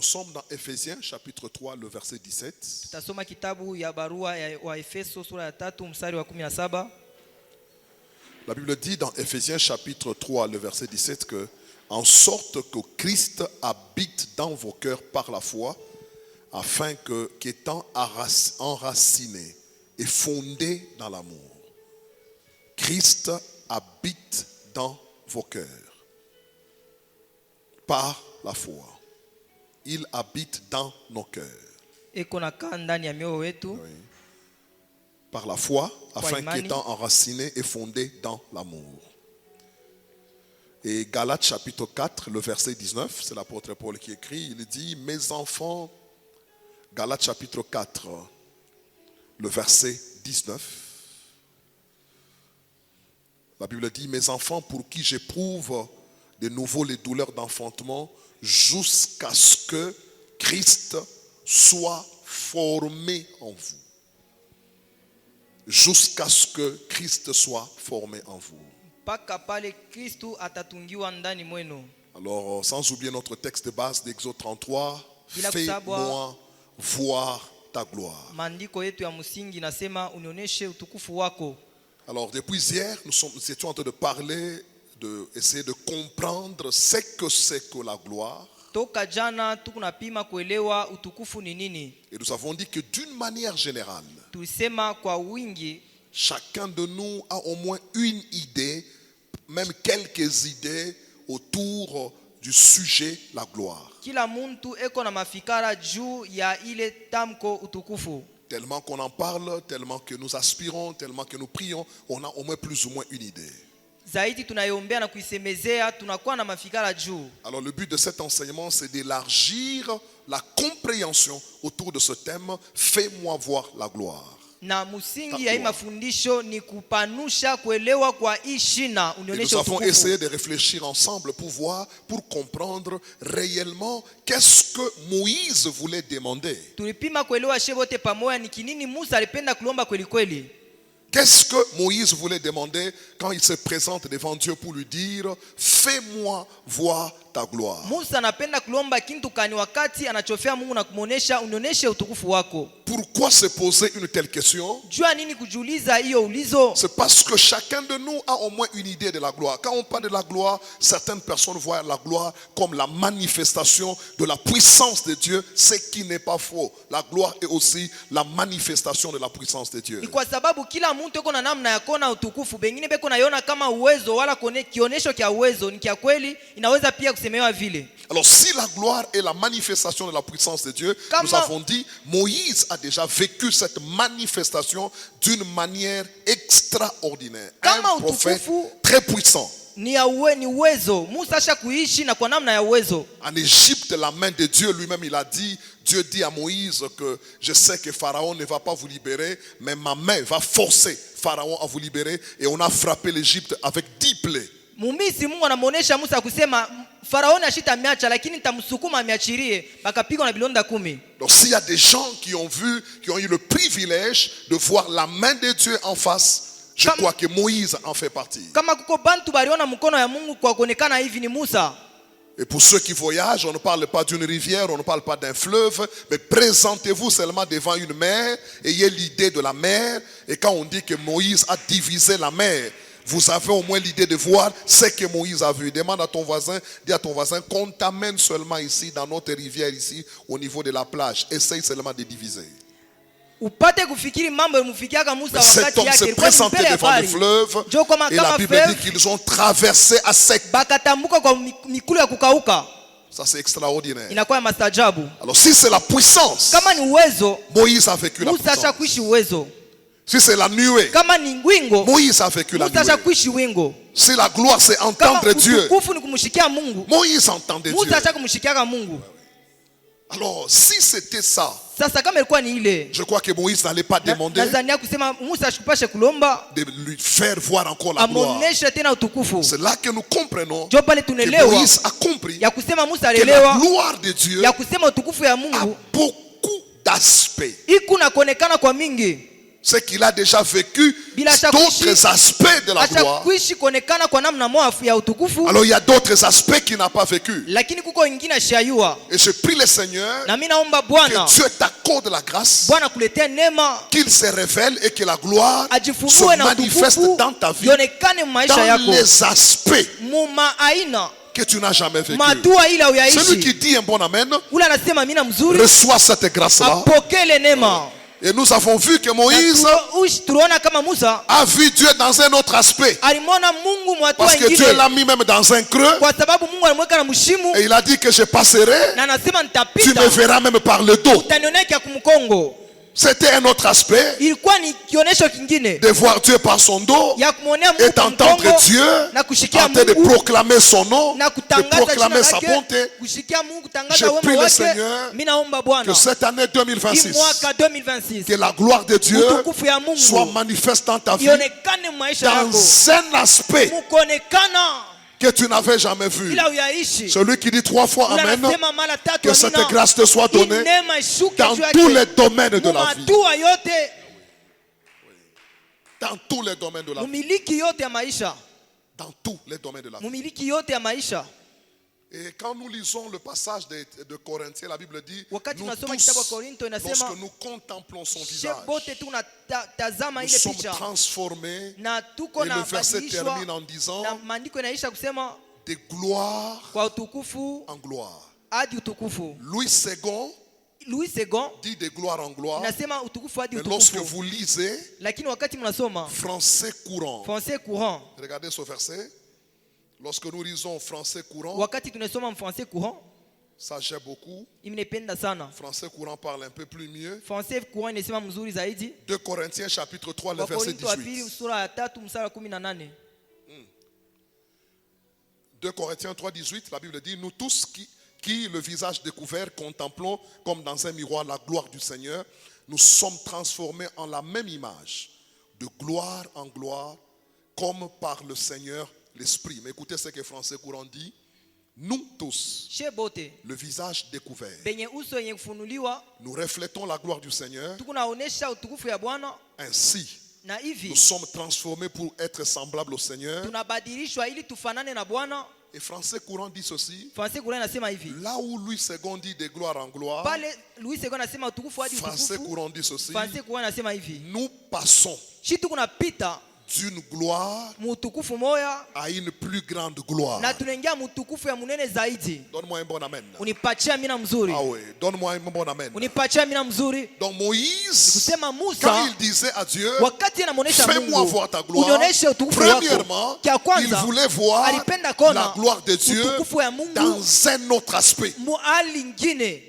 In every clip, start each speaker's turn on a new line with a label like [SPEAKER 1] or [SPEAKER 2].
[SPEAKER 1] Nous sommes dans Ephésiens chapitre 3 le verset 17.
[SPEAKER 2] Tutasoma kitabu ya barua ya Waefeso sura ya 3 mstari wa 17.
[SPEAKER 1] La Bible dit dans Ephésiens chapitre 3 le verset 17 que en sorte que Christ habite dans vos cœurs par la foi, afin que, qu'étant enraciné et fondé dans l'amour, Christ habite dans vos cœurs par la foi. Il habite dans nos cœurs.
[SPEAKER 2] Ekonaka ndani ya mioyo wetu.
[SPEAKER 1] Oui. Par la foi, afin
[SPEAKER 2] imani.
[SPEAKER 1] qu'étant enraciné et fondé dans l'amour. Et Galates chapitre 4, le verset 19, c'est l'apôtre Paul qui écrit, il dit, mes enfants, Galates chapitre 4, le verset 19, la Bible dit, mes enfants pour qui j'éprouve de nouveau les douleurs d'enfantement, jusqu'à ce que Christ soit formé en vous. Jusqu'à ce que Christ soit formé en vous. Alors, sans oublier notre texte de base d'Exode 33, fais-moi voir ta gloire. Alors, depuis hier, nous étions en train de parler, d'essayer de comprendre ce que c'est que la gloire. Et nous avons dit que d'une manière générale, chacun de nous a au moins une idée, même quelques idées autour du sujet la gloire. Tellement qu'on en parle, tellement que nous aspirons, tellement que nous prions, on a au moins plus ou moins une idée. Alors le but de cet enseignement, c'est d'élargir la compréhension autour de ce thème. Fais-moi voir la gloire. Et nous avons essayé de réfléchir ensemble pour comprendre réellement qu'est-ce que Moïse voulait demander. Qu'est-ce que Moïse voulait demander quand il se présente devant Dieu pour lui dire « Fais-moi voir ta gloire ». Pourquoi se poser une telle question? C'est parce que chacun de nous a au moins une idée de la gloire. Quand on parle de la gloire, certaines personnes voient la gloire comme la manifestation de la puissance de Dieu, ce qui n'est pas faux. La gloire est aussi la manifestation de la puissance de Dieu. Alors si la gloire est la manifestation de la puissance de Dieu, nous avons dit, Moïse a déjà vécu cette manifestation d'une manière extraordinaire. Un prophète très puissant. En Égypte, la main de Dieu lui-même, il a dit, Dieu dit à Moïse que je sais que Pharaon ne va pas vous libérer, mais ma main va forcer Pharaon à vous libérer. Et on a frappé l'Égypte avec 10 plaies. Donc s'il y a des gens qui ont eu le privilège de voir la main de Dieu en face, je crois que Moïse en fait partie. Et pour ceux qui voyagent, on ne parle pas d'une rivière, on ne parle pas d'un fleuve, mais présentez-vous seulement devant une mer, ayez l'idée de la mer, et quand on dit que Moïse a divisé la mer, vous avez au moins l'idée de voir ce que Moïse a vu. Demande à ton voisin, dis à ton voisin qu'on t'amène seulement ici, dans notre rivière ici, au niveau de la plage. Essaye seulement de diviser. Cet homme s'est présenté devant le fleuve et la Bible dit qu'ils ont traversé à sec. Ça c'est extraordinaire. Alors si c'est la puissance, Moïse a vécu la puissance. Si c'est la nuée, Moïse a vécu la nuée. Si la gloire c'est entendre Dieu, Moïse entendait Dieu. Alors si c'était ça, je crois que Moïse n'allait pas demander de lui faire voir encore la gloire. C'est là que nous comprenons que Moïse a compris que la gloire de Dieu a beaucoup d'aspects. c'est qu'il a déjà vécu
[SPEAKER 2] Bila
[SPEAKER 1] d'autres aspects de la gloire.
[SPEAKER 2] kuishi kuonekana kwa namna moja ya utukufu,
[SPEAKER 1] Alors il y a d'autres aspects qu'il n'a pas vécu.
[SPEAKER 2] lakini kuko ingine ashayua.
[SPEAKER 1] Et je prie le Seigneur
[SPEAKER 2] Na mimi naomba
[SPEAKER 1] que
[SPEAKER 2] Bwana,
[SPEAKER 1] Dieu t'accorde la grâce,
[SPEAKER 2] Bwana kuletea neema,
[SPEAKER 1] qu'il se révèle et que la gloire se
[SPEAKER 2] ajifunue na
[SPEAKER 1] manifeste
[SPEAKER 2] utukufu
[SPEAKER 1] dans ta vie,
[SPEAKER 2] ionekane maisha
[SPEAKER 1] dans
[SPEAKER 2] yako,
[SPEAKER 1] les aspects
[SPEAKER 2] muma aina
[SPEAKER 1] que tu n'as jamais vécu.
[SPEAKER 2] matua ila
[SPEAKER 1] Celui
[SPEAKER 2] uyaishi.
[SPEAKER 1] qui dit un bon amen
[SPEAKER 2] Ule anasema mina mzuri,
[SPEAKER 1] reçoit cette grâce-là.
[SPEAKER 2] apokele neema.
[SPEAKER 1] Et nous avons vu que
[SPEAKER 2] Na
[SPEAKER 1] Moïse
[SPEAKER 2] tuliona kama Musa
[SPEAKER 1] a vu Dieu dans un autre aspect.
[SPEAKER 2] alimwona Mungu mwatua
[SPEAKER 1] Parce que Dieu
[SPEAKER 2] ingine,
[SPEAKER 1] l'a mis même dans un creux.
[SPEAKER 2] kwa sababu Mungu alimweka na mshimu,
[SPEAKER 1] Et il a dit que je passerai.
[SPEAKER 2] na anasema
[SPEAKER 1] Tu
[SPEAKER 2] nitapita,
[SPEAKER 1] me verras même par le dos.
[SPEAKER 2] utanioneka kumkongo.
[SPEAKER 1] C'était un autre aspect
[SPEAKER 2] Ilikuwa ni kionesho kingine
[SPEAKER 1] de voir Dieu par son dos
[SPEAKER 2] ya kumwonea
[SPEAKER 1] et
[SPEAKER 2] Mungu kwa
[SPEAKER 1] d'entendre
[SPEAKER 2] mkongo,
[SPEAKER 1] Dieu
[SPEAKER 2] na kushikia
[SPEAKER 1] en train de
[SPEAKER 2] Mungu,
[SPEAKER 1] proclamer son nom,
[SPEAKER 2] na
[SPEAKER 1] de
[SPEAKER 2] kutangaza
[SPEAKER 1] proclamer
[SPEAKER 2] jina
[SPEAKER 1] sa
[SPEAKER 2] lake,
[SPEAKER 1] bonté.
[SPEAKER 2] kushikia Mungu,
[SPEAKER 1] Je
[SPEAKER 2] kutangaza
[SPEAKER 1] prie
[SPEAKER 2] wema
[SPEAKER 1] le
[SPEAKER 2] wake.
[SPEAKER 1] Seigneur
[SPEAKER 2] Mimi naomba
[SPEAKER 1] que
[SPEAKER 2] Bwana,
[SPEAKER 1] cette année
[SPEAKER 2] hii
[SPEAKER 1] 2026,
[SPEAKER 2] mwaka 2026
[SPEAKER 1] que la gloire de Dieu
[SPEAKER 2] utukufu ya Mungu
[SPEAKER 1] soit manifeste dans ta vie,
[SPEAKER 2] ionekane maisha yako,
[SPEAKER 1] dans un aspect
[SPEAKER 2] mukuonekana
[SPEAKER 1] que tu n'avais jamais vu.
[SPEAKER 2] ila uyaishi.
[SPEAKER 1] Celui qui dit 3 fois
[SPEAKER 2] Ule
[SPEAKER 1] Amen,
[SPEAKER 2] anasema mara tatu
[SPEAKER 1] que cette
[SPEAKER 2] amina.
[SPEAKER 1] grâce te soit
[SPEAKER 2] Hii
[SPEAKER 1] donnée
[SPEAKER 2] neema ishuke
[SPEAKER 1] dans
[SPEAKER 2] juu yake,
[SPEAKER 1] tous les domaines de la vie.
[SPEAKER 2] mumatua yote,
[SPEAKER 1] Dans tous les domaines de la vie.
[SPEAKER 2] mumiliki yote ya maisha,
[SPEAKER 1] Dans tous les domaines de la vie.
[SPEAKER 2] mumiliki yote ya maisha.
[SPEAKER 1] Et quand nous lisons le passage de Corinthiens, la Bible dit,
[SPEAKER 2] Wakati
[SPEAKER 1] nous
[SPEAKER 2] tunasoma kitabu wa
[SPEAKER 1] tous,
[SPEAKER 2] Korinto inasema
[SPEAKER 1] lorsque nous contemplons son
[SPEAKER 2] she
[SPEAKER 1] visage,
[SPEAKER 2] bote tunatazama
[SPEAKER 1] nous
[SPEAKER 2] ile
[SPEAKER 1] sommes
[SPEAKER 2] picha
[SPEAKER 1] transformés.
[SPEAKER 2] na tuko
[SPEAKER 1] Et
[SPEAKER 2] na
[SPEAKER 1] le verset
[SPEAKER 2] badilishwa,
[SPEAKER 1] termine en disant,
[SPEAKER 2] na maandiko inaisha kusema
[SPEAKER 1] de gloire
[SPEAKER 2] kwa utukufu
[SPEAKER 1] en gloire.
[SPEAKER 2] hadi utukufu.
[SPEAKER 1] Louis II
[SPEAKER 2] Louis II
[SPEAKER 1] dit de gloire en gloire.
[SPEAKER 2] inasema utukufu hadi
[SPEAKER 1] Mais lorsque
[SPEAKER 2] utukufu,
[SPEAKER 1] vous lisez
[SPEAKER 2] lakini wakati mnasoma
[SPEAKER 1] français courant,
[SPEAKER 2] français courant,
[SPEAKER 1] regardez ce verset. Lorsque nous lisons français courant,
[SPEAKER 2] wakati tunasoma français courant,
[SPEAKER 1] ça j'aime beaucoup.
[SPEAKER 2] imenipenda sana.
[SPEAKER 1] Français courant parle un peu plus mieux.
[SPEAKER 2] Français courant inasema mzuri zaidi.
[SPEAKER 1] 2 Corinthiens chapitre 3, le verset
[SPEAKER 2] Wakorintho wa pili
[SPEAKER 1] 18.
[SPEAKER 2] sura ya 3 mstari wa 18.
[SPEAKER 1] 2 Corinthiens 3, 18, la Bible dit, nous tous qui le visage découvert, contemplons comme dans un miroir la gloire du Seigneur, nous sommes transformés en la même image, de gloire en gloire, comme par le Seigneur l'Esprit. Mais écoutez ce que Français courant dit, nous tous,
[SPEAKER 2] She bote
[SPEAKER 1] le visage découvert,
[SPEAKER 2] benye uso yenye kufunuliwa,
[SPEAKER 1] nous reflétons la gloire du Seigneur,
[SPEAKER 2] tukunaonesha utukufu ya Bwana,
[SPEAKER 1] ainsi
[SPEAKER 2] na hivi
[SPEAKER 1] nous sommes transformés pour être semblables au Seigneur.
[SPEAKER 2] tunabadilishwa ili tufanane na Bwana.
[SPEAKER 1] Et Français courant dit ceci,
[SPEAKER 2] Français courant inasema hivi,
[SPEAKER 1] là où Louis II dit de gloire en gloire,
[SPEAKER 2] pale Louis II anasema utukufu hadi
[SPEAKER 1] Français
[SPEAKER 2] utukufu,
[SPEAKER 1] courant dit ceci,
[SPEAKER 2] Français courant anasema hivi,
[SPEAKER 1] nous passons
[SPEAKER 2] shi tukunapita
[SPEAKER 1] d'une gloire
[SPEAKER 2] mutukufu moya
[SPEAKER 1] à une plus grande gloire.
[SPEAKER 2] na tunaingia mutukufu ya munene zaidi.
[SPEAKER 1] Donne-moi un bon amen.
[SPEAKER 2] Unipatia mina mzuri,
[SPEAKER 1] Ah oui, donne-moi un bon amen.
[SPEAKER 2] unipatia mina mzuri.
[SPEAKER 1] Donc Moïse,
[SPEAKER 2] Kusema
[SPEAKER 1] quand
[SPEAKER 2] Musa
[SPEAKER 1] il disait à Dieu,
[SPEAKER 2] wakati anamuonesha
[SPEAKER 1] fais-moi
[SPEAKER 2] Mungu,
[SPEAKER 1] voir ta gloire,
[SPEAKER 2] unionyeshe utukufu wako.
[SPEAKER 1] premièrement,
[SPEAKER 2] Kia
[SPEAKER 1] il
[SPEAKER 2] kwanza
[SPEAKER 1] voulait voir
[SPEAKER 2] alipenda kona
[SPEAKER 1] la gloire de Dieu
[SPEAKER 2] utukufu ya Mungu
[SPEAKER 1] dans un autre aspect.
[SPEAKER 2] muhali ingine.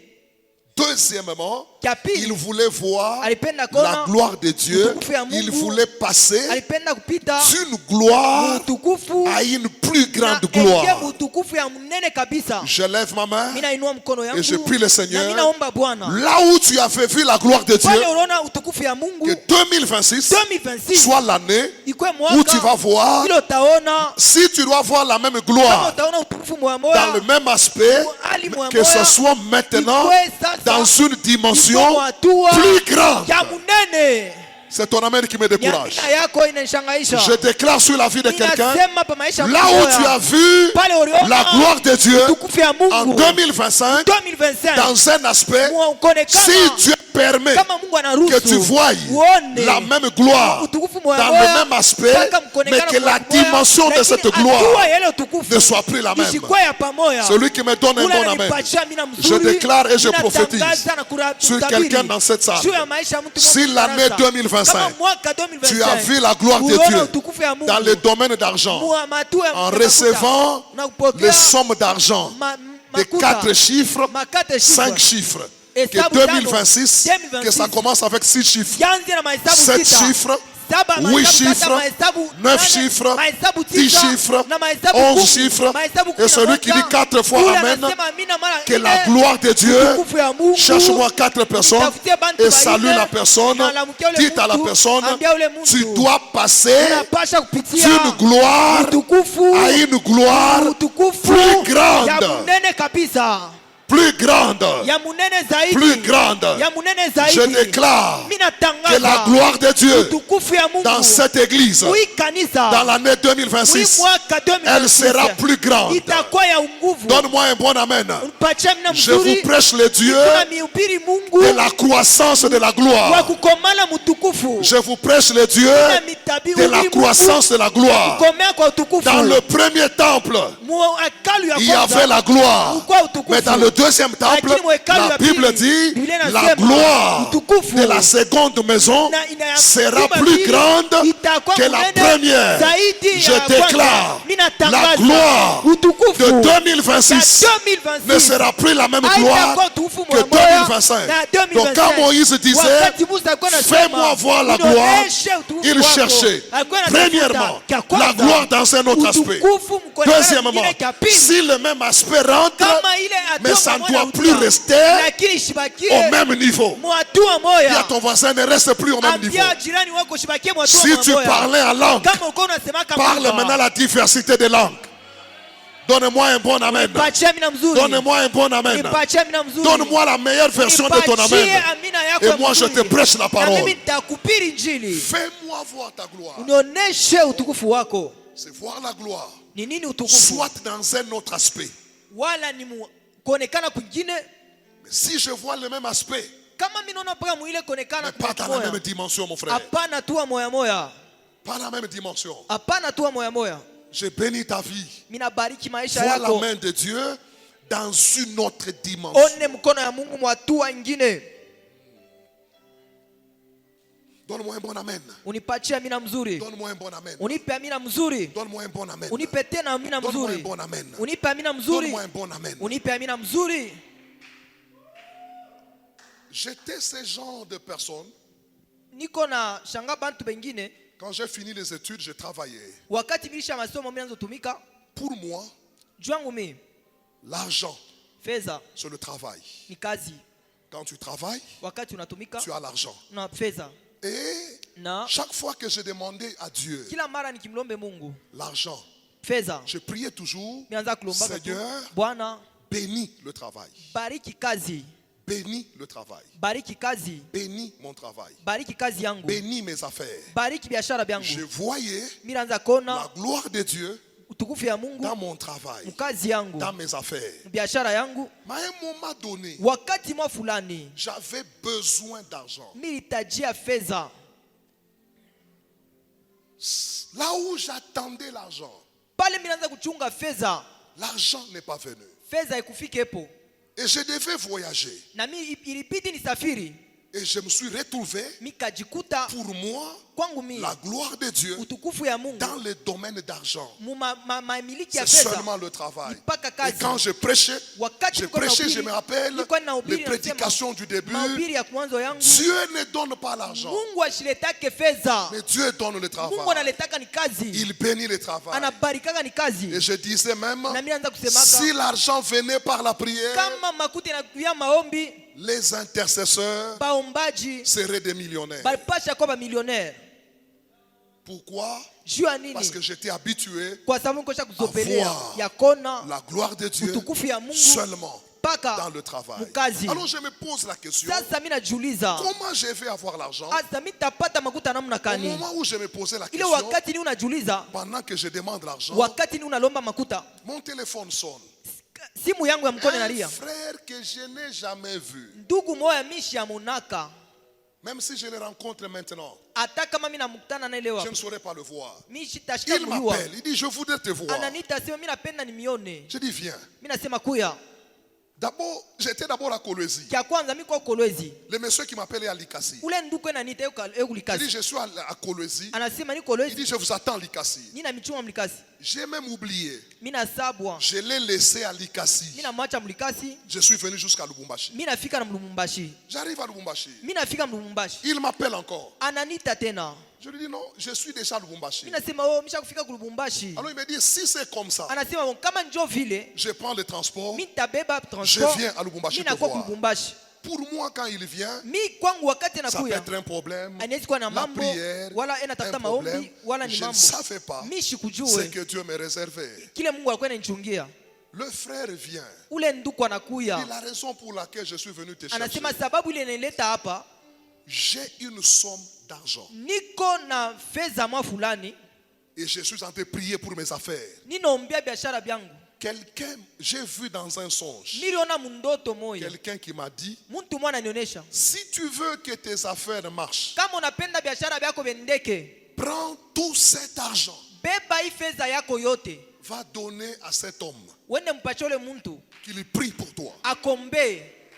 [SPEAKER 1] Deuxièmement,
[SPEAKER 2] Kia pili
[SPEAKER 1] il voulait voir
[SPEAKER 2] alipenda kona
[SPEAKER 1] la gloire de Dieu.
[SPEAKER 2] utukufu ya Mungu.
[SPEAKER 1] Il voulait passer
[SPEAKER 2] alipenda kupita
[SPEAKER 1] d'une gloire
[SPEAKER 2] mutukufu
[SPEAKER 1] à une plus grande
[SPEAKER 2] na ingia
[SPEAKER 1] gloire.
[SPEAKER 2] mutukufu ya munene kabisa.
[SPEAKER 1] Je lève ma main
[SPEAKER 2] Mina inua mkono yangu
[SPEAKER 1] et je prie le
[SPEAKER 2] na
[SPEAKER 1] Seigneur,
[SPEAKER 2] mina omba Bwana,
[SPEAKER 1] là où tu avais vu la gloire de Dieu,
[SPEAKER 2] pale unaona utukufu ya Mungu,
[SPEAKER 1] que 2026
[SPEAKER 2] 2026
[SPEAKER 1] soit l'année
[SPEAKER 2] ikwe
[SPEAKER 1] où tu vas
[SPEAKER 2] mwaka
[SPEAKER 1] voir,
[SPEAKER 2] ile utaona,
[SPEAKER 1] si tu dois voir la même
[SPEAKER 2] kama
[SPEAKER 1] gloire
[SPEAKER 2] utaona utukufu moya
[SPEAKER 1] dans le
[SPEAKER 2] moya,
[SPEAKER 1] même aspect,
[SPEAKER 2] hali moya
[SPEAKER 1] que ce
[SPEAKER 2] moya,
[SPEAKER 1] soit maintenant
[SPEAKER 2] ikwe sasa
[SPEAKER 1] dans une dimension
[SPEAKER 2] ikwe hatua
[SPEAKER 1] plus grande.
[SPEAKER 2] ya munene.
[SPEAKER 1] C'est ton amen qui me décourage.
[SPEAKER 2] Nyamina yako inanishangaisha.
[SPEAKER 1] Je déclare sur la vie de quelqu'un,
[SPEAKER 2] Ninasema pa maisha
[SPEAKER 1] là où tu as vu
[SPEAKER 2] pale uliona
[SPEAKER 1] la gloire de Dieu
[SPEAKER 2] utukufu ya
[SPEAKER 1] en
[SPEAKER 2] Mungu
[SPEAKER 1] 2025,
[SPEAKER 2] 2025
[SPEAKER 1] dans un aspect,
[SPEAKER 2] muonekana
[SPEAKER 1] si Dieu permet
[SPEAKER 2] kama Mungu
[SPEAKER 1] que
[SPEAKER 2] anaruhusu
[SPEAKER 1] tu voies
[SPEAKER 2] uone
[SPEAKER 1] la même gloire
[SPEAKER 2] utukufu
[SPEAKER 1] dans
[SPEAKER 2] moya moya,
[SPEAKER 1] le même aspect,
[SPEAKER 2] mpaka
[SPEAKER 1] mais
[SPEAKER 2] mkonekana
[SPEAKER 1] que la
[SPEAKER 2] moya moya,
[SPEAKER 1] dimension de
[SPEAKER 2] lakini
[SPEAKER 1] cette
[SPEAKER 2] hatua
[SPEAKER 1] gloire
[SPEAKER 2] ya ile utukufu
[SPEAKER 1] ne soit plus la même.
[SPEAKER 2] ishikwe ya pamoja.
[SPEAKER 1] Celui qui me donne un
[SPEAKER 2] Ule
[SPEAKER 1] bon amen,
[SPEAKER 2] ananipatia mina mzuri,
[SPEAKER 1] je déclare et je
[SPEAKER 2] ninatangaza
[SPEAKER 1] prophétise
[SPEAKER 2] na
[SPEAKER 1] sur
[SPEAKER 2] kutabiri
[SPEAKER 1] quelqu'un dans cette salle.
[SPEAKER 2] juu ya maisha ya mtu
[SPEAKER 1] Si
[SPEAKER 2] mmoja
[SPEAKER 1] l'année
[SPEAKER 2] darasa.
[SPEAKER 1] 2025,
[SPEAKER 2] Kama mwaka 2025,
[SPEAKER 1] tu as vu la gloire de
[SPEAKER 2] uliona
[SPEAKER 1] Dieu
[SPEAKER 2] utukufu ya Mungu
[SPEAKER 1] dans le domaine d'argent,
[SPEAKER 2] muamatua ya
[SPEAKER 1] en
[SPEAKER 2] makuta,
[SPEAKER 1] recevant
[SPEAKER 2] na kupokea
[SPEAKER 1] les sommes d'argent de
[SPEAKER 2] makuta,
[SPEAKER 1] 4 chiffres,
[SPEAKER 2] makate
[SPEAKER 1] 5
[SPEAKER 2] chiffres.
[SPEAKER 1] chiffres,
[SPEAKER 2] Et
[SPEAKER 1] que
[SPEAKER 2] ça,
[SPEAKER 1] 2026,
[SPEAKER 2] 2026,
[SPEAKER 1] que ça commence avec 6 chiffres,
[SPEAKER 2] Yanze na mahesabu
[SPEAKER 1] 7
[SPEAKER 2] sita.
[SPEAKER 1] chiffres,
[SPEAKER 2] Saba
[SPEAKER 1] 8
[SPEAKER 2] mahesabu
[SPEAKER 1] chiffres,
[SPEAKER 2] tata, mahesabu
[SPEAKER 1] 9
[SPEAKER 2] nane,
[SPEAKER 1] chiffres,
[SPEAKER 2] mahesabu
[SPEAKER 1] 10
[SPEAKER 2] tisa,
[SPEAKER 1] chiffres,
[SPEAKER 2] na mahesabu
[SPEAKER 1] 11
[SPEAKER 2] kumi,
[SPEAKER 1] chiffres,
[SPEAKER 2] mahesabu
[SPEAKER 1] et celui qui dit 4 fois
[SPEAKER 2] Ule
[SPEAKER 1] Amen,
[SPEAKER 2] anasema amina mara
[SPEAKER 1] que
[SPEAKER 2] nne,
[SPEAKER 1] la gloire de Dieu,
[SPEAKER 2] utukufu ya Mungu,
[SPEAKER 1] cherche-moi 4 personnes
[SPEAKER 2] tafutie bantu
[SPEAKER 1] et salue
[SPEAKER 2] wanne,
[SPEAKER 1] la personne,
[SPEAKER 2] na alamukia ule
[SPEAKER 1] dites à la
[SPEAKER 2] mtu,
[SPEAKER 1] personne,
[SPEAKER 2] ambia ule mtu,
[SPEAKER 1] tu dois passer
[SPEAKER 2] unapasha kupitia
[SPEAKER 1] d'une gloire
[SPEAKER 2] utukufu
[SPEAKER 1] à une gloire
[SPEAKER 2] utukufu
[SPEAKER 1] plus grande.
[SPEAKER 2] ya munene kabisa.
[SPEAKER 1] plus grande,
[SPEAKER 2] ya munene zaidi,
[SPEAKER 1] plus grande.
[SPEAKER 2] ya munene
[SPEAKER 1] Je
[SPEAKER 2] zaidi.
[SPEAKER 1] déclare
[SPEAKER 2] Mina
[SPEAKER 1] que
[SPEAKER 2] tangaza
[SPEAKER 1] la gloire de Dieu
[SPEAKER 2] utukufu ya Mungu
[SPEAKER 1] dans cette église,
[SPEAKER 2] mwi kanisa
[SPEAKER 1] dans l'année
[SPEAKER 2] mwi
[SPEAKER 1] 2026,
[SPEAKER 2] mwaka
[SPEAKER 1] elle
[SPEAKER 2] 2026
[SPEAKER 1] sera plus grande.
[SPEAKER 2] itakuwa ya nguvu.
[SPEAKER 1] Donne-moi un bon amen.
[SPEAKER 2] Unipatie amina
[SPEAKER 1] Je vous
[SPEAKER 2] mzuri.
[SPEAKER 1] prêche le Dieu
[SPEAKER 2] Kuna mihubiri Mungu
[SPEAKER 1] de la croissance de la
[SPEAKER 2] wa
[SPEAKER 1] gloire.
[SPEAKER 2] kukomala mutukufu.
[SPEAKER 1] Je vous prêche le Dieu
[SPEAKER 2] Kuna mitabi
[SPEAKER 1] de la
[SPEAKER 2] ubiri
[SPEAKER 1] croissance de la gloire.
[SPEAKER 2] kukomea kwa utukufu.
[SPEAKER 1] Dans le premier temple,
[SPEAKER 2] Hekalu ya
[SPEAKER 1] il y avait
[SPEAKER 2] kwanza
[SPEAKER 1] la gloire.
[SPEAKER 2] ulikuwa utukufu.
[SPEAKER 1] Mais dans le deuxième temple,
[SPEAKER 2] Lakini hekalu
[SPEAKER 1] la
[SPEAKER 2] ya
[SPEAKER 1] Bible
[SPEAKER 2] pili,
[SPEAKER 1] dit
[SPEAKER 2] Biblia
[SPEAKER 1] la
[SPEAKER 2] inasema,
[SPEAKER 1] gloire
[SPEAKER 2] utukufu
[SPEAKER 1] de la seconde maison
[SPEAKER 2] ina
[SPEAKER 1] sera
[SPEAKER 2] nyumba
[SPEAKER 1] plus
[SPEAKER 2] mbili,
[SPEAKER 1] grande
[SPEAKER 2] itakuwa
[SPEAKER 1] que la
[SPEAKER 2] munene
[SPEAKER 1] première.
[SPEAKER 2] zaidi
[SPEAKER 1] Je
[SPEAKER 2] ya
[SPEAKER 1] déclare
[SPEAKER 2] kwanza. Mina
[SPEAKER 1] la
[SPEAKER 2] tangaza,
[SPEAKER 1] gloire
[SPEAKER 2] utukufu
[SPEAKER 1] de 2026
[SPEAKER 2] ya 2026
[SPEAKER 1] ne sera plus la même
[SPEAKER 2] haitakuwa
[SPEAKER 1] gloire
[SPEAKER 2] utukufu
[SPEAKER 1] que
[SPEAKER 2] mmoja
[SPEAKER 1] 2025.
[SPEAKER 2] na
[SPEAKER 1] Donc quand
[SPEAKER 2] 2025.
[SPEAKER 1] Moïse disait,
[SPEAKER 2] Wakati Musa alikuwa anasema,
[SPEAKER 1] fais-moi voir la gloire,
[SPEAKER 2] "Nionyeshe utukufu
[SPEAKER 1] il
[SPEAKER 2] wako."
[SPEAKER 1] cherchait
[SPEAKER 2] Alikuwa anatafuta
[SPEAKER 1] premièrement
[SPEAKER 2] kia
[SPEAKER 1] la
[SPEAKER 2] kwanza,
[SPEAKER 1] gloire dans un autre aspect.
[SPEAKER 2] utukufu mkonekana
[SPEAKER 1] Deuxièmement,
[SPEAKER 2] kingine kia pili.
[SPEAKER 1] si le même aspect rentre,
[SPEAKER 2] Kama ile
[SPEAKER 1] mais
[SPEAKER 2] hatua
[SPEAKER 1] ça ne
[SPEAKER 2] pamoja
[SPEAKER 1] doit
[SPEAKER 2] uta,
[SPEAKER 1] plus rester
[SPEAKER 2] lakini shibakie
[SPEAKER 1] au même niveau.
[SPEAKER 2] mu hatua
[SPEAKER 1] Dis à
[SPEAKER 2] moja.
[SPEAKER 1] ton voisin, ne reste plus au même niveau.
[SPEAKER 2] Ambia jirani wako shibakie mu hatua
[SPEAKER 1] Si tu
[SPEAKER 2] moja.
[SPEAKER 1] parlais en langue,
[SPEAKER 2] Kama uko unasema kama
[SPEAKER 1] parle maintenant la diversité des langues. Donne-moi un bon amen.
[SPEAKER 2] Nipatie amina mzuri.
[SPEAKER 1] Donne-moi un bon amen.
[SPEAKER 2] Nipatie amina mzuri.
[SPEAKER 1] Donne-moi la meilleure version de ton
[SPEAKER 2] Nipatie
[SPEAKER 1] amen.
[SPEAKER 2] amina yako
[SPEAKER 1] Et
[SPEAKER 2] ya
[SPEAKER 1] moi, je
[SPEAKER 2] mzuri.
[SPEAKER 1] te prêche la
[SPEAKER 2] Na
[SPEAKER 1] parole.
[SPEAKER 2] mimi nitakupiri injili.
[SPEAKER 1] Fais-moi voir ta gloire.
[SPEAKER 2] Unionyeshe utukufu wako.
[SPEAKER 1] C'est voir la gloire.
[SPEAKER 2] Ni nini utukufu?
[SPEAKER 1] Soit dans un autre aspect.
[SPEAKER 2] Wala ni kuonekana kwingine.
[SPEAKER 1] Mais si je vois le même aspect,
[SPEAKER 2] Kama mimi naona paka mwile
[SPEAKER 1] mais
[SPEAKER 2] kuonekana
[SPEAKER 1] pas dans la même dimension, mon frère.
[SPEAKER 2] hapana tu moya moya.
[SPEAKER 1] Pas la même dimension.
[SPEAKER 2] Hapana tu moya moya.
[SPEAKER 1] Je bénis ta vie.
[SPEAKER 2] Mina bariki maisha
[SPEAKER 1] Vois la
[SPEAKER 2] yako.
[SPEAKER 1] main de Dieu dans une autre dimension.
[SPEAKER 2] One mkono ya Mungu mwatua ingine.
[SPEAKER 1] Donne-moi un bon amen.
[SPEAKER 2] Unipatie amina mzuri.
[SPEAKER 1] Donne-moi un bon amen.
[SPEAKER 2] Unipe amina mzuri.
[SPEAKER 1] Donne-moi un bon amen.
[SPEAKER 2] Unipe tena amina
[SPEAKER 1] Donne-moi un
[SPEAKER 2] mzuri.
[SPEAKER 1] bon amen.
[SPEAKER 2] Unipe amina mzuri.
[SPEAKER 1] Donne-moi un bon amen.
[SPEAKER 2] Unipe amina mzuri.
[SPEAKER 1] J'étais ce genre de personne.
[SPEAKER 2] Niko na shanga bantu bengine.
[SPEAKER 1] Quand j'ai fini les études, je travaillais.
[SPEAKER 2] Wakati bilisha masomo mimi naanza tumika.
[SPEAKER 1] Pour moi,
[SPEAKER 2] Jwangu mimi
[SPEAKER 1] l'argent,
[SPEAKER 2] fedha
[SPEAKER 1] c'est le travail.
[SPEAKER 2] ni kazi.
[SPEAKER 1] Quand tu travailles,
[SPEAKER 2] Wakati unatumika
[SPEAKER 1] tu as l'argent.
[SPEAKER 2] na fedha.
[SPEAKER 1] Et
[SPEAKER 2] Na
[SPEAKER 1] chaque fois que je demandais à Dieu
[SPEAKER 2] kila mara nikimlombe Mungu
[SPEAKER 1] l'argent,
[SPEAKER 2] fedha,
[SPEAKER 1] je priais toujours,
[SPEAKER 2] nianza kulomba tu,
[SPEAKER 1] Seigneur,
[SPEAKER 2] Bwana
[SPEAKER 1] bénis le travail.
[SPEAKER 2] bariki kazi,
[SPEAKER 1] Bénis le travail.
[SPEAKER 2] bariki kazi,
[SPEAKER 1] Bénis mon travail.
[SPEAKER 2] bariki kazi yangu,
[SPEAKER 1] Bénis mes affaires.
[SPEAKER 2] bariki biashara
[SPEAKER 1] Je
[SPEAKER 2] byangu.
[SPEAKER 1] voyais
[SPEAKER 2] Mimi naanza
[SPEAKER 1] la
[SPEAKER 2] kuona
[SPEAKER 1] gloire de Dieu
[SPEAKER 2] utukufu ya Mungu
[SPEAKER 1] dans mon travail,
[SPEAKER 2] mkazi yangu,
[SPEAKER 1] dans mes affaires.
[SPEAKER 2] biashara yangu.
[SPEAKER 1] Mais à un moment donné,
[SPEAKER 2] Wakati mwa fulani
[SPEAKER 1] j'avais besoin d'argent.
[SPEAKER 2] mimi nitajia fedha.
[SPEAKER 1] Là où j'attendais l'argent,
[SPEAKER 2] Pale mimi naanza kuchunga fedha,
[SPEAKER 1] l'argent n'est pas venu.
[SPEAKER 2] fedha ikufike hapo.
[SPEAKER 1] Et je devais voyager.
[SPEAKER 2] Na mimi ilibidi nisafiri.
[SPEAKER 1] Et je me suis retrouvé,
[SPEAKER 2] Mikajikuta
[SPEAKER 1] pour moi,
[SPEAKER 2] kwangu mimi
[SPEAKER 1] la gloire de Dieu
[SPEAKER 2] utukufu ya Mungu
[SPEAKER 1] dans le domaine d'argent.
[SPEAKER 2] miliki ya
[SPEAKER 1] C'est
[SPEAKER 2] fedha.
[SPEAKER 1] seulement le travail.
[SPEAKER 2] Mpaka
[SPEAKER 1] Et
[SPEAKER 2] kazi.
[SPEAKER 1] quand je prêchais,
[SPEAKER 2] Wakati nilikuwa
[SPEAKER 1] je me rappelle
[SPEAKER 2] nilikuwa ninahubiri,
[SPEAKER 1] les prédications du début.
[SPEAKER 2] mahubiri ya mwanzo yangu.
[SPEAKER 1] Dieu ne donne pas l'argent,
[SPEAKER 2] Mungu ashiletake fedha.
[SPEAKER 1] mais Dieu donne le
[SPEAKER 2] Mungu
[SPEAKER 1] travail.
[SPEAKER 2] analetaka ni kazi.
[SPEAKER 1] Il bénit le travail.
[SPEAKER 2] Anabarikaka ni kazi.
[SPEAKER 1] Et je disais même,
[SPEAKER 2] Na mimi naanza kusemaka
[SPEAKER 1] si l'argent venait par la prière,
[SPEAKER 2] kama makuta inakuya maombi,
[SPEAKER 1] les intercesseurs
[SPEAKER 2] baombaji
[SPEAKER 1] seraient des millionnaires.
[SPEAKER 2] balipasha kuwa millionnaire.
[SPEAKER 1] Pourquoi?
[SPEAKER 2] Juu ya
[SPEAKER 1] Parce
[SPEAKER 2] nini?
[SPEAKER 1] que j'étais habitué
[SPEAKER 2] Kwa sababu nikosha kuzopelea
[SPEAKER 1] Avoir
[SPEAKER 2] ya kona
[SPEAKER 1] la gloire de Dieu
[SPEAKER 2] utukufu ya Mungu
[SPEAKER 1] seulement
[SPEAKER 2] mpaka
[SPEAKER 1] dans le travail.
[SPEAKER 2] mukazi.
[SPEAKER 1] Alors je me pose la question,
[SPEAKER 2] Sasa mimi najiuliza,
[SPEAKER 1] comment je vais avoir l'argent?
[SPEAKER 2] asa mimi tapata makuta namna
[SPEAKER 1] Au
[SPEAKER 2] kani?
[SPEAKER 1] moment où je me posais la
[SPEAKER 2] Ile
[SPEAKER 1] question,
[SPEAKER 2] wakati ni unajiuliza,
[SPEAKER 1] pendant que je demande l'argent,
[SPEAKER 2] wakati ni unalomba makuta,
[SPEAKER 1] mon téléphone sonne.
[SPEAKER 2] simu yangu ya mkono
[SPEAKER 1] Un
[SPEAKER 2] inalia.
[SPEAKER 1] frère que je n'ai jamais vu,
[SPEAKER 2] Ndugu moya mishi ya munaka,
[SPEAKER 1] même si je le rencontre maintenant,
[SPEAKER 2] hata kama mimi namkutana naye leo,
[SPEAKER 1] je ne saurais pas le voir.
[SPEAKER 2] mimi sitashika
[SPEAKER 1] Il
[SPEAKER 2] kujua.
[SPEAKER 1] m'appelle, il dit je voudrais te voir.
[SPEAKER 2] Ananiita sema mimi napenda nimione.
[SPEAKER 1] Je dis viens.
[SPEAKER 2] Mimi nasema kuya.
[SPEAKER 1] D'abord, j'étais d'abord à Kolwezi.
[SPEAKER 2] Kia kwanza mimi kwa Kolwezi.
[SPEAKER 1] Le monsieur qui m'appelle est à Likasi.
[SPEAKER 2] Ule ndugu ananiita yuko
[SPEAKER 1] Il
[SPEAKER 2] Likasi.
[SPEAKER 1] dit je suis à Kolwezi.
[SPEAKER 2] Anasema ni
[SPEAKER 1] Il
[SPEAKER 2] Kolwezi.
[SPEAKER 1] dit je vous attends à Likasi.
[SPEAKER 2] Nina michuma mlikasi.
[SPEAKER 1] J'ai même oublié.
[SPEAKER 2] Mimi nasabwa.
[SPEAKER 1] Je l'ai laissé à Likasi.
[SPEAKER 2] Mimi namwacha mlikasi.
[SPEAKER 1] Je suis venu jusqu'à Lubumbashi.
[SPEAKER 2] Mimi nafika na Lubumbashi.
[SPEAKER 1] J'arrive à Lubumbashi.
[SPEAKER 2] Mimi nafika Lubumbashi.
[SPEAKER 1] Il m'appelle encore.
[SPEAKER 2] Ananiita tena.
[SPEAKER 1] Je lui dis non, je suis déjà à Lubumbashi.
[SPEAKER 2] Mimi nasema oh, misha kufika ku Lubumbashi.
[SPEAKER 1] Alors il me dit si c'est comme ça,
[SPEAKER 2] Anasema bon, kama njoo vile,
[SPEAKER 1] je prends le transport.
[SPEAKER 2] mimi tabeba
[SPEAKER 1] Je
[SPEAKER 2] transport.
[SPEAKER 1] viens à Lubumbashi
[SPEAKER 2] Mimi
[SPEAKER 1] te
[SPEAKER 2] nakuwa ku
[SPEAKER 1] voir.
[SPEAKER 2] Lubumbashi.
[SPEAKER 1] Pour moi, quand il vient,
[SPEAKER 2] Mimi kwangu wakati
[SPEAKER 1] ça peut
[SPEAKER 2] nakuya,
[SPEAKER 1] être un problème.
[SPEAKER 2] anaweza kuwa na
[SPEAKER 1] La
[SPEAKER 2] mambo
[SPEAKER 1] prière,
[SPEAKER 2] wala
[SPEAKER 1] un
[SPEAKER 2] tafuta
[SPEAKER 1] problème.
[SPEAKER 2] maombi wala ni
[SPEAKER 1] Je ne
[SPEAKER 2] mambo.
[SPEAKER 1] savais pas
[SPEAKER 2] Mimi
[SPEAKER 1] ce
[SPEAKER 2] sikujue
[SPEAKER 1] que Dieu me réservait.
[SPEAKER 2] kile Mungu alikuwa ananichungia.
[SPEAKER 1] Le frère vient.
[SPEAKER 2] ule ndugu anakuya
[SPEAKER 1] Et la raison pour laquelle je suis venu te chercher,
[SPEAKER 2] anasema sababu ile nileta hapa
[SPEAKER 1] j'ai une somme d'argent.
[SPEAKER 2] niko na fedha mwa fulani
[SPEAKER 1] Et je suis en train de prier pour mes affaires.
[SPEAKER 2] ninaombea biashara byangu.
[SPEAKER 1] Quelqu'un, j'ai vu dans un songe,
[SPEAKER 2] Niliona mundoto moya
[SPEAKER 1] quelqu'un qui m'a dit,
[SPEAKER 2] muntu mwana ananionyesha
[SPEAKER 1] si tu veux que tes affaires marchent,
[SPEAKER 2] kama unapenda biashara byako bendeke,
[SPEAKER 1] prends tout cet argent,
[SPEAKER 2] beba hii fedha yako yote
[SPEAKER 1] va donner à cet homme
[SPEAKER 2] wende mpatie ule muntu
[SPEAKER 1] qu'il prie pour toi.
[SPEAKER 2] akombe.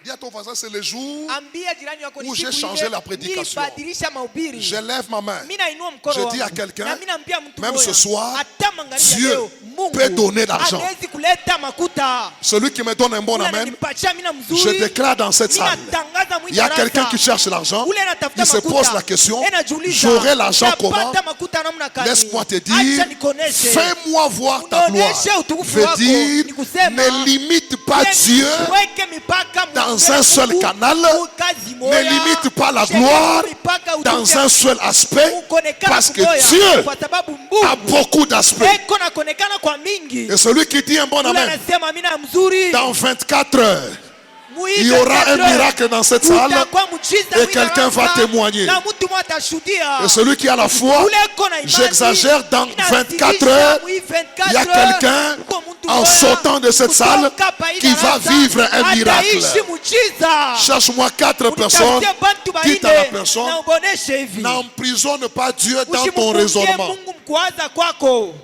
[SPEAKER 1] Dis à ton voisin, c'est le jour
[SPEAKER 2] Ambia jirani yako
[SPEAKER 1] où
[SPEAKER 2] ni
[SPEAKER 1] j'ai
[SPEAKER 2] siku
[SPEAKER 1] changé
[SPEAKER 2] ile
[SPEAKER 1] la prédication.
[SPEAKER 2] nilibadilisha mahubiri.
[SPEAKER 1] je lève ma main.
[SPEAKER 2] Mimi nainua mkono
[SPEAKER 1] Je
[SPEAKER 2] wangu
[SPEAKER 1] dis à quelqu'un,
[SPEAKER 2] na mimi naambia mtu
[SPEAKER 1] même
[SPEAKER 2] moja,
[SPEAKER 1] ce soir,
[SPEAKER 2] hata magharibi
[SPEAKER 1] Dieu
[SPEAKER 2] leo, Mungu
[SPEAKER 1] peut donner l'argent.
[SPEAKER 2] anawezi kuleta makuta.
[SPEAKER 1] Celui qui me donne un bon
[SPEAKER 2] Ule
[SPEAKER 1] amen,
[SPEAKER 2] ananipatia mimi na
[SPEAKER 1] je
[SPEAKER 2] mzuri.
[SPEAKER 1] déclare dans cette
[SPEAKER 2] Mimi
[SPEAKER 1] salle,
[SPEAKER 2] natangaza
[SPEAKER 1] il y a
[SPEAKER 2] mwingi
[SPEAKER 1] quelqu'un
[SPEAKER 2] darasa.
[SPEAKER 1] qui cherche l'argent,
[SPEAKER 2] Ule anatafuta
[SPEAKER 1] il se
[SPEAKER 2] makuta.
[SPEAKER 1] pose la question,
[SPEAKER 2] Enajiuliza,
[SPEAKER 1] j'aurai l'argent comment?
[SPEAKER 2] napata makuta namna gani?
[SPEAKER 1] Laisse-moi te
[SPEAKER 2] Acha
[SPEAKER 1] dire,
[SPEAKER 2] nikoneshe.
[SPEAKER 1] fais-moi voir ta gloire.
[SPEAKER 2] Unaoneshe utukufu
[SPEAKER 1] Veut
[SPEAKER 2] wako.
[SPEAKER 1] dire,
[SPEAKER 2] Ni kusema,
[SPEAKER 1] ne limite pas Dieu
[SPEAKER 2] weke mipaka
[SPEAKER 1] dans
[SPEAKER 2] mbele
[SPEAKER 1] un seul
[SPEAKER 2] Mungu,
[SPEAKER 1] canal,
[SPEAKER 2] kazi
[SPEAKER 1] ne
[SPEAKER 2] moya.
[SPEAKER 1] limite pas la
[SPEAKER 2] Sheria
[SPEAKER 1] gloire
[SPEAKER 2] mipaka
[SPEAKER 1] dans
[SPEAKER 2] utukufu
[SPEAKER 1] un seul aspect,
[SPEAKER 2] kuonekana
[SPEAKER 1] parce que
[SPEAKER 2] kumoya.
[SPEAKER 1] Dieu
[SPEAKER 2] Kwa sababu
[SPEAKER 1] a
[SPEAKER 2] Mungu
[SPEAKER 1] beaucoup d'aspects.
[SPEAKER 2] eko na kuonekana kwa mingi.
[SPEAKER 1] Et celui qui dit un bon
[SPEAKER 2] Ule
[SPEAKER 1] amen,
[SPEAKER 2] anasema mimi na mzuri.
[SPEAKER 1] dans 24 heures,
[SPEAKER 2] Mui
[SPEAKER 1] il y aura un
[SPEAKER 2] 24
[SPEAKER 1] miracle dans cette salle
[SPEAKER 2] utakuwa mchiza
[SPEAKER 1] et quelqu'un va témoigner.
[SPEAKER 2] na mtu mmoja atashuhudia.
[SPEAKER 1] Et celui qui a la foi,
[SPEAKER 2] Ule eko na imani,
[SPEAKER 1] j'exagère, dans
[SPEAKER 2] inazidisha
[SPEAKER 1] 24 heures,
[SPEAKER 2] mui 24
[SPEAKER 1] il y a quelqu'un
[SPEAKER 2] uko mtu
[SPEAKER 1] en
[SPEAKER 2] moja
[SPEAKER 1] sortant de cette salle
[SPEAKER 2] kutoka pa hii
[SPEAKER 1] qui va
[SPEAKER 2] darasa,
[SPEAKER 1] vivre un miracle.
[SPEAKER 2] ataishi mchiza.
[SPEAKER 1] Cherche-moi 4 personnes,
[SPEAKER 2] Unitafutie bantu
[SPEAKER 1] dites à la
[SPEAKER 2] baine
[SPEAKER 1] personne,
[SPEAKER 2] na uboneshe hivi.
[SPEAKER 1] n'emprisonne pas Dieu dans ton
[SPEAKER 2] Usimfungie
[SPEAKER 1] raisonnement.
[SPEAKER 2] Mungu mkuwaza kwako.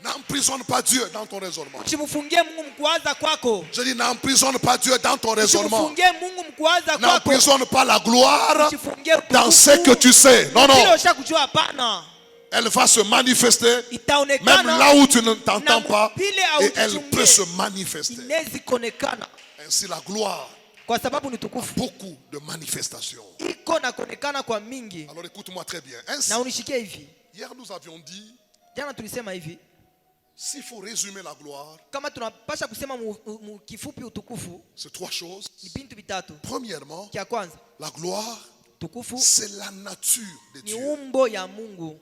[SPEAKER 1] N'emprisonne pas Dieu dans ton raisonnement.
[SPEAKER 2] Usimfungie Mungu mkuwaza kwako.
[SPEAKER 1] Je dis, n'emprisonne pas Dieu dans ton raisonnement.
[SPEAKER 2] Usimfungie Mungu mkuwaza kwako.
[SPEAKER 1] N'emprisonne pas la gloire
[SPEAKER 2] Usifungie
[SPEAKER 1] dans
[SPEAKER 2] utukufu.
[SPEAKER 1] ce que tu sais. Non,
[SPEAKER 2] Kile
[SPEAKER 1] non.
[SPEAKER 2] ushakujua hapana.
[SPEAKER 1] Elle va se manifester même
[SPEAKER 2] Itaonekana
[SPEAKER 1] là où tu ne t'entends
[SPEAKER 2] na
[SPEAKER 1] pas.
[SPEAKER 2] vile
[SPEAKER 1] Et elle
[SPEAKER 2] haujichungie.
[SPEAKER 1] peut se manifester.
[SPEAKER 2] Inezi kuonekana
[SPEAKER 1] Ainsi, la gloire,
[SPEAKER 2] kwa sababu ni tukufu.
[SPEAKER 1] beaucoup de manifestations.
[SPEAKER 2] Iko na kuonekana kwa mingi.
[SPEAKER 1] Alors écoute-moi très bien. Ainsi,
[SPEAKER 2] Na unishikie hivi.
[SPEAKER 1] hier nous avions dit,
[SPEAKER 2] Jana tulisema hivi,
[SPEAKER 1] s'il faut résumer la gloire,
[SPEAKER 2] kama tunapasha kusema kifupi utukufu
[SPEAKER 1] c'est 3 choses.
[SPEAKER 2] ni bintu bitatu.
[SPEAKER 1] Premièrement,
[SPEAKER 2] Kia kwanza,
[SPEAKER 1] la gloire,
[SPEAKER 2] tukufu
[SPEAKER 1] c'est la nature de
[SPEAKER 2] ni
[SPEAKER 1] Dieu.
[SPEAKER 2] umbo ya Mungu.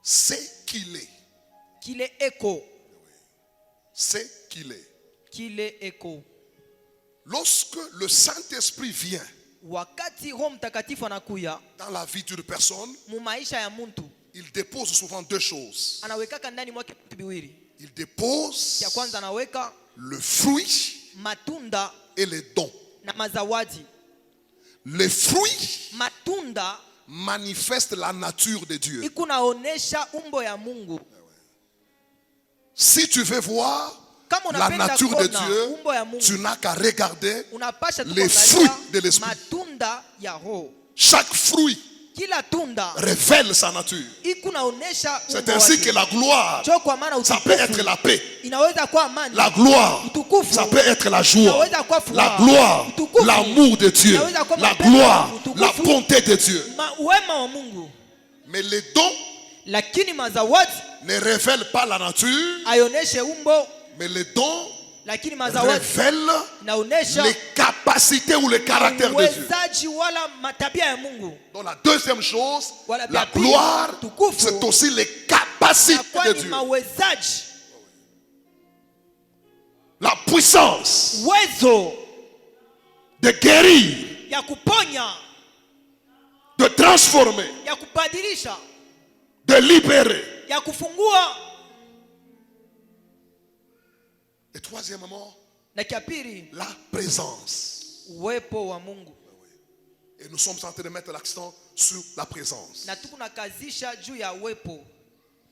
[SPEAKER 1] C'est qu'il est.
[SPEAKER 2] Kile eko,
[SPEAKER 1] C'est qu'il est.
[SPEAKER 2] kile eko.
[SPEAKER 1] Lorsque le Saint-Esprit vient
[SPEAKER 2] Wakati Roho Mtakatifu anakuya
[SPEAKER 1] dans la vie d'une personne,
[SPEAKER 2] mu maisha ya muntu,
[SPEAKER 1] il dépose souvent 2 choses.
[SPEAKER 2] anawekaka ndani mwake vitu viwili.
[SPEAKER 1] Il dépose
[SPEAKER 2] Kia kwanza anaweka
[SPEAKER 1] le fruit
[SPEAKER 2] matunda
[SPEAKER 1] et les dons.
[SPEAKER 2] na mazawadi.
[SPEAKER 1] Les fruits
[SPEAKER 2] Matunda
[SPEAKER 1] manifestent la nature de Dieu.
[SPEAKER 2] iko naonesha umbo ya Mungu.
[SPEAKER 1] Si tu veux voir
[SPEAKER 2] Kama
[SPEAKER 1] la
[SPEAKER 2] unapenda
[SPEAKER 1] nature de
[SPEAKER 2] kuona
[SPEAKER 1] Dieu,
[SPEAKER 2] umbo ya Mungu,
[SPEAKER 1] tu n'as qu'à regarder
[SPEAKER 2] unapasha tu
[SPEAKER 1] les
[SPEAKER 2] kuangalia
[SPEAKER 1] fruits de l'esprit.
[SPEAKER 2] matunda ya Roho.
[SPEAKER 1] Chaque fruit
[SPEAKER 2] Kila tunda
[SPEAKER 1] révèle sa nature.
[SPEAKER 2] iko naonesha
[SPEAKER 1] C'est
[SPEAKER 2] umbo
[SPEAKER 1] ainsi
[SPEAKER 2] wake.
[SPEAKER 1] que la gloire,
[SPEAKER 2] Cho kwa maana
[SPEAKER 1] ça peut être
[SPEAKER 2] utukufu
[SPEAKER 1] la paix.
[SPEAKER 2] inaweza kuwa amani.
[SPEAKER 1] La gloire,
[SPEAKER 2] Utukufu
[SPEAKER 1] ça peut être la joie.
[SPEAKER 2] inaweza kuwa
[SPEAKER 1] La
[SPEAKER 2] furaha.
[SPEAKER 1] gloire,
[SPEAKER 2] Utukufu
[SPEAKER 1] l'amour de Dieu.
[SPEAKER 2] inaweza kuwa
[SPEAKER 1] La
[SPEAKER 2] mapendo.
[SPEAKER 1] gloire,
[SPEAKER 2] Utukufu,
[SPEAKER 1] la bonté de Dieu.
[SPEAKER 2] wema wa Mungu.
[SPEAKER 1] Mais les dons
[SPEAKER 2] Lakini mazawadi
[SPEAKER 1] ne révèlent pas la nature,
[SPEAKER 2] aioneshe umbo,
[SPEAKER 1] mais les dons
[SPEAKER 2] lakini mazawadi
[SPEAKER 1] révèlent
[SPEAKER 2] naonesha
[SPEAKER 1] les capacités ou les caractères de Dieu.
[SPEAKER 2] uwezaji wala matabia ya Mungu.
[SPEAKER 1] Donc la deuxième chose,
[SPEAKER 2] Wala
[SPEAKER 1] la
[SPEAKER 2] pia pili,
[SPEAKER 1] gloire,
[SPEAKER 2] utukufu,
[SPEAKER 1] c'est aussi les capacités
[SPEAKER 2] inakuwa
[SPEAKER 1] de
[SPEAKER 2] ni
[SPEAKER 1] Dieu.
[SPEAKER 2] mawezaji,
[SPEAKER 1] La puissance
[SPEAKER 2] uwezo
[SPEAKER 1] de guérir,
[SPEAKER 2] ya kuponya,
[SPEAKER 1] de transformer,
[SPEAKER 2] ya kubadilisha,
[SPEAKER 1] de libérer.
[SPEAKER 2] ya kufungua.
[SPEAKER 1] Et troisièmement,
[SPEAKER 2] Na kia pili,
[SPEAKER 1] la présence.
[SPEAKER 2] uwepo wa Mungu.
[SPEAKER 1] Et nous sommes en train de mettre l'accent sur la présence.
[SPEAKER 2] Na tukunakazisha juu ya uwepo.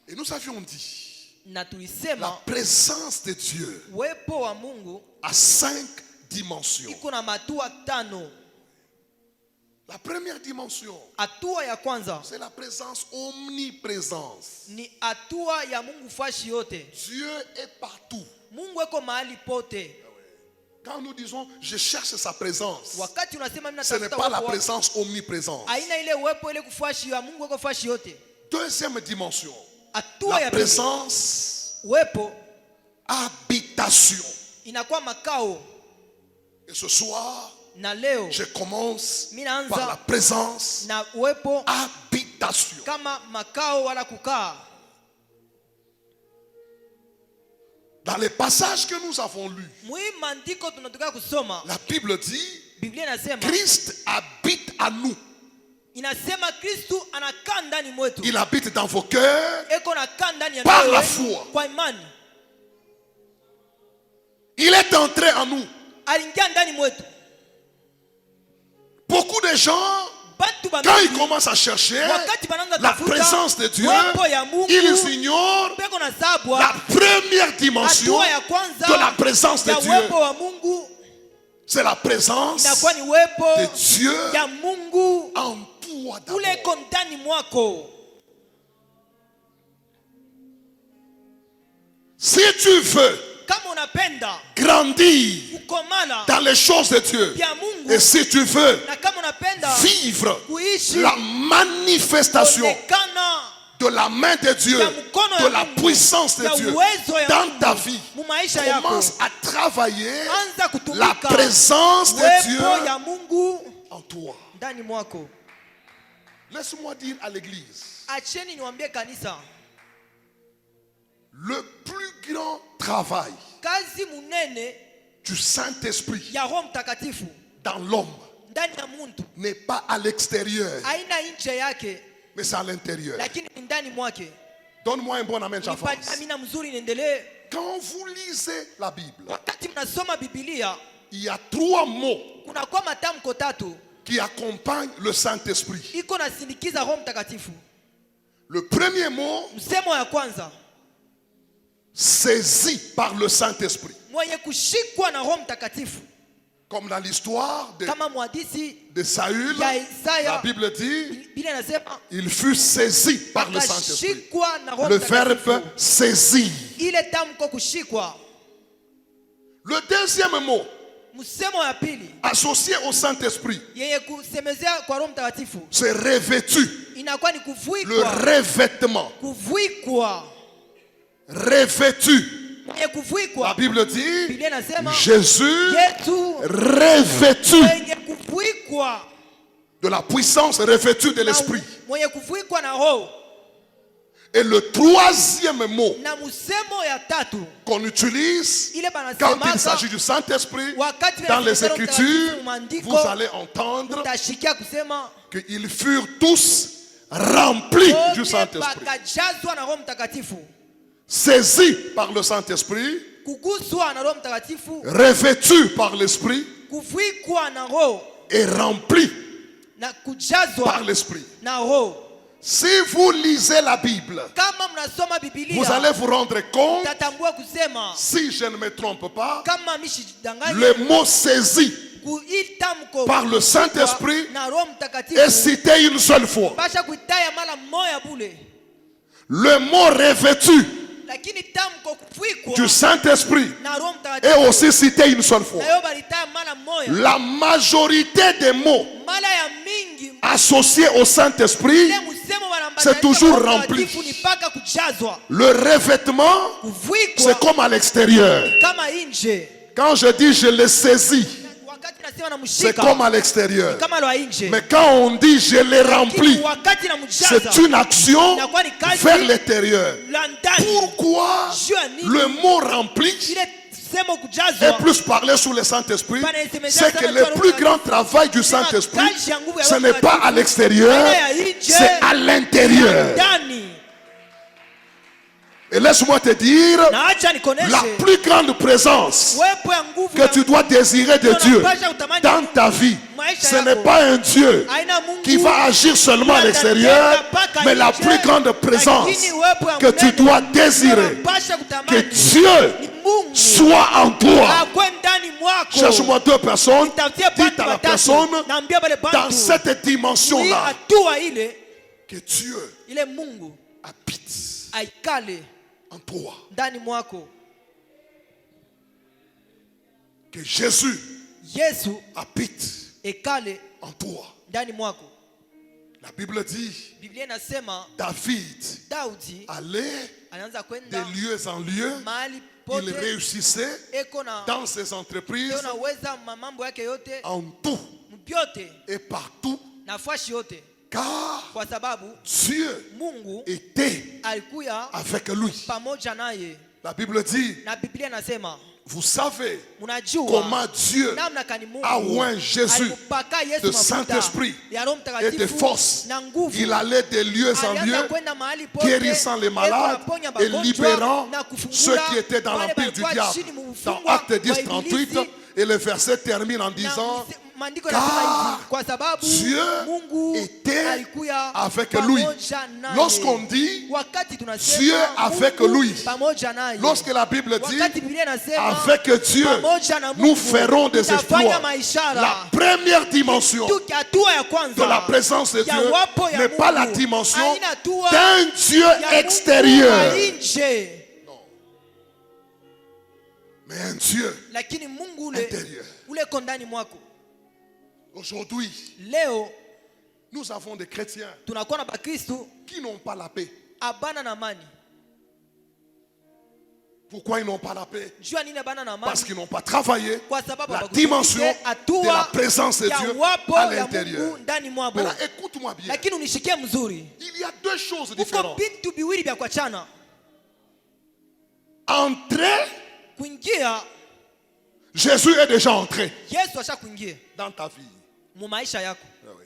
[SPEAKER 1] Et nous avions dit,
[SPEAKER 2] Na
[SPEAKER 1] la
[SPEAKER 2] tulisema
[SPEAKER 1] présence de Dieu
[SPEAKER 2] uwepo wa Mungu
[SPEAKER 1] a 5 dimensions.
[SPEAKER 2] iko na matua 5.
[SPEAKER 1] La première dimension,
[SPEAKER 2] Hatua ya kwanza
[SPEAKER 1] c'est la présence, omniprésence.
[SPEAKER 2] ni hatua ya Mungu fashi yote.
[SPEAKER 1] Dieu est partout.
[SPEAKER 2] Mungu eko mahali pote.
[SPEAKER 1] Quand nous disons je cherche sa présence,
[SPEAKER 2] Wakati unasema mimi
[SPEAKER 1] ce n'est
[SPEAKER 2] natafuta
[SPEAKER 1] pas la
[SPEAKER 2] uwepo wake,
[SPEAKER 1] présence omniprésence.
[SPEAKER 2] aina ile uwepo ile kufashi ya Mungu eko fashi yote.
[SPEAKER 1] Deuxième dimension,
[SPEAKER 2] Hatua
[SPEAKER 1] la
[SPEAKER 2] ya pili,
[SPEAKER 1] présence,
[SPEAKER 2] uwepo
[SPEAKER 1] habitation.
[SPEAKER 2] inakuwa makao.
[SPEAKER 1] Et ce soir,
[SPEAKER 2] Na leo
[SPEAKER 1] je commence
[SPEAKER 2] minaanza
[SPEAKER 1] par la présence,
[SPEAKER 2] na uwepo
[SPEAKER 1] habitation.
[SPEAKER 2] kama makao wala kukaa.
[SPEAKER 1] Dans les passages que nous avons lus,
[SPEAKER 2] Mwi maandiko tunatoka kusoma,
[SPEAKER 1] la Bible dit,
[SPEAKER 2] Biblia inasema,
[SPEAKER 1] Christ habite à nous.
[SPEAKER 2] inasema Kristu anakaa ndani mwetu.
[SPEAKER 1] Il habite dans vos cœurs
[SPEAKER 2] Eko anakaa ndani ya
[SPEAKER 1] par
[SPEAKER 2] mioyo
[SPEAKER 1] la
[SPEAKER 2] yetu
[SPEAKER 1] foi.
[SPEAKER 2] kwa imani.
[SPEAKER 1] Il est entré en nous.
[SPEAKER 2] Aliingia ndani mwetu.
[SPEAKER 1] Beaucoup de gens,
[SPEAKER 2] Bantu
[SPEAKER 1] quand
[SPEAKER 2] bamingi,
[SPEAKER 1] ils commencent à chercher
[SPEAKER 2] wakati bananza
[SPEAKER 1] la
[SPEAKER 2] tafuta
[SPEAKER 1] présence de Dieu,
[SPEAKER 2] uwepo ya Mungu,
[SPEAKER 1] ils ignorent
[SPEAKER 2] peko na sabwa
[SPEAKER 1] la première dimension
[SPEAKER 2] hatua ya kwanza
[SPEAKER 1] de la présence de
[SPEAKER 2] ya
[SPEAKER 1] Dieu.
[SPEAKER 2] uwepo wa Mungu
[SPEAKER 1] C'est la présence
[SPEAKER 2] inakuwa ni uwepo
[SPEAKER 1] de Dieu
[SPEAKER 2] ya Mungu
[SPEAKER 1] en toi
[SPEAKER 2] ule
[SPEAKER 1] d'abord.
[SPEAKER 2] iko ndani mwako.
[SPEAKER 1] Si tu veux
[SPEAKER 2] Kama unapenda
[SPEAKER 1] grandir
[SPEAKER 2] kukomala
[SPEAKER 1] dans les choses de Dieu,
[SPEAKER 2] vya Mungu,
[SPEAKER 1] et si tu veux
[SPEAKER 2] na kama unapenda
[SPEAKER 1] vivre
[SPEAKER 2] kuishi
[SPEAKER 1] la manifestation
[SPEAKER 2] kuonekana
[SPEAKER 1] de la main de Dieu,
[SPEAKER 2] ya mkono
[SPEAKER 1] de
[SPEAKER 2] ya
[SPEAKER 1] la
[SPEAKER 2] Mungu,
[SPEAKER 1] puissance de
[SPEAKER 2] ya
[SPEAKER 1] Dieu
[SPEAKER 2] uwezo ya
[SPEAKER 1] dans
[SPEAKER 2] Mungu
[SPEAKER 1] ta vie,
[SPEAKER 2] mu maisha yako,
[SPEAKER 1] commence à travailler
[SPEAKER 2] anza
[SPEAKER 1] la
[SPEAKER 2] kutumika
[SPEAKER 1] présence de
[SPEAKER 2] uwepo
[SPEAKER 1] Dieu
[SPEAKER 2] ya Mungu
[SPEAKER 1] en toi.
[SPEAKER 2] ndani mwako.
[SPEAKER 1] Laisse-moi dire à l'église,
[SPEAKER 2] Acheni niwaambie kanisa,
[SPEAKER 1] le plus grand travail
[SPEAKER 2] kazi munene
[SPEAKER 1] du Saint-Esprit
[SPEAKER 2] ya Roho Mtakatifu
[SPEAKER 1] dans l'homme
[SPEAKER 2] ndani ya muntu
[SPEAKER 1] n'est pas à l'extérieur,
[SPEAKER 2] haina nje yake,
[SPEAKER 1] mais c'est à l'intérieur.
[SPEAKER 2] lakini ni ndani mwake.
[SPEAKER 1] Donne-moi un bon amen,
[SPEAKER 2] Nipatie
[SPEAKER 1] Jean-France.
[SPEAKER 2] amina mzuri, niendelee.
[SPEAKER 1] Quand vous lisez la Bible,
[SPEAKER 2] Wakati mnasoma Biblia,
[SPEAKER 1] il y a 3 mots
[SPEAKER 2] kunakuwa matamko tatu
[SPEAKER 1] qui accompagnent le Saint-Esprit.
[SPEAKER 2] iko nasindikiza Roho Mtakatifu.
[SPEAKER 1] Le premier mot,
[SPEAKER 2] Msemo ya kwanza,
[SPEAKER 1] saisi par le Saint-Esprit.
[SPEAKER 2] mwenye kushikwa na Roho Mtakatifu.
[SPEAKER 1] Comme dans l'histoire
[SPEAKER 2] Kama mwadisi
[SPEAKER 1] de Saül,
[SPEAKER 2] ya Isaya,
[SPEAKER 1] la Bible dit,
[SPEAKER 2] Biblia inasema
[SPEAKER 1] il fut saisi par le Saint-Esprit.
[SPEAKER 2] akashikwa na Roho
[SPEAKER 1] Le
[SPEAKER 2] Mtakatifu.
[SPEAKER 1] verbe saisir.
[SPEAKER 2] Ile tamko kushikwa.
[SPEAKER 1] Le deuxième mot,
[SPEAKER 2] Msemo ya pili
[SPEAKER 1] associé au Saint-Esprit,
[SPEAKER 2] yenye kusemezea kwa Roho Mtakatifu
[SPEAKER 1] c'est revêtu.
[SPEAKER 2] inakuwa ni
[SPEAKER 1] Le
[SPEAKER 2] kuvuikwa.
[SPEAKER 1] revêtement.
[SPEAKER 2] Kuvuikwa.
[SPEAKER 1] Revêtu.
[SPEAKER 2] Mwenye
[SPEAKER 1] La
[SPEAKER 2] kuvuikwa.
[SPEAKER 1] Bible dit,
[SPEAKER 2] Biblia inasema
[SPEAKER 1] Jésus
[SPEAKER 2] Yesu
[SPEAKER 1] revêtu
[SPEAKER 2] mwenye kuvuikwa
[SPEAKER 1] de la puissance, revêtu de
[SPEAKER 2] na
[SPEAKER 1] l'Esprit.
[SPEAKER 2] mwenye kuvuikwa na Roho.
[SPEAKER 1] Et le troisième mot
[SPEAKER 2] Na msemo ya tatu
[SPEAKER 1] qu'on utilise
[SPEAKER 2] ile
[SPEAKER 1] quand il
[SPEAKER 2] banasemaka
[SPEAKER 1] s'agit du Saint-Esprit,
[SPEAKER 2] wakati
[SPEAKER 1] dans les
[SPEAKER 2] vinasemeka Roho
[SPEAKER 1] Écritures,
[SPEAKER 2] Mtakatifu maandiko,
[SPEAKER 1] vous allez entendre
[SPEAKER 2] utashikia kusema
[SPEAKER 1] qu'ils furent tous remplis du
[SPEAKER 2] wote
[SPEAKER 1] Saint-Esprit.
[SPEAKER 2] bakajazwa na Roho Mtakatifu.
[SPEAKER 1] Saisis par le Saint-Esprit,
[SPEAKER 2] Kuguswa na Roho Mtakatifu,
[SPEAKER 1] revêtus par l'Esprit
[SPEAKER 2] kuvuikwa na Roho
[SPEAKER 1] et remplis
[SPEAKER 2] na
[SPEAKER 1] par
[SPEAKER 2] kujazwa
[SPEAKER 1] l'Esprit.
[SPEAKER 2] na Roho.
[SPEAKER 1] Si vous lisez la Bible,
[SPEAKER 2] Kama mnasoma
[SPEAKER 1] vous
[SPEAKER 2] Biblia,
[SPEAKER 1] allez vous rendre compte,
[SPEAKER 2] tatambua kusema
[SPEAKER 1] si je ne me trompe pas,
[SPEAKER 2] kama mishidanganya
[SPEAKER 1] le mot saisi
[SPEAKER 2] kuitamko
[SPEAKER 1] par le Saint-Esprit
[SPEAKER 2] na Roho
[SPEAKER 1] est
[SPEAKER 2] Mtakatifu
[SPEAKER 1] cité une seule fois.
[SPEAKER 2] basha kuitaya mara moya bule,
[SPEAKER 1] Le mot revêtu
[SPEAKER 2] lakini tamko kuvuikwa
[SPEAKER 1] du Saint-Esprit
[SPEAKER 2] na Roho
[SPEAKER 1] est
[SPEAKER 2] Mtakatifu
[SPEAKER 1] aussi cité une seule fois.
[SPEAKER 2] na yo balitaya mara moya.
[SPEAKER 1] La majorité des mots
[SPEAKER 2] Mara ya mingi
[SPEAKER 1] associés au Saint-Esprit,
[SPEAKER 2] ile msemo
[SPEAKER 1] c'est toujours
[SPEAKER 2] Roho
[SPEAKER 1] rempli.
[SPEAKER 2] Mtakatifu ni paka kujazwa.
[SPEAKER 1] le revêtement,
[SPEAKER 2] Kuvuikwa
[SPEAKER 1] c'est comme à l'extérieur.
[SPEAKER 2] kama inje.
[SPEAKER 1] Quand je dis je l'ai saisi,
[SPEAKER 2] Wakati nasema na
[SPEAKER 1] c'est
[SPEAKER 2] mshika
[SPEAKER 1] comme à l'extérieur.
[SPEAKER 2] kama lo inje.
[SPEAKER 1] Mais quand on dit je l'ai rempli,
[SPEAKER 2] Wakati na mjaza
[SPEAKER 1] c'est une action
[SPEAKER 2] inakuwa ni kazi
[SPEAKER 1] vers l'intérieur.
[SPEAKER 2] la ndani.
[SPEAKER 1] Pourquoi le mot rempli
[SPEAKER 2] Ile semo
[SPEAKER 1] est
[SPEAKER 2] kujazwa
[SPEAKER 1] plus parlé sous le Saint-Esprit? C'est que le plus grand travail du Saint-Esprit, ce n'est pas à l'extérieur, c'est à l'intérieur.
[SPEAKER 2] ndani.
[SPEAKER 1] Et laisse-moi te dire,
[SPEAKER 2] Na acha
[SPEAKER 1] la
[SPEAKER 2] nikoneshe
[SPEAKER 1] plus grande présence
[SPEAKER 2] wepo ya nguvu
[SPEAKER 1] que tu dois désirer de Dieu dans ta vie, ce n'est pas un Dieu
[SPEAKER 2] haina Mungu
[SPEAKER 1] qui va agir seulement à l'extérieur, mais la plus grande présence que tu dois désirer,
[SPEAKER 2] unapasha
[SPEAKER 1] que
[SPEAKER 2] kutamani
[SPEAKER 1] Dieu
[SPEAKER 2] ni Mungu
[SPEAKER 1] soit en toi.
[SPEAKER 2] akwe ndani mwako.
[SPEAKER 1] Cherche-moi 2 personnes,
[SPEAKER 2] Tafutie
[SPEAKER 1] dites
[SPEAKER 2] bantu
[SPEAKER 1] à la
[SPEAKER 2] watatu,
[SPEAKER 1] personne
[SPEAKER 2] naambia bale
[SPEAKER 1] dans
[SPEAKER 2] bantu
[SPEAKER 1] cette
[SPEAKER 2] hii
[SPEAKER 1] dimension-là
[SPEAKER 2] hatua ile
[SPEAKER 1] que Dieu
[SPEAKER 2] ile Mungu
[SPEAKER 1] habite
[SPEAKER 2] aikale
[SPEAKER 1] en toi,
[SPEAKER 2] ndani mwako.
[SPEAKER 1] que Jésus
[SPEAKER 2] Yesu
[SPEAKER 1] habite
[SPEAKER 2] ekale
[SPEAKER 1] en toi.
[SPEAKER 2] ndani mwako.
[SPEAKER 1] La Bible dit,
[SPEAKER 2] Biblia inasema
[SPEAKER 1] David
[SPEAKER 2] Daudi
[SPEAKER 1] allait
[SPEAKER 2] anaanza
[SPEAKER 1] de
[SPEAKER 2] kwenda
[SPEAKER 1] lieu en lieu,
[SPEAKER 2] mahali
[SPEAKER 1] il
[SPEAKER 2] pote
[SPEAKER 1] réussissait
[SPEAKER 2] eko na
[SPEAKER 1] dans ses entreprises,
[SPEAKER 2] unaweza mambo yake yote
[SPEAKER 1] en tout
[SPEAKER 2] mbyote
[SPEAKER 1] et partout,
[SPEAKER 2] nafasi yote,
[SPEAKER 1] car
[SPEAKER 2] kwa sababu
[SPEAKER 1] Dieu
[SPEAKER 2] Mungu
[SPEAKER 1] était
[SPEAKER 2] alikuya
[SPEAKER 1] avec lui.
[SPEAKER 2] pamoja naye.
[SPEAKER 1] La Bible dit,
[SPEAKER 2] Na Biblia inasema
[SPEAKER 1] vous savez
[SPEAKER 2] mnajua
[SPEAKER 1] comment Dieu
[SPEAKER 2] namna kani Mungu
[SPEAKER 1] a oint Jésus
[SPEAKER 2] alimpaka Yesu
[SPEAKER 1] de
[SPEAKER 2] mafuta
[SPEAKER 1] Saint-Esprit
[SPEAKER 2] ya Roho
[SPEAKER 1] et de
[SPEAKER 2] Mtakatifu
[SPEAKER 1] force.
[SPEAKER 2] na nguvu.
[SPEAKER 1] Il allait de lieu en
[SPEAKER 2] Alianza
[SPEAKER 1] lieu,
[SPEAKER 2] kwenda mahali pote,
[SPEAKER 1] guérissant les malades
[SPEAKER 2] eko naponya
[SPEAKER 1] et
[SPEAKER 2] magonjwa,
[SPEAKER 1] libérant
[SPEAKER 2] na kufungula
[SPEAKER 1] ceux qui étaient dans
[SPEAKER 2] wale
[SPEAKER 1] l'empire du
[SPEAKER 2] walikuwa
[SPEAKER 1] diable.
[SPEAKER 2] chini
[SPEAKER 1] Dans
[SPEAKER 2] mufungwa
[SPEAKER 1] Acte 10,
[SPEAKER 2] wa
[SPEAKER 1] 38,
[SPEAKER 2] ibilisi.
[SPEAKER 1] et le verset termine en
[SPEAKER 2] Na
[SPEAKER 1] disant,
[SPEAKER 2] maandiko yanasema
[SPEAKER 1] car
[SPEAKER 2] hivi, kwa sababu
[SPEAKER 1] Dieu
[SPEAKER 2] Mungu
[SPEAKER 1] était
[SPEAKER 2] alikuya
[SPEAKER 1] avec lui.
[SPEAKER 2] pamoja naye.
[SPEAKER 1] Lorsqu'on dit
[SPEAKER 2] Wakati tunasema
[SPEAKER 1] Dieu avec
[SPEAKER 2] Mungu
[SPEAKER 1] lui,
[SPEAKER 2] pamoja naye.
[SPEAKER 1] lorsque la Bible dit,
[SPEAKER 2] Wakati Biblia inasema
[SPEAKER 1] avec Dieu,
[SPEAKER 2] pamoja na Mungu,
[SPEAKER 1] nous ferons des
[SPEAKER 2] tutafanya
[SPEAKER 1] exploits.
[SPEAKER 2] maishara.
[SPEAKER 1] La première dimension
[SPEAKER 2] Kitu hatua ya kwanza
[SPEAKER 1] de la présence de
[SPEAKER 2] ya
[SPEAKER 1] Dieu
[SPEAKER 2] wapo ya
[SPEAKER 1] n'est pas la
[SPEAKER 2] Mungu.
[SPEAKER 1] dimension
[SPEAKER 2] Haina hatua
[SPEAKER 1] d'un Dieu
[SPEAKER 2] ya Mungu
[SPEAKER 1] extérieur,
[SPEAKER 2] wa nje.
[SPEAKER 1] mais un Dieu
[SPEAKER 2] Lakini Mungu ule
[SPEAKER 1] intérieur.
[SPEAKER 2] uko ndani mwako.
[SPEAKER 1] Aujourd'hui,
[SPEAKER 2] Leo
[SPEAKER 1] nous avons des chrétiens
[SPEAKER 2] tunakuwa na Bakristo
[SPEAKER 1] qui n'ont pas la paix.
[SPEAKER 2] abana na amani.
[SPEAKER 1] Pourquoi ils n'ont pas la paix?
[SPEAKER 2] Jua nini abana na amani?
[SPEAKER 1] Parce qu'ils n'ont pas travaillé
[SPEAKER 2] Kwa sababu
[SPEAKER 1] la
[SPEAKER 2] hawakushiriki
[SPEAKER 1] dimension de
[SPEAKER 2] hatua
[SPEAKER 1] la présence de
[SPEAKER 2] ya
[SPEAKER 1] Dieu
[SPEAKER 2] wapo
[SPEAKER 1] à
[SPEAKER 2] ya
[SPEAKER 1] l'intérieur.
[SPEAKER 2] Mungu ndani mwabo.
[SPEAKER 1] Maintenant, écoute-moi bien.
[SPEAKER 2] Lakini unishikie mzuri.
[SPEAKER 1] Il y a deux choses
[SPEAKER 2] Uko
[SPEAKER 1] différentes.
[SPEAKER 2] vitu viwili vya kuachana.
[SPEAKER 1] Entrer,
[SPEAKER 2] Kuingia,
[SPEAKER 1] Jésus est déjà entré
[SPEAKER 2] Yesu asha kuingia
[SPEAKER 1] dans ta vie.
[SPEAKER 2] mu maisha yako.
[SPEAKER 1] Ah oui.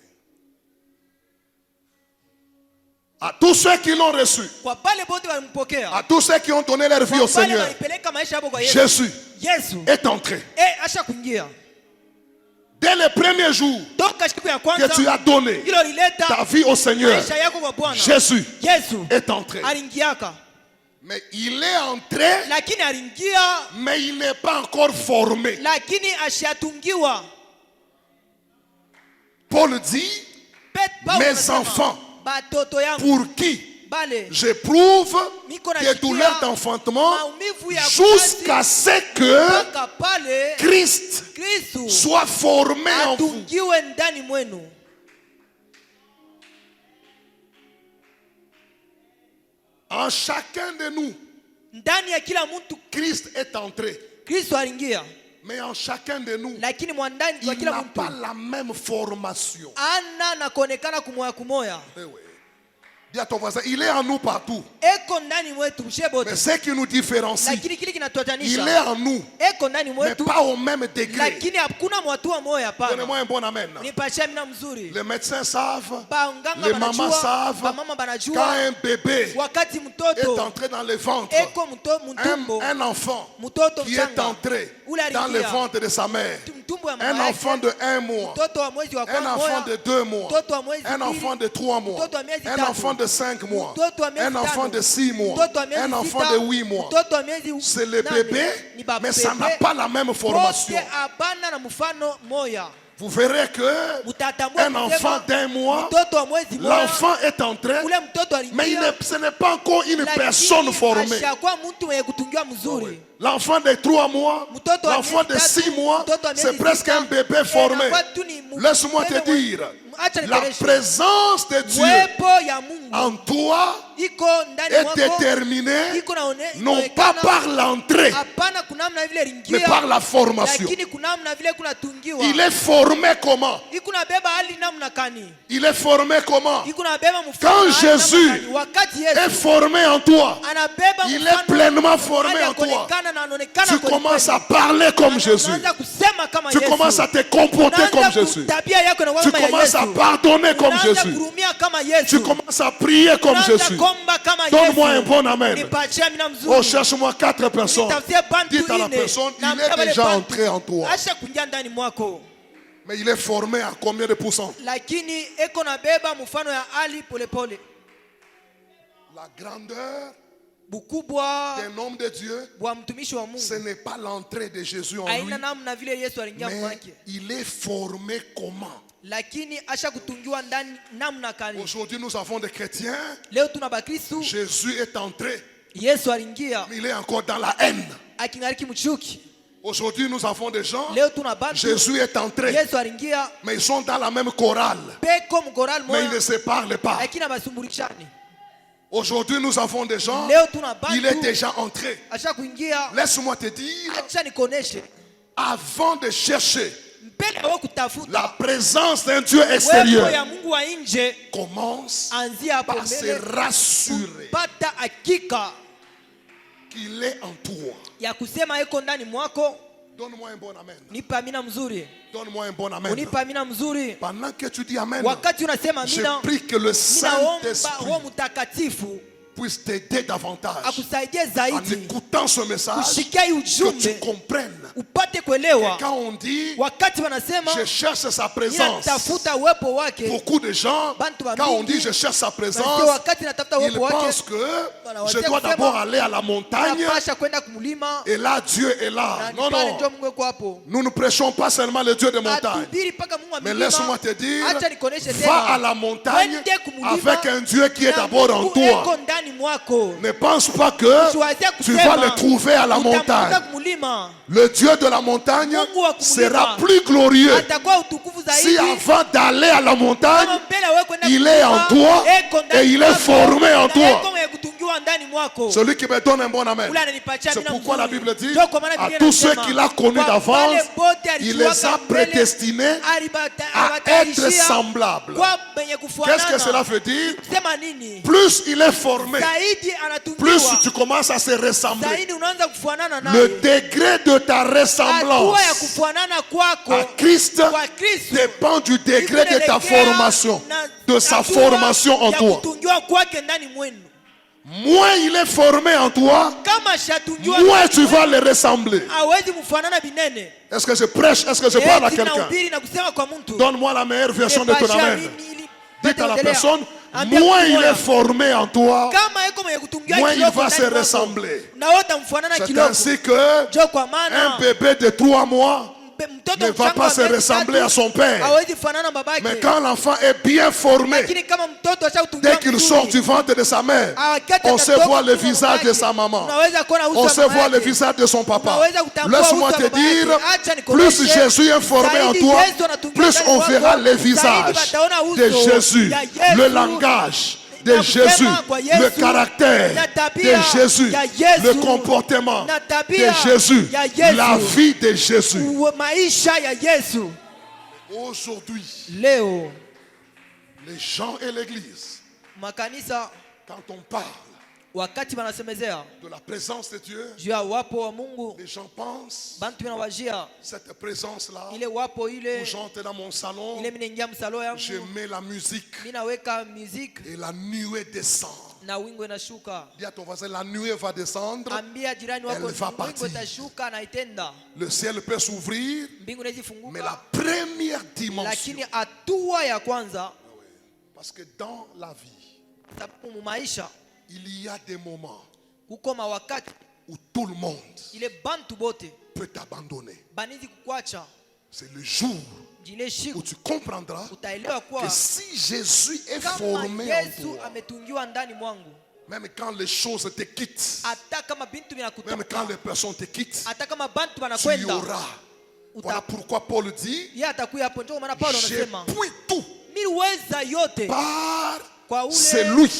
[SPEAKER 1] À tous ceux qui l'ont reçu,
[SPEAKER 2] Kwa pale bote walimpokea.
[SPEAKER 1] à tous ceux qui ont donné leur vie au
[SPEAKER 2] Kwa pale
[SPEAKER 1] Seigneur,
[SPEAKER 2] walipeleka maisha yao kwa Yesu.
[SPEAKER 1] Jésus
[SPEAKER 2] Yesu
[SPEAKER 1] est entré.
[SPEAKER 2] asha kuingia.
[SPEAKER 1] Dès le premier jour
[SPEAKER 2] Toka siku ya
[SPEAKER 1] que
[SPEAKER 2] kwanza
[SPEAKER 1] tu as donné
[SPEAKER 2] hilo lileta
[SPEAKER 1] ta vie au Seigneur,
[SPEAKER 2] maisha yako kwa Bwana.
[SPEAKER 1] Jésus
[SPEAKER 2] Yesu
[SPEAKER 1] est entré.
[SPEAKER 2] aliingiaka.
[SPEAKER 1] Mais il est entré,
[SPEAKER 2] Lakini aliingia,
[SPEAKER 1] mais il n'est pas encore formé.
[SPEAKER 2] lakini ashatungiwa.
[SPEAKER 1] Paul dit,
[SPEAKER 2] Paulo
[SPEAKER 1] mes
[SPEAKER 2] anasema,
[SPEAKER 1] enfants,
[SPEAKER 2] batoto yangu
[SPEAKER 1] pour qui
[SPEAKER 2] bale
[SPEAKER 1] j'éprouve
[SPEAKER 2] niko
[SPEAKER 1] des
[SPEAKER 2] nashikia
[SPEAKER 1] douleurs d'enfantement
[SPEAKER 2] maumivu ya
[SPEAKER 1] jusqu'à ce que
[SPEAKER 2] mpaka pale
[SPEAKER 1] Christ
[SPEAKER 2] Kristo
[SPEAKER 1] soit formé en vous.
[SPEAKER 2] atungiwe ndani mwenu.
[SPEAKER 1] En chacun de nous,
[SPEAKER 2] Ndani ya kila mtu
[SPEAKER 1] Christ est entré.
[SPEAKER 2] Kristo aliingia,
[SPEAKER 1] Mais en chacun de nous,
[SPEAKER 2] lakini mwandani kwa
[SPEAKER 1] il
[SPEAKER 2] kila
[SPEAKER 1] n'a
[SPEAKER 2] mtu
[SPEAKER 1] pas la même formation.
[SPEAKER 2] ana na kuonekana kumoya kumoya.
[SPEAKER 1] Eh oui. Dis à ton voisin, il est en nous partout.
[SPEAKER 2] Eko ndani mwetu mshebote,
[SPEAKER 1] Mais ce qui nous différencie,
[SPEAKER 2] lakini kile
[SPEAKER 1] il est
[SPEAKER 2] kinatuatanisha
[SPEAKER 1] en nous,
[SPEAKER 2] eko ndani
[SPEAKER 1] mais
[SPEAKER 2] mwetu,
[SPEAKER 1] pas au même degré.
[SPEAKER 2] lakini hakuna mwatua moya. Hapana,
[SPEAKER 1] Donnez-moi un bon amen.
[SPEAKER 2] nipatie mina mzuri.
[SPEAKER 1] Les médecins savent,
[SPEAKER 2] Banganga
[SPEAKER 1] les mamans
[SPEAKER 2] banajua,
[SPEAKER 1] savent,
[SPEAKER 2] bamama
[SPEAKER 1] quand
[SPEAKER 2] banajua
[SPEAKER 1] un bébé
[SPEAKER 2] wakati
[SPEAKER 1] est
[SPEAKER 2] mtoto
[SPEAKER 1] entré dans le ventre,
[SPEAKER 2] eko mtumbo
[SPEAKER 1] un enfant
[SPEAKER 2] mtoto
[SPEAKER 1] qui est
[SPEAKER 2] mchanga
[SPEAKER 1] entré
[SPEAKER 2] ule
[SPEAKER 1] dans le
[SPEAKER 2] aliingia
[SPEAKER 1] ventre de sa mère,
[SPEAKER 2] mtumbo ya
[SPEAKER 1] un
[SPEAKER 2] mama
[SPEAKER 1] enfant
[SPEAKER 2] yake,
[SPEAKER 1] de 1 mois,
[SPEAKER 2] mtoto wa mwezi wa
[SPEAKER 1] un enfant de
[SPEAKER 2] kwanza,
[SPEAKER 1] 2 mois,
[SPEAKER 2] mtoto wa mwezi
[SPEAKER 1] un
[SPEAKER 2] mbili,
[SPEAKER 1] enfant de 3 mois,
[SPEAKER 2] mtoto wa miezi
[SPEAKER 1] un
[SPEAKER 2] tatu,
[SPEAKER 1] enfant de 5 mois,
[SPEAKER 2] mtoto wa miezi
[SPEAKER 1] un enfant
[SPEAKER 2] tano,
[SPEAKER 1] de 6 mois,
[SPEAKER 2] mtoto wa miezi
[SPEAKER 1] un enfant
[SPEAKER 2] sita,
[SPEAKER 1] de 8 mois.
[SPEAKER 2] mtoto wa miezi
[SPEAKER 1] C'est le
[SPEAKER 2] nane.
[SPEAKER 1] bébé,
[SPEAKER 2] Ni ba
[SPEAKER 1] mais ça n'a
[SPEAKER 2] bebe,
[SPEAKER 1] pas la même formation.
[SPEAKER 2] wote abana na mfano moya.
[SPEAKER 1] Vous verrez que
[SPEAKER 2] Mutatambua
[SPEAKER 1] un enfant d'1 mois,
[SPEAKER 2] mtoto wa mwezi moya,
[SPEAKER 1] l'enfant est entré,
[SPEAKER 2] ule mtoto
[SPEAKER 1] mais
[SPEAKER 2] aliingia,
[SPEAKER 1] ce n'est pas encore une personne formée.
[SPEAKER 2] ashakuwa mtu mwenye kutungiwa mzuri.
[SPEAKER 1] L'enfant de 3 mois,
[SPEAKER 2] Mtoto wa
[SPEAKER 1] l'enfant de
[SPEAKER 2] miezi
[SPEAKER 1] 6
[SPEAKER 2] tatu,
[SPEAKER 1] mois,
[SPEAKER 2] mtoto wa
[SPEAKER 1] c'est
[SPEAKER 2] miezi
[SPEAKER 1] presque
[SPEAKER 2] sita,
[SPEAKER 1] un bébé formé.
[SPEAKER 2] inakuwa tu ni
[SPEAKER 1] Laisse-moi
[SPEAKER 2] bebe
[SPEAKER 1] te dire,
[SPEAKER 2] acha
[SPEAKER 1] la
[SPEAKER 2] nikueleze.
[SPEAKER 1] présence de Dieu
[SPEAKER 2] Uwepo ya Mungu
[SPEAKER 1] en toi
[SPEAKER 2] iko ndani
[SPEAKER 1] est
[SPEAKER 2] mwako,
[SPEAKER 1] déterminée
[SPEAKER 2] iko
[SPEAKER 1] non
[SPEAKER 2] inaonekana,
[SPEAKER 1] pas par l'entrée,
[SPEAKER 2] hapana kunamna vile
[SPEAKER 1] mais
[SPEAKER 2] lingia,
[SPEAKER 1] par la formation.
[SPEAKER 2] lakini kunamna vile kunatungiwa.
[SPEAKER 1] Il est formé comment?
[SPEAKER 2] Iko nabeba hali namna kani,
[SPEAKER 1] Il est formé comment?
[SPEAKER 2] iko nabeba mfano
[SPEAKER 1] Quand
[SPEAKER 2] hali namna
[SPEAKER 1] Jésus
[SPEAKER 2] kani. Wakati
[SPEAKER 1] Est
[SPEAKER 2] Yesu
[SPEAKER 1] formé en toi.
[SPEAKER 2] anabeba
[SPEAKER 1] Il
[SPEAKER 2] mfano
[SPEAKER 1] est pleinement formé
[SPEAKER 2] hali ya
[SPEAKER 1] en toi.
[SPEAKER 2] kuonekana na anaonekana
[SPEAKER 1] Tu
[SPEAKER 2] kweli
[SPEAKER 1] commences
[SPEAKER 2] kweli.
[SPEAKER 1] à parler comme Jésus.
[SPEAKER 2] Unaanza kusema kama
[SPEAKER 1] Tu
[SPEAKER 2] Yesu.
[SPEAKER 1] commences à te comporter
[SPEAKER 2] Unaanza
[SPEAKER 1] comme Jésus.
[SPEAKER 2] tabia yako inakuwa
[SPEAKER 1] Tu
[SPEAKER 2] kama ya
[SPEAKER 1] commences à
[SPEAKER 2] Yesu.
[SPEAKER 1] pardonner comme
[SPEAKER 2] Unaanza
[SPEAKER 1] Jésus.
[SPEAKER 2] kurumia kama Yesu.
[SPEAKER 1] Tu commences à prier comme
[SPEAKER 2] Unaanza
[SPEAKER 1] Jésus.
[SPEAKER 2] kuomba kama
[SPEAKER 1] Donne-moi un
[SPEAKER 2] Yesu.
[SPEAKER 1] bon amen.
[SPEAKER 2] Nipatie mina mzuri.
[SPEAKER 1] Oh, cherche-moi 4 personnes.
[SPEAKER 2] Nitafutie bantu
[SPEAKER 1] Dites à la
[SPEAKER 2] ine.
[SPEAKER 1] personne,
[SPEAKER 2] Na
[SPEAKER 1] il est
[SPEAKER 2] mtabale
[SPEAKER 1] déjà
[SPEAKER 2] bantu.
[SPEAKER 1] entré en toi.
[SPEAKER 2] Asha kuingia ndani mwako.
[SPEAKER 1] Mais il est formé à combien de pourcents?
[SPEAKER 2] Lakini eko nabeba mfano ya hali polepole.
[SPEAKER 1] La grandeur
[SPEAKER 2] Bukubwa
[SPEAKER 1] d'un homme de Dieu,
[SPEAKER 2] wa mtumishi wa
[SPEAKER 1] ce
[SPEAKER 2] Mungu
[SPEAKER 1] n'est pas l'entrée de Jésus en lui,
[SPEAKER 2] aina namna vile Yesu aliingia
[SPEAKER 1] mais
[SPEAKER 2] mwake,
[SPEAKER 1] il est formé comment?
[SPEAKER 2] lakini asha kutungiwa ndani namna kani.
[SPEAKER 1] Aujourd'hui, nous avons des chrétiens.
[SPEAKER 2] Leo tuna Bakristo,
[SPEAKER 1] Jésus est entré,
[SPEAKER 2] Yesu aliingia
[SPEAKER 1] mais il est encore dans la haine.
[SPEAKER 2] akingariki mchuki.
[SPEAKER 1] Aujourd'hui, nous avons des gens.
[SPEAKER 2] Leo tuna bantu,
[SPEAKER 1] Jésus est entré,
[SPEAKER 2] Yesu aliingia
[SPEAKER 1] mais ils sont dans la même chorale,
[SPEAKER 2] peko mkoral
[SPEAKER 1] mais ils
[SPEAKER 2] moya,
[SPEAKER 1] ne se parlent pas.
[SPEAKER 2] lakini abasumburishani.
[SPEAKER 1] Aujourd'hui, nous avons des gens.
[SPEAKER 2] Leo tuna
[SPEAKER 1] Il est
[SPEAKER 2] bantu
[SPEAKER 1] déjà entré.
[SPEAKER 2] asha kuingia.
[SPEAKER 1] Laisse-moi te dire,
[SPEAKER 2] Acha nikoneshe
[SPEAKER 1] avant de chercher
[SPEAKER 2] mbele ya wewe kutafuta
[SPEAKER 1] la présence d'un Dieu
[SPEAKER 2] uwepo
[SPEAKER 1] extérieur,
[SPEAKER 2] ya Mungu wa nje,
[SPEAKER 1] commence
[SPEAKER 2] anzia hapo
[SPEAKER 1] par se
[SPEAKER 2] mbele
[SPEAKER 1] rassurer
[SPEAKER 2] pata hakika
[SPEAKER 1] qu'il est en toi.
[SPEAKER 2] ya kusema iko ndani mwako.
[SPEAKER 1] Donne-moi un bon amen.
[SPEAKER 2] Nipe amina mzuri.
[SPEAKER 1] Donne-moi un bon amen.
[SPEAKER 2] Unipe amina mzuri.
[SPEAKER 1] Pendant que tu dis amen,
[SPEAKER 2] Wakati unasema
[SPEAKER 1] je
[SPEAKER 2] amina,
[SPEAKER 1] prie que le Saint-Esprit
[SPEAKER 2] Roho Mtakatifu
[SPEAKER 1] puisse t'aider davantage
[SPEAKER 2] akusaidie
[SPEAKER 1] en
[SPEAKER 2] zaidi
[SPEAKER 1] écoutant ce message,
[SPEAKER 2] kushikia hii
[SPEAKER 1] que tu
[SPEAKER 2] ujumbe
[SPEAKER 1] comprennes.
[SPEAKER 2] upate kuelewa.
[SPEAKER 1] Quand on dit
[SPEAKER 2] Wakati wanasema
[SPEAKER 1] je cherche sa présence,
[SPEAKER 2] ninatafuta uwepo wake,
[SPEAKER 1] beaucoup de gens,
[SPEAKER 2] Bantu wa
[SPEAKER 1] quand on
[SPEAKER 2] mingi,
[SPEAKER 1] dit je cherche sa
[SPEAKER 2] basi
[SPEAKER 1] présence,
[SPEAKER 2] wakati natafuta
[SPEAKER 1] ils
[SPEAKER 2] uwepo wake
[SPEAKER 1] pensent que je
[SPEAKER 2] wazia
[SPEAKER 1] dois
[SPEAKER 2] kusema,
[SPEAKER 1] d'abord aller à la montagne
[SPEAKER 2] unapasha kwenda kumlima
[SPEAKER 1] et là Dieu est là.
[SPEAKER 2] na
[SPEAKER 1] Non,
[SPEAKER 2] pale
[SPEAKER 1] non.
[SPEAKER 2] ndio Mungu yuko hapo.
[SPEAKER 1] Nous ne prêchons pas seulement le Dieu des montagnes.
[SPEAKER 2] Atubiri paka Mungu wa
[SPEAKER 1] Mais
[SPEAKER 2] milima.
[SPEAKER 1] laisse-moi te dire,
[SPEAKER 2] Acha nikuoneshe
[SPEAKER 1] va
[SPEAKER 2] tena.
[SPEAKER 1] à la montagne
[SPEAKER 2] Wende kumulima,
[SPEAKER 1] avec un Dieu qui est
[SPEAKER 2] na
[SPEAKER 1] d'abord en
[SPEAKER 2] Mungu
[SPEAKER 1] toi.
[SPEAKER 2] eko ndani mwako.
[SPEAKER 1] Ne pense pas que
[SPEAKER 2] Usiwazie
[SPEAKER 1] tu
[SPEAKER 2] kusema,
[SPEAKER 1] vas le trouver à la
[SPEAKER 2] utamkuta
[SPEAKER 1] montagne.
[SPEAKER 2] kumulima.
[SPEAKER 1] Le Dieu de la montagne
[SPEAKER 2] Mungu wa kumulima
[SPEAKER 1] sera plus glorieux
[SPEAKER 2] atakuwa utukufu
[SPEAKER 1] si
[SPEAKER 2] zaidi.
[SPEAKER 1] avant d'aller à la montagne,
[SPEAKER 2] Kama mbele wewe kwenda
[SPEAKER 1] il est en
[SPEAKER 2] kumulima,
[SPEAKER 1] toi
[SPEAKER 2] eko ndani
[SPEAKER 1] et il est
[SPEAKER 2] mwako,
[SPEAKER 1] formé en
[SPEAKER 2] na
[SPEAKER 1] toi.
[SPEAKER 2] eko mwenye kutungiwa ndani mwako.
[SPEAKER 1] Celui qui me donne un bon amen.
[SPEAKER 2] Ule ananipatia
[SPEAKER 1] C'est
[SPEAKER 2] amina
[SPEAKER 1] pourquoi la
[SPEAKER 2] mzuri.
[SPEAKER 1] Bible dit
[SPEAKER 2] Ndio kwa maana
[SPEAKER 1] à
[SPEAKER 2] Biblia
[SPEAKER 1] tous ceux
[SPEAKER 2] inasema,
[SPEAKER 1] qu'il a connus
[SPEAKER 2] kwa
[SPEAKER 1] d'avance,
[SPEAKER 2] wale bote
[SPEAKER 1] il les a
[SPEAKER 2] alijuwaka mbele,
[SPEAKER 1] prédestinés à être
[SPEAKER 2] alibatayarishia
[SPEAKER 1] semblables.
[SPEAKER 2] kwa benye kufuanana.
[SPEAKER 1] Qu'est-ce que cela veut dire?
[SPEAKER 2] Sema nini?
[SPEAKER 1] Plus il est formé,
[SPEAKER 2] Zaidi
[SPEAKER 1] plus
[SPEAKER 2] anatungiwa,
[SPEAKER 1] tu commences à se ressembler.
[SPEAKER 2] zaidi unaanza kufuanana
[SPEAKER 1] Le
[SPEAKER 2] naye.
[SPEAKER 1] degré de ta
[SPEAKER 2] Hatua ya
[SPEAKER 1] ressemblance
[SPEAKER 2] kufuanana kwako
[SPEAKER 1] à Christ
[SPEAKER 2] kwa Kristo
[SPEAKER 1] dépend du degré de ta formation, de sa formation en
[SPEAKER 2] ya
[SPEAKER 1] toi.
[SPEAKER 2] kutungiwa kwake ndani mwenu.
[SPEAKER 1] Moins il est formé en toi,
[SPEAKER 2] Kama shatungiwa
[SPEAKER 1] moins tu vas le ressembler.
[SPEAKER 2] hawezi mfanana binene.
[SPEAKER 1] Est-ce que je prêche? Est-ce que je parle à quelqu'un?
[SPEAKER 2] Nahubiri na kusema kwa mtu.
[SPEAKER 1] Donne-moi la meilleure version de ton
[SPEAKER 2] Nipasha
[SPEAKER 1] amen.
[SPEAKER 2] nini ili
[SPEAKER 1] Dites à la
[SPEAKER 2] pate
[SPEAKER 1] personne,
[SPEAKER 2] Ambia
[SPEAKER 1] moins il
[SPEAKER 2] kumoya.
[SPEAKER 1] est formé en toi,
[SPEAKER 2] Kama eko mwenye kutungiwa
[SPEAKER 1] moins il
[SPEAKER 2] kidogo
[SPEAKER 1] va se
[SPEAKER 2] ndani mwako,
[SPEAKER 1] ressembler.
[SPEAKER 2] na wote mfanana
[SPEAKER 1] C'est
[SPEAKER 2] kidogo.
[SPEAKER 1] ainsi que
[SPEAKER 2] Jo kwa
[SPEAKER 1] un
[SPEAKER 2] maana
[SPEAKER 1] bébé de 3 mois
[SPEAKER 2] mtoto
[SPEAKER 1] ne va
[SPEAKER 2] mchanga
[SPEAKER 1] pas
[SPEAKER 2] wa
[SPEAKER 1] se
[SPEAKER 2] miezi
[SPEAKER 1] ressembler à
[SPEAKER 2] tatu
[SPEAKER 1] son père.
[SPEAKER 2] hawezi fanana na babake.
[SPEAKER 1] Mais quand l'enfant est bien formé,
[SPEAKER 2] Lakini kama mtoto ashakutungiwa
[SPEAKER 1] dès qu'il sort du ventre de sa mère,
[SPEAKER 2] Wakati
[SPEAKER 1] on sait
[SPEAKER 2] atatoka
[SPEAKER 1] voir le
[SPEAKER 2] kwa
[SPEAKER 1] visage de
[SPEAKER 2] babake,
[SPEAKER 1] sa maman.
[SPEAKER 2] unaweza kuona uso
[SPEAKER 1] On
[SPEAKER 2] wa
[SPEAKER 1] sait
[SPEAKER 2] mama
[SPEAKER 1] voir le
[SPEAKER 2] yake.
[SPEAKER 1] visage de son papa.
[SPEAKER 2] Unaweza kutambua
[SPEAKER 1] Laisse-moi
[SPEAKER 2] uso
[SPEAKER 1] te
[SPEAKER 2] wa baba yake.
[SPEAKER 1] dire,
[SPEAKER 2] Acha nikuoneshe,
[SPEAKER 1] plus Jésus est formé en
[SPEAKER 2] zaidi
[SPEAKER 1] toi,
[SPEAKER 2] Yesu anatungiwa
[SPEAKER 1] plus
[SPEAKER 2] ndani
[SPEAKER 1] on
[SPEAKER 2] mwako,
[SPEAKER 1] verra le
[SPEAKER 2] zaidi
[SPEAKER 1] visage
[SPEAKER 2] wataona uso
[SPEAKER 1] de Jésus,
[SPEAKER 2] ya Yesu,
[SPEAKER 1] le langage de
[SPEAKER 2] na kusema
[SPEAKER 1] Jésus,
[SPEAKER 2] kwa Yesu,
[SPEAKER 1] le caractère
[SPEAKER 2] na
[SPEAKER 1] de
[SPEAKER 2] tabia
[SPEAKER 1] Jésus,
[SPEAKER 2] ya Yesu,
[SPEAKER 1] le comportement
[SPEAKER 2] na
[SPEAKER 1] de
[SPEAKER 2] tabia
[SPEAKER 1] Jésus,
[SPEAKER 2] ya Yesu,
[SPEAKER 1] la vie de Jésus.
[SPEAKER 2] maisha ya Yesu.
[SPEAKER 1] Aujourd'hui,
[SPEAKER 2] Leo
[SPEAKER 1] les gens et l'Église,
[SPEAKER 2] makanisa
[SPEAKER 1] quand on parle
[SPEAKER 2] wakati wanasemezea
[SPEAKER 1] de la présence de Dieu,
[SPEAKER 2] juu ya wapo wa Mungu,
[SPEAKER 1] les gens pensent
[SPEAKER 2] bantu wanawajia
[SPEAKER 1] cette présence-là.
[SPEAKER 2] ile wapo ile
[SPEAKER 1] Où j'entre dans mon salon,
[SPEAKER 2] ile, mimi naingia msalo yangu,
[SPEAKER 1] je mets la musique
[SPEAKER 2] mimi naweka musique
[SPEAKER 1] et la nuée descend.
[SPEAKER 2] na wingo inashuka.
[SPEAKER 1] Dis à ton voisin, la nuée va descendre,
[SPEAKER 2] Ambia jirani wako
[SPEAKER 1] Elle va
[SPEAKER 2] wingo
[SPEAKER 1] partir.
[SPEAKER 2] itashuka na itenda,
[SPEAKER 1] le ciel peut s'ouvrir,
[SPEAKER 2] mbingu
[SPEAKER 1] mais
[SPEAKER 2] inazifunguka,
[SPEAKER 1] la première dimension,
[SPEAKER 2] lakini hatua ya kwanza,
[SPEAKER 1] parce que dans la vie,
[SPEAKER 2] sababu mu maisha
[SPEAKER 1] il y a des moments
[SPEAKER 2] huko mawakati
[SPEAKER 1] où tout le monde
[SPEAKER 2] ile bantu bote
[SPEAKER 1] peut t'abandonner.
[SPEAKER 2] banizi kukwacha,
[SPEAKER 1] C'est le jour
[SPEAKER 2] jile
[SPEAKER 1] où
[SPEAKER 2] shiku
[SPEAKER 1] tu comprendras
[SPEAKER 2] utaelewa
[SPEAKER 1] que
[SPEAKER 2] kwa
[SPEAKER 1] si Jésus est
[SPEAKER 2] kama
[SPEAKER 1] formé en
[SPEAKER 2] Yesu
[SPEAKER 1] toi,
[SPEAKER 2] ametungiwa ndani mwangu,
[SPEAKER 1] même quand les choses te quittent,
[SPEAKER 2] hata kama bintu
[SPEAKER 1] même
[SPEAKER 2] vinakutoka,
[SPEAKER 1] quand les personnes te quittent,
[SPEAKER 2] hata kama bantu
[SPEAKER 1] tu y
[SPEAKER 2] wanakwenda,
[SPEAKER 1] auras. Voilà pourquoi Paul dit,
[SPEAKER 2] yeye atakuya hapo. Ndio maana Paulo
[SPEAKER 1] j'ai
[SPEAKER 2] anasema
[SPEAKER 1] pris tout
[SPEAKER 2] mimi uweza yote
[SPEAKER 1] par
[SPEAKER 2] kwa ule
[SPEAKER 1] celui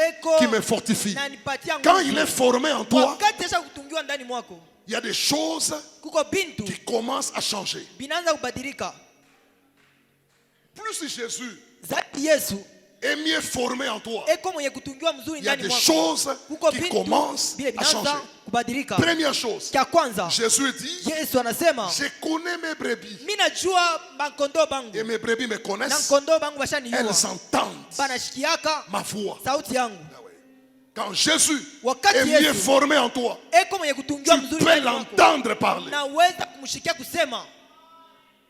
[SPEAKER 2] eko
[SPEAKER 1] qui me fortifie.
[SPEAKER 2] na nipatia
[SPEAKER 1] Quand
[SPEAKER 2] nguvu.
[SPEAKER 1] il est formé en toi,
[SPEAKER 2] Wakati sasa kutungiwa ndani mwako,
[SPEAKER 1] il y a des choses
[SPEAKER 2] kuko bintu
[SPEAKER 1] qui commencent à changer.
[SPEAKER 2] binaanza kubadilika.
[SPEAKER 1] Plus Jésus
[SPEAKER 2] Zaidi Yesu
[SPEAKER 1] est mieux formé en toi,
[SPEAKER 2] eko mwenye kutungiwa mzuri
[SPEAKER 1] il y a
[SPEAKER 2] ndani
[SPEAKER 1] des
[SPEAKER 2] mwako,
[SPEAKER 1] choses
[SPEAKER 2] kuko
[SPEAKER 1] qui
[SPEAKER 2] bintu
[SPEAKER 1] commencent
[SPEAKER 2] bile
[SPEAKER 1] à changer.
[SPEAKER 2] binaanza kubadilika.
[SPEAKER 1] Première chose,
[SPEAKER 2] Kia kwanza,
[SPEAKER 1] Jésus dit,
[SPEAKER 2] Yesu anasema
[SPEAKER 1] je connais mes brebis
[SPEAKER 2] mimi najua bankondoo bangu
[SPEAKER 1] et mes brebis me
[SPEAKER 2] na
[SPEAKER 1] connaissent,
[SPEAKER 2] kondoo bangu
[SPEAKER 1] elles
[SPEAKER 2] bashanijua,
[SPEAKER 1] entendent
[SPEAKER 2] banashikiaka
[SPEAKER 1] ma voix.
[SPEAKER 2] sauti yangu.
[SPEAKER 1] Ah ouais. Quand Jésus
[SPEAKER 2] Wakati
[SPEAKER 1] est mieux
[SPEAKER 2] Yesu
[SPEAKER 1] formé en toi,
[SPEAKER 2] eko mwenye kutungiwa
[SPEAKER 1] tu
[SPEAKER 2] mzuri
[SPEAKER 1] peux
[SPEAKER 2] ndani mwako,
[SPEAKER 1] l'entendre parler.
[SPEAKER 2] naweza kumshikia kusema.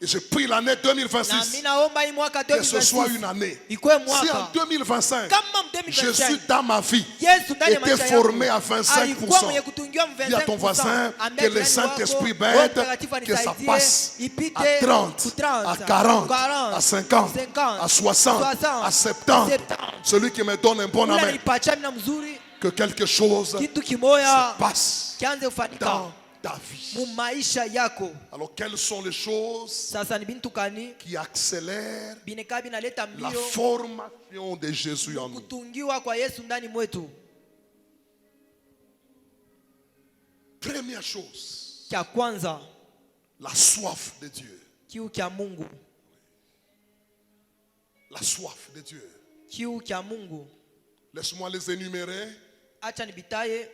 [SPEAKER 1] Et je prie l'année
[SPEAKER 2] Na
[SPEAKER 1] 2026
[SPEAKER 2] mimi naomba hii mwaka
[SPEAKER 1] que ce soit
[SPEAKER 2] 2026
[SPEAKER 1] une année.
[SPEAKER 2] ikuwe
[SPEAKER 1] Si en
[SPEAKER 2] mwaka
[SPEAKER 1] 2025,
[SPEAKER 2] kama
[SPEAKER 1] Jésus
[SPEAKER 2] 2025
[SPEAKER 1] dans ma vie
[SPEAKER 2] Yesu ndani ya
[SPEAKER 1] était
[SPEAKER 2] maisha yangu
[SPEAKER 1] formé à 25%.
[SPEAKER 2] alikuwa mwenye kutungiwa
[SPEAKER 1] Dis à ton
[SPEAKER 2] 25%.
[SPEAKER 1] voisin
[SPEAKER 2] Ambia
[SPEAKER 1] que le
[SPEAKER 2] jirani
[SPEAKER 1] Saint-Esprit
[SPEAKER 2] wako, Roho
[SPEAKER 1] m'aide,
[SPEAKER 2] Mtakatifu
[SPEAKER 1] que ça
[SPEAKER 2] anisaidie,
[SPEAKER 1] passe
[SPEAKER 2] ipite
[SPEAKER 1] à 30,
[SPEAKER 2] ku 30,
[SPEAKER 1] à 40,
[SPEAKER 2] 40,
[SPEAKER 1] à 50,
[SPEAKER 2] 50,
[SPEAKER 1] à 60,
[SPEAKER 2] 60,
[SPEAKER 1] à 70.
[SPEAKER 2] 70.
[SPEAKER 1] Celui qui me donne un bon
[SPEAKER 2] Ule
[SPEAKER 1] amen,
[SPEAKER 2] ananipatia mimi na mzuri,
[SPEAKER 1] que quelque chose
[SPEAKER 2] kitu kimoya
[SPEAKER 1] passe
[SPEAKER 2] kianze kufanyika
[SPEAKER 1] dans ta vie.
[SPEAKER 2] mu maisha yako.
[SPEAKER 1] Alors, quelles sont les choses
[SPEAKER 2] Sasa ni bintu kani
[SPEAKER 1] qui accélèrent
[SPEAKER 2] binekaa binaleta
[SPEAKER 1] la
[SPEAKER 2] mbio
[SPEAKER 1] formation de Jésus en nous?
[SPEAKER 2] kutungiwa kwa Yesu ndani mwetu?
[SPEAKER 1] Première chose,
[SPEAKER 2] Kia kwanza,
[SPEAKER 1] la soif de Dieu.
[SPEAKER 2] kiu kia Mungu,
[SPEAKER 1] La soif de Dieu.
[SPEAKER 2] kiu kia Mungu.
[SPEAKER 1] Laisse-moi les énumérer.
[SPEAKER 2] Acha nibitaye.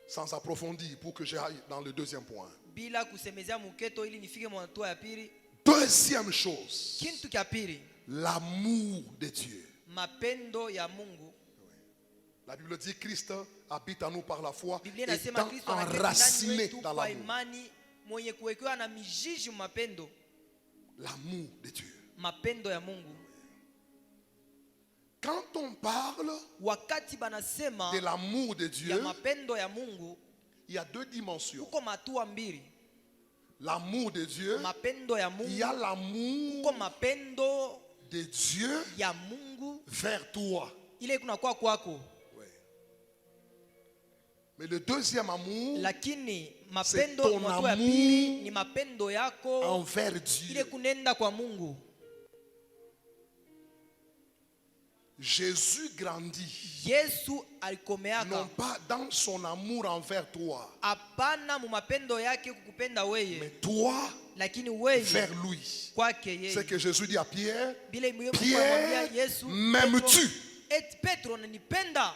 [SPEAKER 1] sans approfondir pour que j'aille dans le deuxième point.
[SPEAKER 2] bila kusemezea muketo ili nifike mwa hatua ya pili.
[SPEAKER 1] Deuxième chose,
[SPEAKER 2] Kitu cha pili,
[SPEAKER 1] l'amour de Dieu.
[SPEAKER 2] mapendo ya Mungu.
[SPEAKER 1] La Bible dit Christ habite en nous par la foi,
[SPEAKER 2] Biblia inasema
[SPEAKER 1] étant
[SPEAKER 2] Kristo anaketi ndani
[SPEAKER 1] enraciné
[SPEAKER 2] mwetu
[SPEAKER 1] dans
[SPEAKER 2] kwa
[SPEAKER 1] l'amour.
[SPEAKER 2] imani, mwenye kuwekewa na mijiji mapendo.
[SPEAKER 1] L'amour de Dieu.
[SPEAKER 2] Mapendo ya Mungu.
[SPEAKER 1] Quand on parle
[SPEAKER 2] Wakati banasema
[SPEAKER 1] de l'amour de
[SPEAKER 2] ya
[SPEAKER 1] Dieu,
[SPEAKER 2] mapendo ya Mungu,
[SPEAKER 1] il y a deux dimensions.
[SPEAKER 2] kuko matua mbili.
[SPEAKER 1] L'amour de Dieu,
[SPEAKER 2] Mapendo ya
[SPEAKER 1] il y a
[SPEAKER 2] Mungu,
[SPEAKER 1] l'amour
[SPEAKER 2] kuko mapendo
[SPEAKER 1] de Dieu
[SPEAKER 2] ya Mungu
[SPEAKER 1] vers toi.
[SPEAKER 2] ile kunakuwa kwako.
[SPEAKER 1] Ouais. Mais le deuxième amour
[SPEAKER 2] Lakini
[SPEAKER 1] C'est
[SPEAKER 2] mapendo
[SPEAKER 1] ton
[SPEAKER 2] matua ya
[SPEAKER 1] amour
[SPEAKER 2] pili ni mapendo yako
[SPEAKER 1] envers
[SPEAKER 2] ile
[SPEAKER 1] Dieu.
[SPEAKER 2] kunenda kwa Mungu.
[SPEAKER 1] Jésus grandit,
[SPEAKER 2] Yesu alikomeaka
[SPEAKER 1] non pas dans son amour envers toi,
[SPEAKER 2] hapana mu mapendo yake kukupenda
[SPEAKER 1] mais
[SPEAKER 2] weye,
[SPEAKER 1] toi
[SPEAKER 2] lakini weye
[SPEAKER 1] vers lui.
[SPEAKER 2] kwake
[SPEAKER 1] C'est
[SPEAKER 2] yeye.
[SPEAKER 1] que Jésus dit à Pierre,
[SPEAKER 2] Bila Mungu
[SPEAKER 1] Pierre,
[SPEAKER 2] anamwambia Yesu,
[SPEAKER 1] m'aimes-tu?
[SPEAKER 2] eti Petro unanipenda?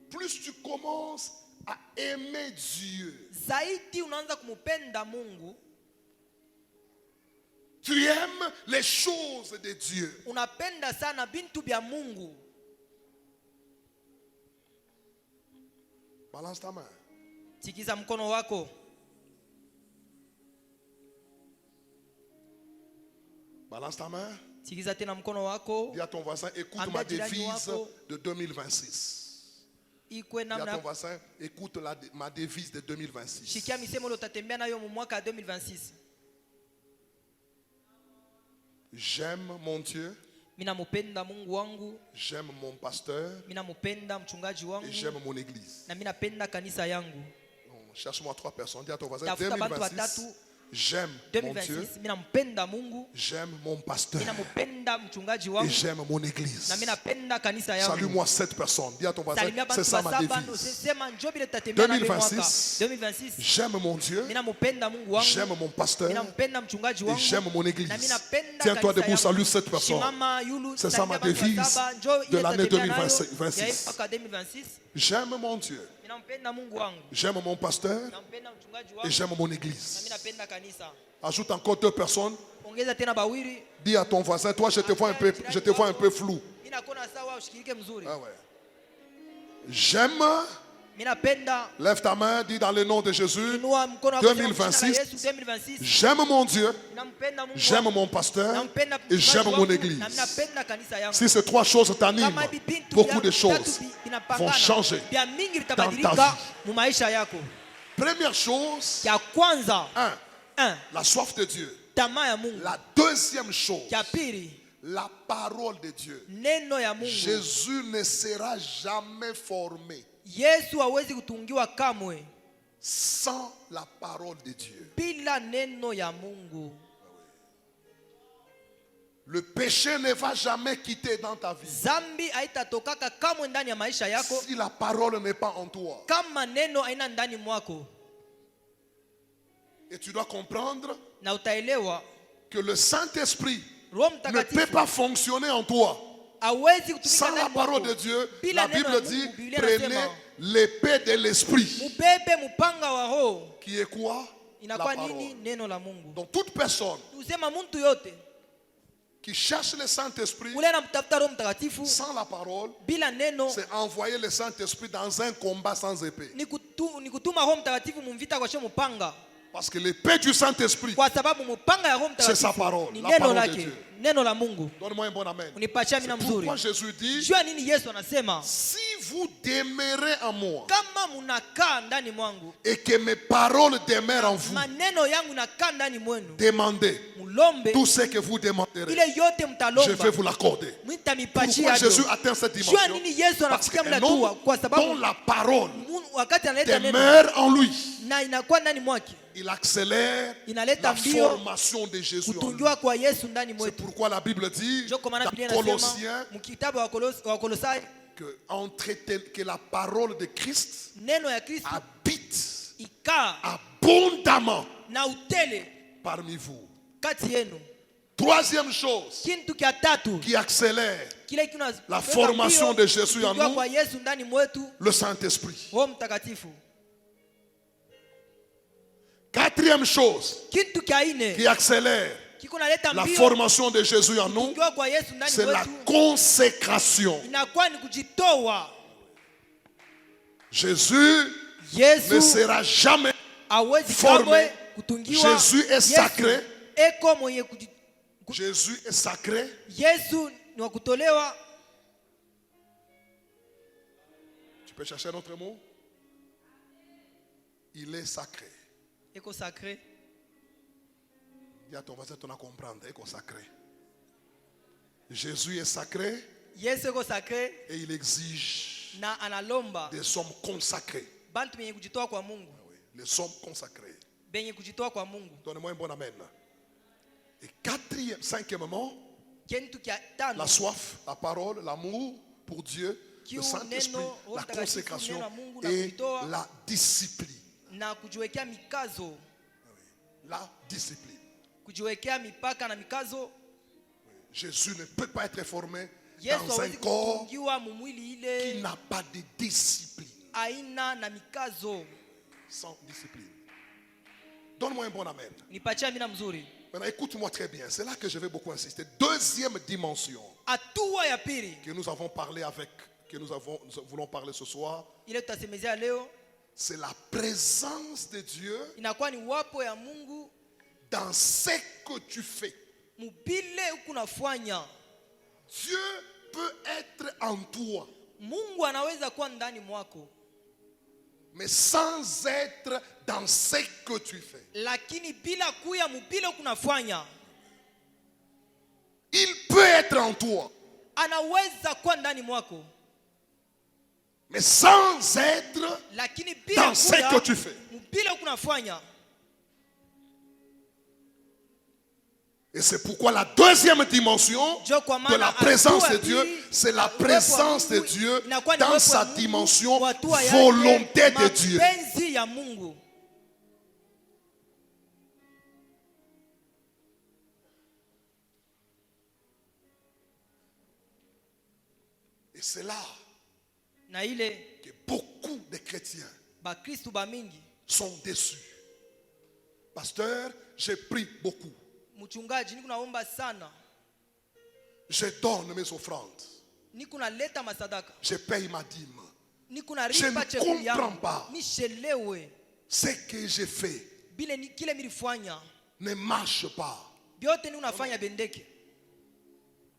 [SPEAKER 1] Plus tu commences à aimer Dieu,
[SPEAKER 2] Zaidi unaanza kumupenda Mungu,
[SPEAKER 1] tu aimes les choses de Dieu.
[SPEAKER 2] unapenda sana bintu bya Mungu.
[SPEAKER 1] Balance ta main.
[SPEAKER 2] Tikiza mkono wako.
[SPEAKER 1] Balance ta main.
[SPEAKER 2] Tikiza tena mkono wako.
[SPEAKER 1] Dis à ton voisin, écoute
[SPEAKER 2] Ambia
[SPEAKER 1] ma
[SPEAKER 2] jirani
[SPEAKER 1] devise
[SPEAKER 2] wako.
[SPEAKER 1] de 2026.
[SPEAKER 2] Ikwe
[SPEAKER 1] Dis à ton
[SPEAKER 2] namna
[SPEAKER 1] voisin, écoute ma devise de 2026.
[SPEAKER 2] shikia misemo ile utatembea nayo mu mwaka 2026.
[SPEAKER 1] J'aime mon Dieu,
[SPEAKER 2] Mina mupenda Mungu wangu,
[SPEAKER 1] j'aime mon pasteur
[SPEAKER 2] mina mupenda mchungaji
[SPEAKER 1] et
[SPEAKER 2] wangu,
[SPEAKER 1] j'aime mon église.
[SPEAKER 2] na mina penda kanisa yangu.
[SPEAKER 1] Non, cherche-moi 3 personnes. Dis à ton voisin,
[SPEAKER 2] Tafuta bantu
[SPEAKER 1] 2026,
[SPEAKER 2] watatu.
[SPEAKER 1] j'aime mon Dieu,
[SPEAKER 2] 2026 mina mpenda Mungu,
[SPEAKER 1] j'aime mon pasteur
[SPEAKER 2] mina mupenda mchungaji
[SPEAKER 1] et
[SPEAKER 2] wangu,
[SPEAKER 1] j'aime mon église.
[SPEAKER 2] na mina penda kanisa yangu.
[SPEAKER 1] Salue-moi 7 personnes. Dis à ton voisin,
[SPEAKER 2] Salimia
[SPEAKER 1] c'est
[SPEAKER 2] bantu
[SPEAKER 1] ça ma
[SPEAKER 2] basaba,
[SPEAKER 1] devise.
[SPEAKER 2] sema njoo bila tutatembea na
[SPEAKER 1] 2026,
[SPEAKER 2] 2026
[SPEAKER 1] j'aime mon Dieu,
[SPEAKER 2] mina mupenda Mungu wangu,
[SPEAKER 1] j'aime mon pasteur
[SPEAKER 2] mina mpenda mchungaji
[SPEAKER 1] et
[SPEAKER 2] wangu,
[SPEAKER 1] j'aime mon église.
[SPEAKER 2] na mina penda
[SPEAKER 1] Tiens-toi
[SPEAKER 2] kanisa
[SPEAKER 1] debout,
[SPEAKER 2] yangu.
[SPEAKER 1] salue 7 personnes.
[SPEAKER 2] Shimama yulu,
[SPEAKER 1] C'est ça
[SPEAKER 2] salimia
[SPEAKER 1] ma
[SPEAKER 2] bantu
[SPEAKER 1] devise
[SPEAKER 2] basaba, njoo
[SPEAKER 1] de
[SPEAKER 2] ile
[SPEAKER 1] l'année
[SPEAKER 2] tutatembea nayo
[SPEAKER 1] 2026.
[SPEAKER 2] ya mwaka 2026.
[SPEAKER 1] J'aime mon Dieu,
[SPEAKER 2] Mina mpenda Mungu wangu,
[SPEAKER 1] j'aime mon pasteur
[SPEAKER 2] nampenda mchungaji
[SPEAKER 1] et
[SPEAKER 2] wangu,
[SPEAKER 1] j'aime mon
[SPEAKER 2] na
[SPEAKER 1] église.
[SPEAKER 2] mina penda kanisa.
[SPEAKER 1] Ajoute encore 2 personnes.
[SPEAKER 2] Ongeza tena bawili.
[SPEAKER 1] Dis à ton voisin, toi je te vois un peu flou.
[SPEAKER 2] Mina kona sawa ushikirike mzuri.
[SPEAKER 1] Ah ouais. J'aime,
[SPEAKER 2] Mina penda.
[SPEAKER 1] lève ta main, dis dans le nom de Jésus,
[SPEAKER 2] Inua mkono wako,
[SPEAKER 1] 2026.
[SPEAKER 2] sema Yesu 2026.
[SPEAKER 1] j'aime mon Dieu,
[SPEAKER 2] Ninampenda Mungu.
[SPEAKER 1] j'aime
[SPEAKER 2] wangu,
[SPEAKER 1] mon pasteur
[SPEAKER 2] nampenda
[SPEAKER 1] et
[SPEAKER 2] mchungaji
[SPEAKER 1] j'aime
[SPEAKER 2] wangu,
[SPEAKER 1] mon
[SPEAKER 2] na
[SPEAKER 1] église.
[SPEAKER 2] ninapenda kanisa yangu.
[SPEAKER 1] Si ces 3 choses t'animent,
[SPEAKER 2] Kama hivi bintu
[SPEAKER 1] beaucoup de
[SPEAKER 2] vya
[SPEAKER 1] choses
[SPEAKER 2] tatu vinapangana,
[SPEAKER 1] vont changer.
[SPEAKER 2] vya mingi
[SPEAKER 1] dans ta
[SPEAKER 2] vitabadilika
[SPEAKER 1] vie.
[SPEAKER 2] mu maisha yako.
[SPEAKER 1] Première chose,
[SPEAKER 2] Ya kwanza,
[SPEAKER 1] 1, la soif de Dieu.
[SPEAKER 2] tamaa ya Mungu.
[SPEAKER 1] La deuxième chose,
[SPEAKER 2] Ya pili,
[SPEAKER 1] la parole de Dieu.
[SPEAKER 2] neno ya Mungu.
[SPEAKER 1] Jésus ne sera jamais formé
[SPEAKER 2] Yesu hawezi kutungiwa kamwe
[SPEAKER 1] sans la parole de Dieu.
[SPEAKER 2] bila neno ya Mungu.
[SPEAKER 1] Le péché ne va jamais quitter dans ta vie
[SPEAKER 2] Zambi haitatokaka kamwe ndani ya maisha yako
[SPEAKER 1] si la parole n'est pas en toi.
[SPEAKER 2] kama neno haina ndani mwako.
[SPEAKER 1] Et tu dois comprendre
[SPEAKER 2] Na utaelewa
[SPEAKER 1] que le Saint-Esprit
[SPEAKER 2] Roho
[SPEAKER 1] ne peut
[SPEAKER 2] Mtakatifu
[SPEAKER 1] pas fonctionner en toi
[SPEAKER 2] hawezi kutumika
[SPEAKER 1] sans la
[SPEAKER 2] ndani mwako
[SPEAKER 1] parole de Dieu.
[SPEAKER 2] bila
[SPEAKER 1] La
[SPEAKER 2] neno
[SPEAKER 1] Bible
[SPEAKER 2] ya
[SPEAKER 1] dit,
[SPEAKER 2] Mungu. Biblia
[SPEAKER 1] prenez
[SPEAKER 2] inasema
[SPEAKER 1] l'épée de l'Esprit.
[SPEAKER 2] mubebe mpanga wa Roho.
[SPEAKER 1] Qui est quoi? La
[SPEAKER 2] Inakuwa
[SPEAKER 1] parole.
[SPEAKER 2] nini? Neno la Mungu.
[SPEAKER 1] Donc toute personne
[SPEAKER 2] Tusema mtu yote
[SPEAKER 1] qui cherche le Saint-Esprit
[SPEAKER 2] ule anamtafuta Roho Mtakatifu
[SPEAKER 1] sans la parole,
[SPEAKER 2] bila neno
[SPEAKER 1] c'est envoyer le Saint-Esprit dans un combat sans épée.
[SPEAKER 2] ni kutuma Roho Mtakatifu mumvita kwa shemu mpanga,
[SPEAKER 1] Parce que l'épée du Saint-Esprit,
[SPEAKER 2] kwa sababu mpanga ya Roho
[SPEAKER 1] c'est sa
[SPEAKER 2] Mtakatifu
[SPEAKER 1] parole,
[SPEAKER 2] ni
[SPEAKER 1] la
[SPEAKER 2] neno
[SPEAKER 1] parole de
[SPEAKER 2] lake,
[SPEAKER 1] Dieu.
[SPEAKER 2] neno la Mungu.
[SPEAKER 1] Donne-moi un bon amen.
[SPEAKER 2] Unipatia mina
[SPEAKER 1] C'est
[SPEAKER 2] mzuri.
[SPEAKER 1] pourquoi Jésus dit,
[SPEAKER 2] Jua nini Yesu anasema?
[SPEAKER 1] si vous demeurez en moi
[SPEAKER 2] Kama munakaa ndani mwangu,
[SPEAKER 1] et que mes paroles demeurent en vous,
[SPEAKER 2] maneno yangu nakaa ndani mwenu,
[SPEAKER 1] demandez
[SPEAKER 2] mulombe
[SPEAKER 1] tout ce que vous demanderez.
[SPEAKER 2] ile yote
[SPEAKER 1] Je vais
[SPEAKER 2] mtalomba,
[SPEAKER 1] vous l'accorder.
[SPEAKER 2] mtamipatia.
[SPEAKER 1] Pourquoi Jésus atteint cette
[SPEAKER 2] Jua
[SPEAKER 1] dimension?
[SPEAKER 2] nini Yesu
[SPEAKER 1] Parce
[SPEAKER 2] anafikia
[SPEAKER 1] qu'un
[SPEAKER 2] mnatua?
[SPEAKER 1] homme
[SPEAKER 2] Kwa
[SPEAKER 1] dont
[SPEAKER 2] sababu
[SPEAKER 1] la parole
[SPEAKER 2] wakati analeta neno
[SPEAKER 1] demeure en lui,
[SPEAKER 2] na inakuwa ndani mwake,
[SPEAKER 1] il accélère
[SPEAKER 2] inaleta
[SPEAKER 1] la
[SPEAKER 2] mbio
[SPEAKER 1] formation de Jésus en lui.
[SPEAKER 2] kutungiwa kwa Yesu ndani
[SPEAKER 1] C'est
[SPEAKER 2] mwetu.
[SPEAKER 1] pourquoi la Bible dit
[SPEAKER 2] Ndio kwa maana Biblia
[SPEAKER 1] dans
[SPEAKER 2] inasema
[SPEAKER 1] Colossiens
[SPEAKER 2] mkitabu wa Kolosai,
[SPEAKER 1] que la parole de Christ
[SPEAKER 2] neno ya Kristo
[SPEAKER 1] habite
[SPEAKER 2] ikaa
[SPEAKER 1] abondamment
[SPEAKER 2] na utele
[SPEAKER 1] parmi vous.
[SPEAKER 2] kati yenu.
[SPEAKER 1] Troisième chose
[SPEAKER 2] Kitu kia tatu
[SPEAKER 1] qui accélère
[SPEAKER 2] Kile kina
[SPEAKER 1] La formation de Jésus en
[SPEAKER 2] kujua
[SPEAKER 1] nous.
[SPEAKER 2] kwa Yesu ndani mwetu,
[SPEAKER 1] Le Saint-Esprit.
[SPEAKER 2] Roho Mtakatifu.
[SPEAKER 1] Quatrième chose
[SPEAKER 2] Kitu cha ine
[SPEAKER 1] qui accélère
[SPEAKER 2] kiko naleta
[SPEAKER 1] la
[SPEAKER 2] mbio
[SPEAKER 1] formation de Jésus en nous,
[SPEAKER 2] kujua kwa Yesu ndani
[SPEAKER 1] c'est la
[SPEAKER 2] mwetu,
[SPEAKER 1] consécration.
[SPEAKER 2] inakuwa ni kujitoa.
[SPEAKER 1] Jésus ne
[SPEAKER 2] Yesu
[SPEAKER 1] sera jamais
[SPEAKER 2] hawezi
[SPEAKER 1] formé.
[SPEAKER 2] kamwe kutungiwa.
[SPEAKER 1] Jésus est
[SPEAKER 2] Yesu
[SPEAKER 1] sacré.
[SPEAKER 2] eko mwenye
[SPEAKER 1] Jésus est sacré.
[SPEAKER 2] Yesu ni wa kutolewa.
[SPEAKER 1] Tu peux chercher un autre mot? Il est sacré.
[SPEAKER 2] Eko sacré.
[SPEAKER 1] Dis à ton voisin, tu vas comprendre. Il est sacré. Jésus est sacré
[SPEAKER 2] Yesu eko sacré
[SPEAKER 1] et il exige
[SPEAKER 2] na analomba
[SPEAKER 1] des hommes consacrés.
[SPEAKER 2] bantu benye kujitoa kwa Mungu.
[SPEAKER 1] Oui, les hommes consacrés.
[SPEAKER 2] Benye kujitoa kwa Mungu.
[SPEAKER 1] Donnez-moi un bon amen. Et cinquièmement,
[SPEAKER 2] Kitu cha tano,
[SPEAKER 1] la soif, la parole, l'amour pour Dieu,
[SPEAKER 2] Kiu
[SPEAKER 1] le Saint-Esprit,
[SPEAKER 2] neno,
[SPEAKER 1] la
[SPEAKER 2] utakatifu,
[SPEAKER 1] consécration
[SPEAKER 2] neno la Mungu na
[SPEAKER 1] et
[SPEAKER 2] kujitoa.
[SPEAKER 1] la discipline.
[SPEAKER 2] na kujiwekea mikazo,
[SPEAKER 1] La discipline.
[SPEAKER 2] kujiwekea mipaka na mikazo.
[SPEAKER 1] Jésus ne peut pas être formé
[SPEAKER 2] Yesu
[SPEAKER 1] dans un
[SPEAKER 2] hawezi
[SPEAKER 1] corps
[SPEAKER 2] kutungiwa mumwili
[SPEAKER 1] qui
[SPEAKER 2] ile
[SPEAKER 1] n'a pas de discipline.
[SPEAKER 2] aina na mikazo.
[SPEAKER 1] Sans discipline. Donne-moi un bon amen.
[SPEAKER 2] Nipatia mina mzuri.
[SPEAKER 1] Maintenant, écoute-moi très bien. C'est là que je vais beaucoup insister. Deuxième dimension
[SPEAKER 2] Hatua ya pili
[SPEAKER 1] que nous avons parlé avec, nous voulons parler ce soir,
[SPEAKER 2] ile tutasemezea leo
[SPEAKER 1] c'est la présence de Dieu
[SPEAKER 2] inakuwa ni wapo ya Mungu
[SPEAKER 1] dans ce que tu fais.
[SPEAKER 2] mubile huku nafanya.
[SPEAKER 1] Dieu peut être en toi,
[SPEAKER 2] Mungu anaweza kuwa ndani mwako,
[SPEAKER 1] mais sans être dans ce que tu fais.
[SPEAKER 2] lakini bila kuya mubile huku nafanya.
[SPEAKER 1] Il peut être en toi,
[SPEAKER 2] Anaweza kuwa ndani mwako,
[SPEAKER 1] mais sans être
[SPEAKER 2] lakini bila
[SPEAKER 1] dans ce
[SPEAKER 2] kuya
[SPEAKER 1] que tu fais.
[SPEAKER 2] mubile huku nafanya.
[SPEAKER 1] Et c'est pourquoi la deuxième dimension de la présence de Dieu, c'est la présence de Dieu dans sa dimension volonté de Dieu.
[SPEAKER 2] Mapenzi ya Mungu.
[SPEAKER 1] Et c'est là
[SPEAKER 2] Na ile
[SPEAKER 1] que beaucoup de chrétiens
[SPEAKER 2] bakristu bamingi,
[SPEAKER 1] sont déçus. Pasteur, j'ai pris beaucoup.
[SPEAKER 2] mchungaji, niko naomba sana,
[SPEAKER 1] Je donne mes offrandes.
[SPEAKER 2] niko naleta masadaka,
[SPEAKER 1] Je paye ma dîme.
[SPEAKER 2] niko
[SPEAKER 1] Je
[SPEAKER 2] naripa
[SPEAKER 1] ne
[SPEAKER 2] chekuli
[SPEAKER 1] comprends
[SPEAKER 2] yangu,
[SPEAKER 1] pas.
[SPEAKER 2] nishelewe
[SPEAKER 1] Ce que j'ai fait
[SPEAKER 2] bile kile milifanya
[SPEAKER 1] ne marche pas.
[SPEAKER 2] byote niko nafanya bendeke.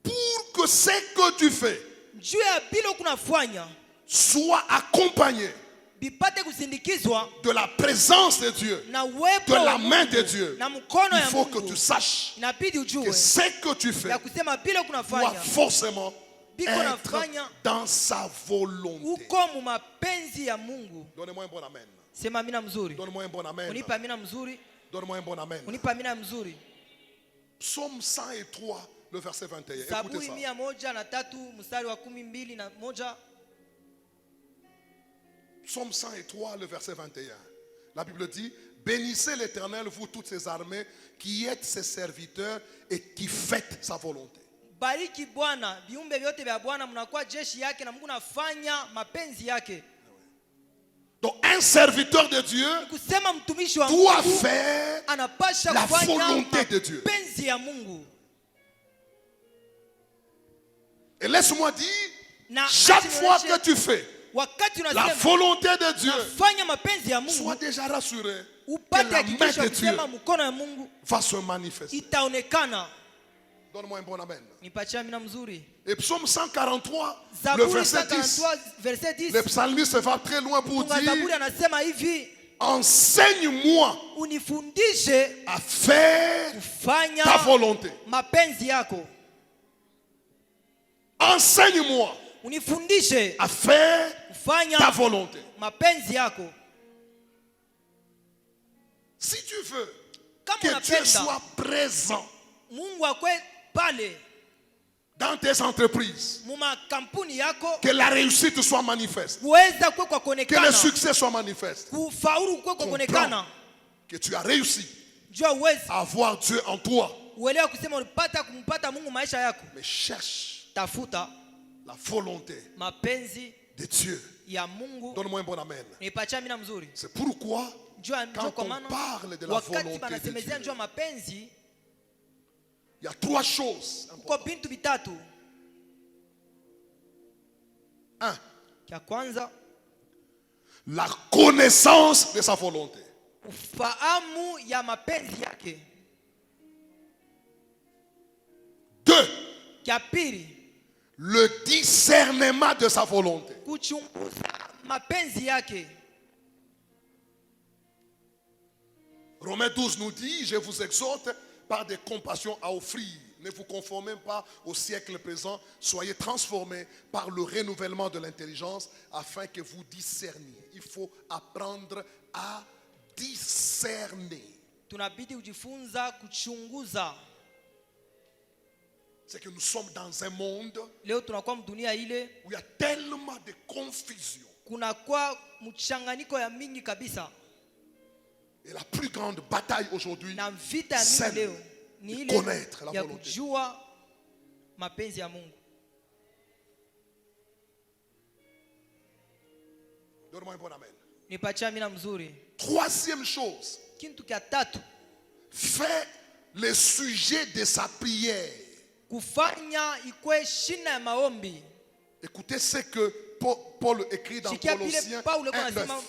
[SPEAKER 1] Pour que ce que tu fais
[SPEAKER 2] Juu ya bile uko nafanya
[SPEAKER 1] soit accompagné
[SPEAKER 2] bipate kusindikizwa
[SPEAKER 1] de la présence de Dieu,
[SPEAKER 2] na uwepo
[SPEAKER 1] de la
[SPEAKER 2] wa
[SPEAKER 1] main
[SPEAKER 2] Mungu,
[SPEAKER 1] de Dieu,
[SPEAKER 2] na mkono
[SPEAKER 1] il
[SPEAKER 2] ya
[SPEAKER 1] faut que
[SPEAKER 2] Mungu.
[SPEAKER 1] tu saches
[SPEAKER 2] Inabidi
[SPEAKER 1] que
[SPEAKER 2] ujue
[SPEAKER 1] ce que tu fais
[SPEAKER 2] ya kusema bile uko
[SPEAKER 1] doit
[SPEAKER 2] nafanya
[SPEAKER 1] forcément
[SPEAKER 2] biko
[SPEAKER 1] être
[SPEAKER 2] nafanya
[SPEAKER 1] dans sa volonté.
[SPEAKER 2] uko mu mapenzi ya Mungu.
[SPEAKER 1] Donnez-moi un bon amen.
[SPEAKER 2] Sema amina mzuri.
[SPEAKER 1] Donne-moi un bon amen.
[SPEAKER 2] Unipa amina mzuri.
[SPEAKER 1] Donne-moi un bon amen.
[SPEAKER 2] Unipa amina mzuri.
[SPEAKER 1] Psaume 103, le verset 21. Écoutez
[SPEAKER 2] Zaburi
[SPEAKER 1] ça.
[SPEAKER 2] 103 mstari wa 12
[SPEAKER 1] Psaume 103, le verset 21. La Bible dit, bénissez l'Éternel, vous toutes ses armées, qui êtes ses serviteurs et qui faites sa volonté.
[SPEAKER 2] Bariki Bwana, viumbe vyote vya Bwana, mnakuwa jeshi yake na Mungu nafanya mapenzi yake.
[SPEAKER 1] Donc un serviteur de Dieu
[SPEAKER 2] Kusema mtumishi wa
[SPEAKER 1] doit
[SPEAKER 2] Mungu
[SPEAKER 1] faire
[SPEAKER 2] anapasha
[SPEAKER 1] la
[SPEAKER 2] kufanya
[SPEAKER 1] volonté de Dieu.
[SPEAKER 2] mapenzi ya Mungu.
[SPEAKER 1] Et laisse-moi dire,
[SPEAKER 2] Na
[SPEAKER 1] chaque fois que tu fais
[SPEAKER 2] wakati
[SPEAKER 1] la
[SPEAKER 2] unasema
[SPEAKER 1] volonté de Dieu,
[SPEAKER 2] fanya mapenzi ya Mungu,
[SPEAKER 1] sois déjà rassuré que
[SPEAKER 2] upate
[SPEAKER 1] la main
[SPEAKER 2] hakikisho
[SPEAKER 1] de Dieu
[SPEAKER 2] kusema mkono ya Mungu
[SPEAKER 1] va se manifester.
[SPEAKER 2] itaonekana.
[SPEAKER 1] Donne-moi un bon amen.
[SPEAKER 2] Nipatia mina mzuri.
[SPEAKER 1] Et psaume 143, le
[SPEAKER 2] Zaburi
[SPEAKER 1] verset 10.
[SPEAKER 2] 143 verset 10.
[SPEAKER 1] Le psalmiste va très loin pour
[SPEAKER 2] Mtunga Zaburi
[SPEAKER 1] dire,
[SPEAKER 2] anasema hivi,
[SPEAKER 1] enseigne-moi
[SPEAKER 2] unifundishe
[SPEAKER 1] à faire
[SPEAKER 2] kufanya
[SPEAKER 1] ta volonté.
[SPEAKER 2] mapenzi yako.
[SPEAKER 1] Enseigne-moi
[SPEAKER 2] Unifundishe
[SPEAKER 1] à faire
[SPEAKER 2] kufanya
[SPEAKER 1] ta volonté.
[SPEAKER 2] mapenzi yako.
[SPEAKER 1] Si tu veux
[SPEAKER 2] Kama
[SPEAKER 1] que Dieu
[SPEAKER 2] unapenda
[SPEAKER 1] soit présent
[SPEAKER 2] Mungu akwe pale
[SPEAKER 1] dans tes entreprises,
[SPEAKER 2] mu makampuni yako,
[SPEAKER 1] que la réussite soit manifeste,
[SPEAKER 2] kuweza kwe kwa
[SPEAKER 1] que
[SPEAKER 2] kuonekana,
[SPEAKER 1] le succès soit manifeste,
[SPEAKER 2] kufaulu kwe kwa kuonekana,
[SPEAKER 1] que tu as réussi
[SPEAKER 2] jua uwezi
[SPEAKER 1] à avoir Dieu en toi.
[SPEAKER 2] uelewa kusema ulipata kumpata Mungu maisha yako,
[SPEAKER 1] Mais cherche
[SPEAKER 2] tafuta
[SPEAKER 1] la volonté
[SPEAKER 2] mapenzi
[SPEAKER 1] de Dieu.
[SPEAKER 2] ya Mungu.
[SPEAKER 1] Donne-moi un bon amen.
[SPEAKER 2] Nipatia mina mzuri.
[SPEAKER 1] C'est pourquoi,
[SPEAKER 2] Njoo
[SPEAKER 1] quand
[SPEAKER 2] kwa
[SPEAKER 1] on
[SPEAKER 2] maana
[SPEAKER 1] parle de la
[SPEAKER 2] wakati
[SPEAKER 1] volonté de
[SPEAKER 2] banasemezea
[SPEAKER 1] Dieu,
[SPEAKER 2] njoo mapenzi,
[SPEAKER 1] il y a trois choses
[SPEAKER 2] kuko
[SPEAKER 1] importantes.
[SPEAKER 2] bintu bitatu.
[SPEAKER 1] Un,
[SPEAKER 2] Kia kwanza,
[SPEAKER 1] la connaissance de sa volonté.
[SPEAKER 2] ufahamu ya mapenzi yake.
[SPEAKER 1] Deux,
[SPEAKER 2] Kia pili,
[SPEAKER 1] le discernement de sa volonté.
[SPEAKER 2] kuchunguza mapenzi yake.
[SPEAKER 1] Romains 12 nous dit, je vous exhorte par des compassions à offrir. Ne vous conformez pas au siècle présent, soyez transformés par le renouvellement de l'intelligence afin que vous discerniez. Il faut apprendre à discerner.
[SPEAKER 2] Tunabidi kujifunza kuchunguza.
[SPEAKER 1] C'est que nous sommes dans un monde
[SPEAKER 2] Leo tunakuwa mdunia ile
[SPEAKER 1] où il y a tellement de confusion.
[SPEAKER 2] kunakuwa mchanganyiko ya mingi kabisa,
[SPEAKER 1] Et la plus grande bataille aujourd'hui,
[SPEAKER 2] na vita ya
[SPEAKER 1] c'est
[SPEAKER 2] mingi leo ni
[SPEAKER 1] de
[SPEAKER 2] ile
[SPEAKER 1] connaître la
[SPEAKER 2] ya
[SPEAKER 1] volonté.
[SPEAKER 2] kujua mapenzi ya Mungu.
[SPEAKER 1] Donne-moi un bon amen.
[SPEAKER 2] Nipatia mina mzuri.
[SPEAKER 1] Troisième chose,
[SPEAKER 2] Kintu kia tatu,
[SPEAKER 1] fais le sujet de sa prière.
[SPEAKER 2] kufanya ikwe shina ya maombi.
[SPEAKER 1] Écoutez ce que Paul écrit dans
[SPEAKER 2] Sikia
[SPEAKER 1] Colossiens
[SPEAKER 2] vile Paulo
[SPEAKER 1] 1:9.
[SPEAKER 2] anasema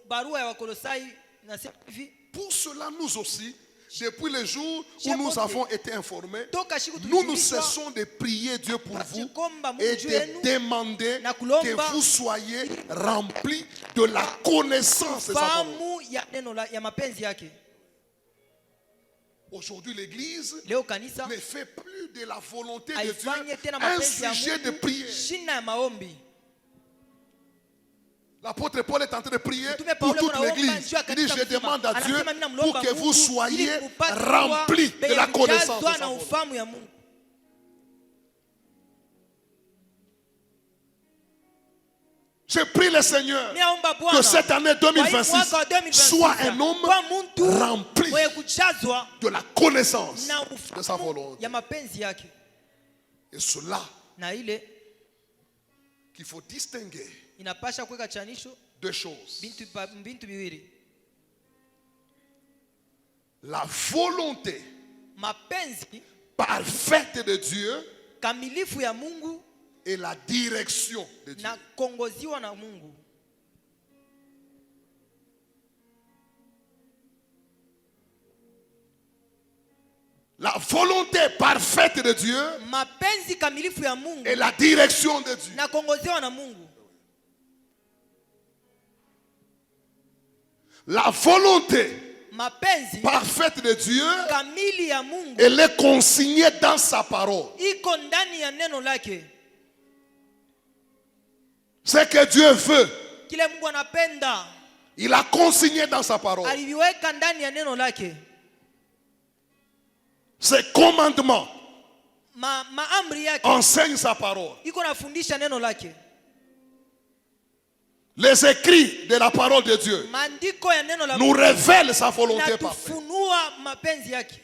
[SPEAKER 2] barua ya Wakolosai, nasema hivi,
[SPEAKER 1] Pour cela, nous aussi, depuis le jour
[SPEAKER 2] J'ai
[SPEAKER 1] où nous
[SPEAKER 2] compris.
[SPEAKER 1] avons été informés,
[SPEAKER 2] toka siku
[SPEAKER 1] nous
[SPEAKER 2] tulijulishwa
[SPEAKER 1] cessons de prier Dieu pour vous
[SPEAKER 2] tukiomba Mungu
[SPEAKER 1] et
[SPEAKER 2] juu
[SPEAKER 1] de
[SPEAKER 2] yenu
[SPEAKER 1] demander
[SPEAKER 2] na kulomba
[SPEAKER 1] que vous soyez remplis de la connaissance de sa volonté.
[SPEAKER 2] fahamu ya neno ya mapenzi yake.
[SPEAKER 1] Aujourd'hui, l'Église
[SPEAKER 2] Leo kanisa
[SPEAKER 1] ne fait plus de la volonté de
[SPEAKER 2] haifanye
[SPEAKER 1] Dieu
[SPEAKER 2] tena
[SPEAKER 1] un
[SPEAKER 2] mapenzi ya
[SPEAKER 1] sujet de
[SPEAKER 2] Mungu
[SPEAKER 1] prière.
[SPEAKER 2] shina ya maombi.
[SPEAKER 1] L'apôtre Paul est en train de prier
[SPEAKER 2] Mtume
[SPEAKER 1] pour
[SPEAKER 2] Paulo
[SPEAKER 1] toute
[SPEAKER 2] anaomba
[SPEAKER 1] l'Église.
[SPEAKER 2] juu ya
[SPEAKER 1] Il dit,
[SPEAKER 2] kanisa
[SPEAKER 1] je
[SPEAKER 2] mzima.
[SPEAKER 1] demande à Dieu
[SPEAKER 2] Anasema mimi
[SPEAKER 1] pour
[SPEAKER 2] namlomba
[SPEAKER 1] que vous
[SPEAKER 2] Mungu
[SPEAKER 1] soyez
[SPEAKER 2] ili mupate
[SPEAKER 1] remplis
[SPEAKER 2] kuwa
[SPEAKER 1] de la connaissance de
[SPEAKER 2] kujazwa
[SPEAKER 1] sa
[SPEAKER 2] na
[SPEAKER 1] volonté.
[SPEAKER 2] ufahamu ya Mungu.
[SPEAKER 1] Je prie le Seigneur
[SPEAKER 2] Naomba
[SPEAKER 1] que
[SPEAKER 2] Bwana
[SPEAKER 1] cette année
[SPEAKER 2] kwa hii
[SPEAKER 1] 2026
[SPEAKER 2] mwaka wa 2026
[SPEAKER 1] soit un homme
[SPEAKER 2] kwa muntu
[SPEAKER 1] rempli
[SPEAKER 2] mwenye kujazwa
[SPEAKER 1] de la connaissance
[SPEAKER 2] na
[SPEAKER 1] de sa
[SPEAKER 2] ufahamu
[SPEAKER 1] volonté.
[SPEAKER 2] ya mapenzi yake.
[SPEAKER 1] Et cela
[SPEAKER 2] Na ile
[SPEAKER 1] qu'il faut distinguer
[SPEAKER 2] inapasha kuweka chanisho
[SPEAKER 1] deux choses.
[SPEAKER 2] bintu biwili.
[SPEAKER 1] La volonté
[SPEAKER 2] Mapenzi
[SPEAKER 1] parfaite de Dieu
[SPEAKER 2] kamilifu ya Mungu
[SPEAKER 1] et la direction de Dieu.
[SPEAKER 2] na kongoziwa na Mungu.
[SPEAKER 1] La volonté parfaite de Dieu
[SPEAKER 2] Mapenzi kamilifu ya Mungu
[SPEAKER 1] et la direction de Dieu.
[SPEAKER 2] na kongoziwa na Mungu.
[SPEAKER 1] La volonté
[SPEAKER 2] Mapenzi
[SPEAKER 1] parfaite de Dieu,
[SPEAKER 2] kamili ya Mungu
[SPEAKER 1] elle est consignée dans sa parole.
[SPEAKER 2] iko ndani ya neno lake.
[SPEAKER 1] Ce que Dieu veut,
[SPEAKER 2] Kile Mungu anapenda
[SPEAKER 1] il a consigné dans sa parole.
[SPEAKER 2] aliviweka ndani ya neno lake.
[SPEAKER 1] Ses commandements
[SPEAKER 2] Maamri yake
[SPEAKER 1] enseignent sa parole.
[SPEAKER 2] iko nafundisha neno lake.
[SPEAKER 1] Les écrits de la parole de Dieu
[SPEAKER 2] Maandiko ya neno la
[SPEAKER 1] nous
[SPEAKER 2] Mungu
[SPEAKER 1] révèlent sa volonté parfaite.
[SPEAKER 2] natufunua mapenzi yake.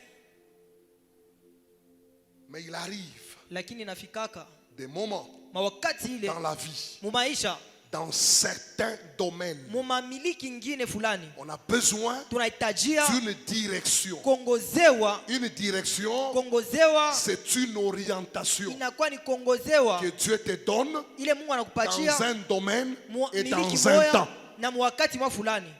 [SPEAKER 1] Mais il arrive
[SPEAKER 2] Lakini inafikaka
[SPEAKER 1] des moments
[SPEAKER 2] mawakati ile
[SPEAKER 1] dans la vie,
[SPEAKER 2] mu maisha
[SPEAKER 1] dans certains domaines,
[SPEAKER 2] mu mamiliki ingine fulani
[SPEAKER 1] on a besoin
[SPEAKER 2] tunahitajia
[SPEAKER 1] d'une direction.
[SPEAKER 2] kongozewa.
[SPEAKER 1] Une direction,
[SPEAKER 2] Kongozewa
[SPEAKER 1] c'est une orientation
[SPEAKER 2] inakuwa ni kongozewa
[SPEAKER 1] que Dieu te donne
[SPEAKER 2] ile Mungu anakupatia
[SPEAKER 1] dans un domaine et
[SPEAKER 2] miliki
[SPEAKER 1] dans un
[SPEAKER 2] moya
[SPEAKER 1] temps.
[SPEAKER 2] na mwakati mwa fulani.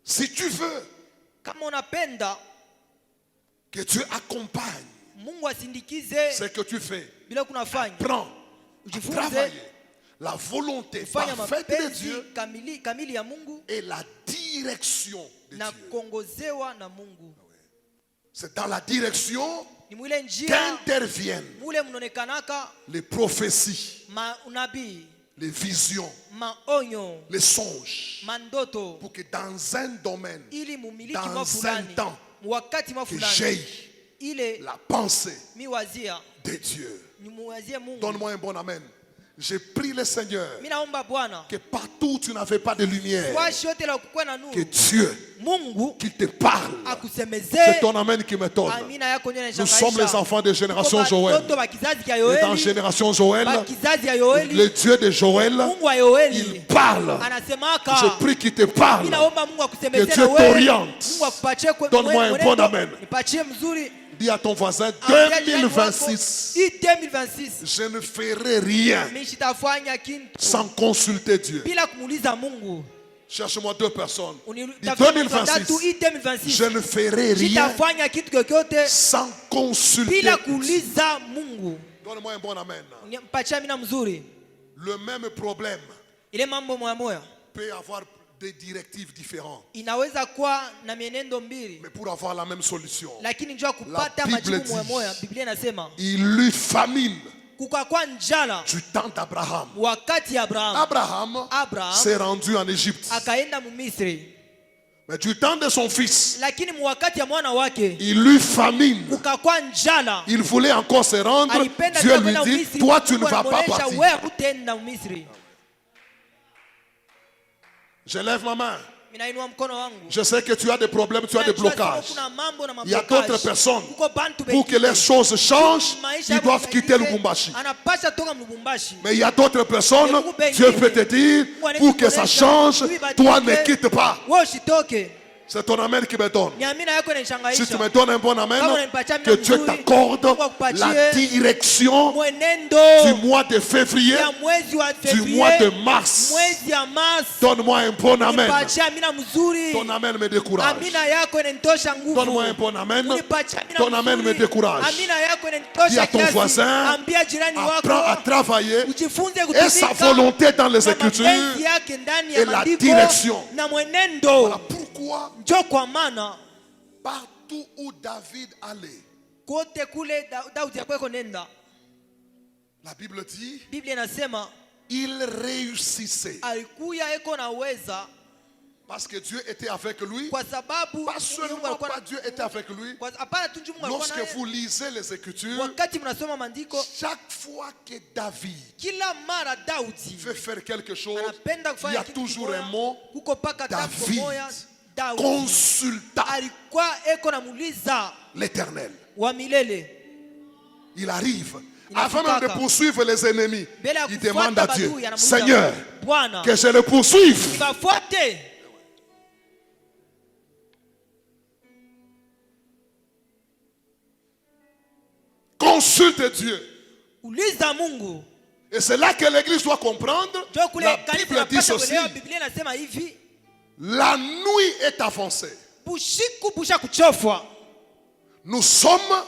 [SPEAKER 1] Si tu veux
[SPEAKER 2] Kama unapenda
[SPEAKER 1] que Dieu accompagne
[SPEAKER 2] Mungu asindikize
[SPEAKER 1] ce que tu fais,
[SPEAKER 2] bila kunafanya,
[SPEAKER 1] prends,
[SPEAKER 2] ujifunze
[SPEAKER 1] travailler la volonté
[SPEAKER 2] kufanya
[SPEAKER 1] parfaite de
[SPEAKER 2] mapenzi
[SPEAKER 1] Dieu
[SPEAKER 2] kamili ya Mungu
[SPEAKER 1] et la direction de
[SPEAKER 2] na
[SPEAKER 1] Dieu.
[SPEAKER 2] kongozewa na Mungu.
[SPEAKER 1] C'est dans la direction
[SPEAKER 2] Ni mwile njia
[SPEAKER 1] qu'interviennent
[SPEAKER 2] mule mnaonekanaka
[SPEAKER 1] les prophéties,
[SPEAKER 2] unabii,
[SPEAKER 1] les visions,
[SPEAKER 2] maonyo,
[SPEAKER 1] les songes,
[SPEAKER 2] mandoto,
[SPEAKER 1] pour que dans un domaine,
[SPEAKER 2] ili mumiliki
[SPEAKER 1] dans
[SPEAKER 2] mwa
[SPEAKER 1] un
[SPEAKER 2] fulani
[SPEAKER 1] temps,
[SPEAKER 2] wakati mwa
[SPEAKER 1] que
[SPEAKER 2] fulani
[SPEAKER 1] j'aille
[SPEAKER 2] ile
[SPEAKER 1] la pensée
[SPEAKER 2] miwazia
[SPEAKER 1] de Dieu.
[SPEAKER 2] nimuwazie Mungu.
[SPEAKER 1] Donne-moi un bon amen. J'ai prié le Seigneur
[SPEAKER 2] Mimi naomba Bwana
[SPEAKER 1] que partout où tu n'avais pas de lumière,
[SPEAKER 2] washi yote la kukuwa na
[SPEAKER 1] que
[SPEAKER 2] nuru
[SPEAKER 1] Dieu,
[SPEAKER 2] Mungu
[SPEAKER 1] qu'il te parle. C'est
[SPEAKER 2] akusemezee.
[SPEAKER 1] ton amen qui m'étonne.
[SPEAKER 2] Amina yako ndio
[SPEAKER 1] Nous sommes les enfants de génération
[SPEAKER 2] Kwa
[SPEAKER 1] Joël.
[SPEAKER 2] watoto wa kizazi cha
[SPEAKER 1] Et dans
[SPEAKER 2] Yoeli,
[SPEAKER 1] génération Joël,
[SPEAKER 2] wa kizazi ya Yoeli,
[SPEAKER 1] le Dieu de Joël,
[SPEAKER 2] Mungu wa
[SPEAKER 1] il
[SPEAKER 2] Yoeli
[SPEAKER 1] parle.
[SPEAKER 2] anasemaka.
[SPEAKER 1] Je prie qu'il te parle.
[SPEAKER 2] Mimi naomba Mungu akusemezee
[SPEAKER 1] Que
[SPEAKER 2] na
[SPEAKER 1] Dieu
[SPEAKER 2] wewe.
[SPEAKER 1] t'oriente.
[SPEAKER 2] Mungu akupatie
[SPEAKER 1] Donne-moi un bon amen.
[SPEAKER 2] Nipatie mzuri.
[SPEAKER 1] Dis à ton voisin,
[SPEAKER 2] Ambia jirani wako,
[SPEAKER 1] 2026,
[SPEAKER 2] hii 2026
[SPEAKER 1] je ne ferai rien
[SPEAKER 2] mimi sitafanya kitu
[SPEAKER 1] sans consulter Dieu.
[SPEAKER 2] bila kumuuliza Mungu.
[SPEAKER 1] Cherche-moi 2 personnes. Dis
[SPEAKER 2] Tafuta
[SPEAKER 1] 2026,
[SPEAKER 2] hii 2026
[SPEAKER 1] je ne ferai rien
[SPEAKER 2] sitafanya kitu chochote
[SPEAKER 1] sans consulter
[SPEAKER 2] bila
[SPEAKER 1] Dieu.
[SPEAKER 2] kuuliza Mungu.
[SPEAKER 1] Donne-moi un bon amen.
[SPEAKER 2] Nipatie mina mzuri.
[SPEAKER 1] Le même problème
[SPEAKER 2] Ile mambo moya moya
[SPEAKER 1] peut avoir des directives différentes.
[SPEAKER 2] inaweza kuwa na mienendo mbili,
[SPEAKER 1] Mais pour avoir la même solution,
[SPEAKER 2] lakini njoo kupata
[SPEAKER 1] La Bible
[SPEAKER 2] majibu moya
[SPEAKER 1] dit,
[SPEAKER 2] moya. Biblia inasema
[SPEAKER 1] il eut famine
[SPEAKER 2] kukakuwa njala
[SPEAKER 1] du temps d'Abraham.
[SPEAKER 2] wakati ya Abraham
[SPEAKER 1] s'est rendu en Égypte.
[SPEAKER 2] akaenda Misri,
[SPEAKER 1] Mais du temps de son fils,
[SPEAKER 2] lakini wakati ya mwana wake
[SPEAKER 1] il eut famine.
[SPEAKER 2] kukakuwa njala.
[SPEAKER 1] Il voulait encore se rendre.
[SPEAKER 2] Alipenda
[SPEAKER 1] Dieu lui
[SPEAKER 2] kwenda
[SPEAKER 1] dit,
[SPEAKER 2] Misri,
[SPEAKER 1] toi tu ne
[SPEAKER 2] Mungu
[SPEAKER 1] vas pas
[SPEAKER 2] anamuonesha,
[SPEAKER 1] partir.
[SPEAKER 2] wewe hutaenda Misri.
[SPEAKER 1] Je lève ma main.
[SPEAKER 2] Minainua mkono wangu.
[SPEAKER 1] Je sais que tu as des problèmes, tu as des
[SPEAKER 2] Najua
[SPEAKER 1] blocages.
[SPEAKER 2] kuna mambo na
[SPEAKER 1] Il y a
[SPEAKER 2] mablokaji.
[SPEAKER 1] d'autres personnes.
[SPEAKER 2] Kuko bantu
[SPEAKER 1] Pour que
[SPEAKER 2] wengine.
[SPEAKER 1] les choses changent,
[SPEAKER 2] Maisha
[SPEAKER 1] ils doivent
[SPEAKER 2] yako
[SPEAKER 1] quitter
[SPEAKER 2] yabadilike,
[SPEAKER 1] Lubumbashi.
[SPEAKER 2] anapasha toka Lubumbashi.
[SPEAKER 1] Mais il y a d'autres personnes,
[SPEAKER 2] Mungu bengine.
[SPEAKER 1] Dieu peut te dire, pour que ça change, toi ne quitte pas.
[SPEAKER 2] Wewe usitoke.
[SPEAKER 1] C'est ton amen qui me donne.
[SPEAKER 2] Ni amina yako
[SPEAKER 1] Si tu
[SPEAKER 2] inanishangaisha.
[SPEAKER 1] me donnes un bon amen,
[SPEAKER 2] Kama unanipatia
[SPEAKER 1] que
[SPEAKER 2] mimi
[SPEAKER 1] Dieu
[SPEAKER 2] mzuri,
[SPEAKER 1] t'accorde
[SPEAKER 2] Mungu akupatie
[SPEAKER 1] la direction
[SPEAKER 2] mwenendo
[SPEAKER 1] du mois de février,
[SPEAKER 2] ya mwezi wa
[SPEAKER 1] du
[SPEAKER 2] Februari,
[SPEAKER 1] mois de mars.
[SPEAKER 2] mwezi ya Mars.
[SPEAKER 1] Donne-moi un bon amen.
[SPEAKER 2] Nipatie amina mzuri.
[SPEAKER 1] Ton amen me décourage.
[SPEAKER 2] Amina yako inanitosha nguvu.
[SPEAKER 1] Donne-moi un bon amen.
[SPEAKER 2] Unipatie amina
[SPEAKER 1] Ton amen me
[SPEAKER 2] mzuri.
[SPEAKER 1] décourage.
[SPEAKER 2] Amina yako
[SPEAKER 1] Dis
[SPEAKER 2] inanitosha
[SPEAKER 1] à ton
[SPEAKER 2] kiasi.
[SPEAKER 1] voisin,
[SPEAKER 2] Ambia jirani
[SPEAKER 1] apprends à
[SPEAKER 2] wako
[SPEAKER 1] travailler
[SPEAKER 2] ujifunze
[SPEAKER 1] et sa
[SPEAKER 2] kutumika
[SPEAKER 1] volonté dans les
[SPEAKER 2] na
[SPEAKER 1] Écritures.
[SPEAKER 2] mapenzi yake ndani ya
[SPEAKER 1] et la
[SPEAKER 2] maandiko
[SPEAKER 1] direction.
[SPEAKER 2] na mwenendo.
[SPEAKER 1] Voilà pourquoi
[SPEAKER 2] Njoo kwa maana
[SPEAKER 1] partout où David allait,
[SPEAKER 2] kote kule Daudi alikuwa nenda,
[SPEAKER 1] la Bible dit,
[SPEAKER 2] Biblia inasema
[SPEAKER 1] il réussissait.
[SPEAKER 2] alikuya eko naweza
[SPEAKER 1] Parce que Dieu était avec lui.
[SPEAKER 2] kwa sababu
[SPEAKER 1] Pas
[SPEAKER 2] Mungu
[SPEAKER 1] seulement
[SPEAKER 2] alikuwa
[SPEAKER 1] pas Dieu était avec lui.
[SPEAKER 2] hapana tu Mungu alikuwa
[SPEAKER 1] Lorsque
[SPEAKER 2] naye.
[SPEAKER 1] vous lisez les Écritures,
[SPEAKER 2] Wakati mnasoma maandiko,
[SPEAKER 1] chaque fois que David
[SPEAKER 2] kila mara Daudi
[SPEAKER 1] veut faire quelque chose,
[SPEAKER 2] anapenda
[SPEAKER 1] il y
[SPEAKER 2] kufanya
[SPEAKER 1] a
[SPEAKER 2] kitu
[SPEAKER 1] toujours
[SPEAKER 2] kimoya,
[SPEAKER 1] un mot.
[SPEAKER 2] kuko paka tamko
[SPEAKER 1] David
[SPEAKER 2] moya. Daudi
[SPEAKER 1] consulta
[SPEAKER 2] alikuwa eko namuuliza
[SPEAKER 1] l'Éternel.
[SPEAKER 2] wa milele.
[SPEAKER 1] Il arrive.
[SPEAKER 2] Il
[SPEAKER 1] Avant même de
[SPEAKER 2] afukaka.
[SPEAKER 1] poursuivre les ennemis,
[SPEAKER 2] Mbele ya
[SPEAKER 1] il
[SPEAKER 2] kufuata
[SPEAKER 1] demande à Dieu,
[SPEAKER 2] badui, anamuuliza,
[SPEAKER 1] Seigneur,
[SPEAKER 2] Bwana
[SPEAKER 1] que je le poursuive.
[SPEAKER 2] nikafuate.
[SPEAKER 1] Consulte Dieu.
[SPEAKER 2] Uliza Mungu.
[SPEAKER 1] Et c'est là que l'Église doit comprendre.
[SPEAKER 2] Njoo kule
[SPEAKER 1] La
[SPEAKER 2] kanisa
[SPEAKER 1] Bible dit
[SPEAKER 2] napasha
[SPEAKER 1] ceci.
[SPEAKER 2] kuelewa, Biblia inasema hivi,
[SPEAKER 1] La nuit est avancée.
[SPEAKER 2] bushiku busha kuchofwa.
[SPEAKER 1] Nous sommes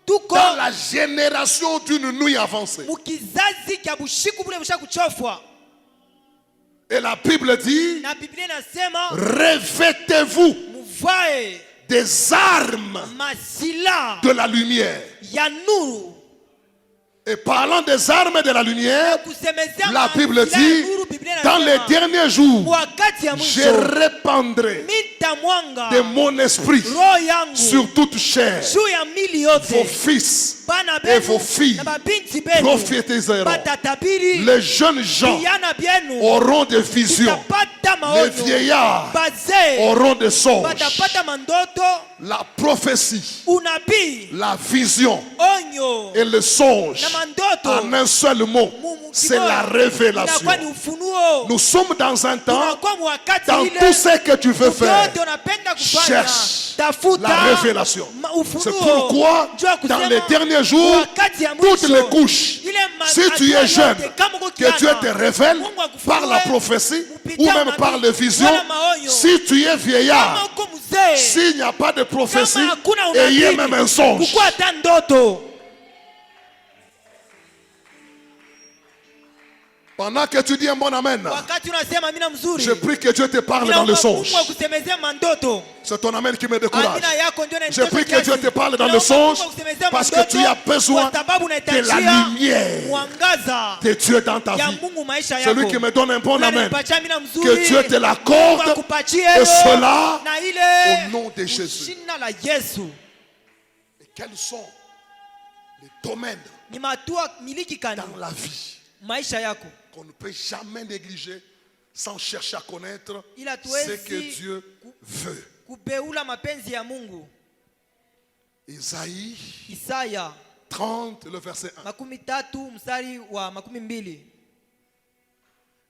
[SPEAKER 2] Tuko
[SPEAKER 1] dans la génération d'une nuit avancée.
[SPEAKER 2] mukizazi kya bushiku bule busha kuchofwa.
[SPEAKER 1] Et la Bible dit,
[SPEAKER 2] Na Biblia inasema
[SPEAKER 1] revêtez-vous
[SPEAKER 2] muvae
[SPEAKER 1] des armes
[SPEAKER 2] masila
[SPEAKER 1] de la lumière.
[SPEAKER 2] ya nuru.
[SPEAKER 1] Et parlant des armes de la lumière,
[SPEAKER 2] Kusemezea
[SPEAKER 1] la Bible
[SPEAKER 2] masila ya
[SPEAKER 1] dit,
[SPEAKER 2] nuru, Biblia
[SPEAKER 1] dans les
[SPEAKER 2] inasema,
[SPEAKER 1] derniers jours,
[SPEAKER 2] wakati ya
[SPEAKER 1] je
[SPEAKER 2] mwisho
[SPEAKER 1] répandrai
[SPEAKER 2] nitamwanga
[SPEAKER 1] de mon esprit
[SPEAKER 2] roho yangu
[SPEAKER 1] sur toute chair.
[SPEAKER 2] juu ya mili
[SPEAKER 1] Vos
[SPEAKER 2] yote.
[SPEAKER 1] fils
[SPEAKER 2] Bana
[SPEAKER 1] et
[SPEAKER 2] benu
[SPEAKER 1] vos filles
[SPEAKER 2] na mabinti benu
[SPEAKER 1] prophétiseront.
[SPEAKER 2] batatabiri.
[SPEAKER 1] Les jeunes gens
[SPEAKER 2] Vijana byenu
[SPEAKER 1] auront des visions.
[SPEAKER 2] vitapata
[SPEAKER 1] Les
[SPEAKER 2] maono.
[SPEAKER 1] vieillards
[SPEAKER 2] Bazee
[SPEAKER 1] auront des songes.
[SPEAKER 2] batapata mandoto.
[SPEAKER 1] La prophétie,
[SPEAKER 2] Unabii,
[SPEAKER 1] la vision
[SPEAKER 2] onyo
[SPEAKER 1] et le songe
[SPEAKER 2] na mandoto
[SPEAKER 1] en un seul mot, c'est la révélation.
[SPEAKER 2] inakuwa ni ufunuo.
[SPEAKER 1] Nous sommes dans un temps,
[SPEAKER 2] Tunakuwa mwakati
[SPEAKER 1] dans
[SPEAKER 2] ile
[SPEAKER 1] tout ce que tu veux faire,
[SPEAKER 2] yote unapenda kufanya,
[SPEAKER 1] cherche
[SPEAKER 2] tafuta
[SPEAKER 1] la révélation.
[SPEAKER 2] ufunuo.
[SPEAKER 1] C'est pourquoi,
[SPEAKER 2] Njoo
[SPEAKER 1] dans
[SPEAKER 2] kusema,
[SPEAKER 1] les derniers jours,
[SPEAKER 2] wakati ya
[SPEAKER 1] toutes
[SPEAKER 2] mwisho,
[SPEAKER 1] les couches,
[SPEAKER 2] ile
[SPEAKER 1] si tu es
[SPEAKER 2] hatua
[SPEAKER 1] jeune,
[SPEAKER 2] yote, kama uko
[SPEAKER 1] que
[SPEAKER 2] kijana,
[SPEAKER 1] Dieu te révèle
[SPEAKER 2] Mungu akufunue,
[SPEAKER 1] par la prophétie ou
[SPEAKER 2] kupitia
[SPEAKER 1] même
[SPEAKER 2] unabii,
[SPEAKER 1] par les visions,
[SPEAKER 2] wala maonyo.
[SPEAKER 1] si tu es
[SPEAKER 2] Kama
[SPEAKER 1] vieillard,
[SPEAKER 2] uko mzee,
[SPEAKER 1] s'il n'y a pas de prophétie,
[SPEAKER 2] kama hakuna
[SPEAKER 1] ayez
[SPEAKER 2] unabii,
[SPEAKER 1] même un songe.
[SPEAKER 2] kukuwa hata ndoto.
[SPEAKER 1] Pendant que tu dis un bon amen,
[SPEAKER 2] Wakati unasema amina mzuri,
[SPEAKER 1] je prie que Dieu te parle dans le
[SPEAKER 2] ninaomba
[SPEAKER 1] songe.
[SPEAKER 2] Mungu akusemezee mandoto.
[SPEAKER 1] C'est ton amen qui me décourage.
[SPEAKER 2] Amina yako ndio
[SPEAKER 1] Je
[SPEAKER 2] inanitosha
[SPEAKER 1] prie que
[SPEAKER 2] kiasi.
[SPEAKER 1] Dieu te parle dans le
[SPEAKER 2] Ninaomba
[SPEAKER 1] songe
[SPEAKER 2] Mungu akusemezee
[SPEAKER 1] parce que
[SPEAKER 2] mandoto,
[SPEAKER 1] tu as besoin
[SPEAKER 2] kwa sababu
[SPEAKER 1] de la
[SPEAKER 2] unahitajia
[SPEAKER 1] lumière
[SPEAKER 2] mwangaza
[SPEAKER 1] de Dieu dans ta
[SPEAKER 2] ya
[SPEAKER 1] vie.
[SPEAKER 2] Mungu maisha yako.
[SPEAKER 1] Celui qui me donne un bon amen,
[SPEAKER 2] Unanipatia amina mzuri,
[SPEAKER 1] que Dieu te l'accorde,
[SPEAKER 2] Mungu akupatie
[SPEAKER 1] et
[SPEAKER 2] hilo,
[SPEAKER 1] cela
[SPEAKER 2] na ile
[SPEAKER 1] au nom de Jésus.
[SPEAKER 2] jina la Yesu.
[SPEAKER 1] Et quels sont les domaines
[SPEAKER 2] Ni matua miliki kani
[SPEAKER 1] dans la vie
[SPEAKER 2] maisha yako,
[SPEAKER 1] qu'on ne peut jamais négliger sans chercher à connaître
[SPEAKER 2] ila
[SPEAKER 1] ce que
[SPEAKER 2] tuwezi
[SPEAKER 1] Dieu veut.
[SPEAKER 2] kubeula mapenzi ya Mungu.
[SPEAKER 1] Isaïe
[SPEAKER 2] Isaya
[SPEAKER 1] 30, le verset 1.
[SPEAKER 2] 30 mstari wa 12.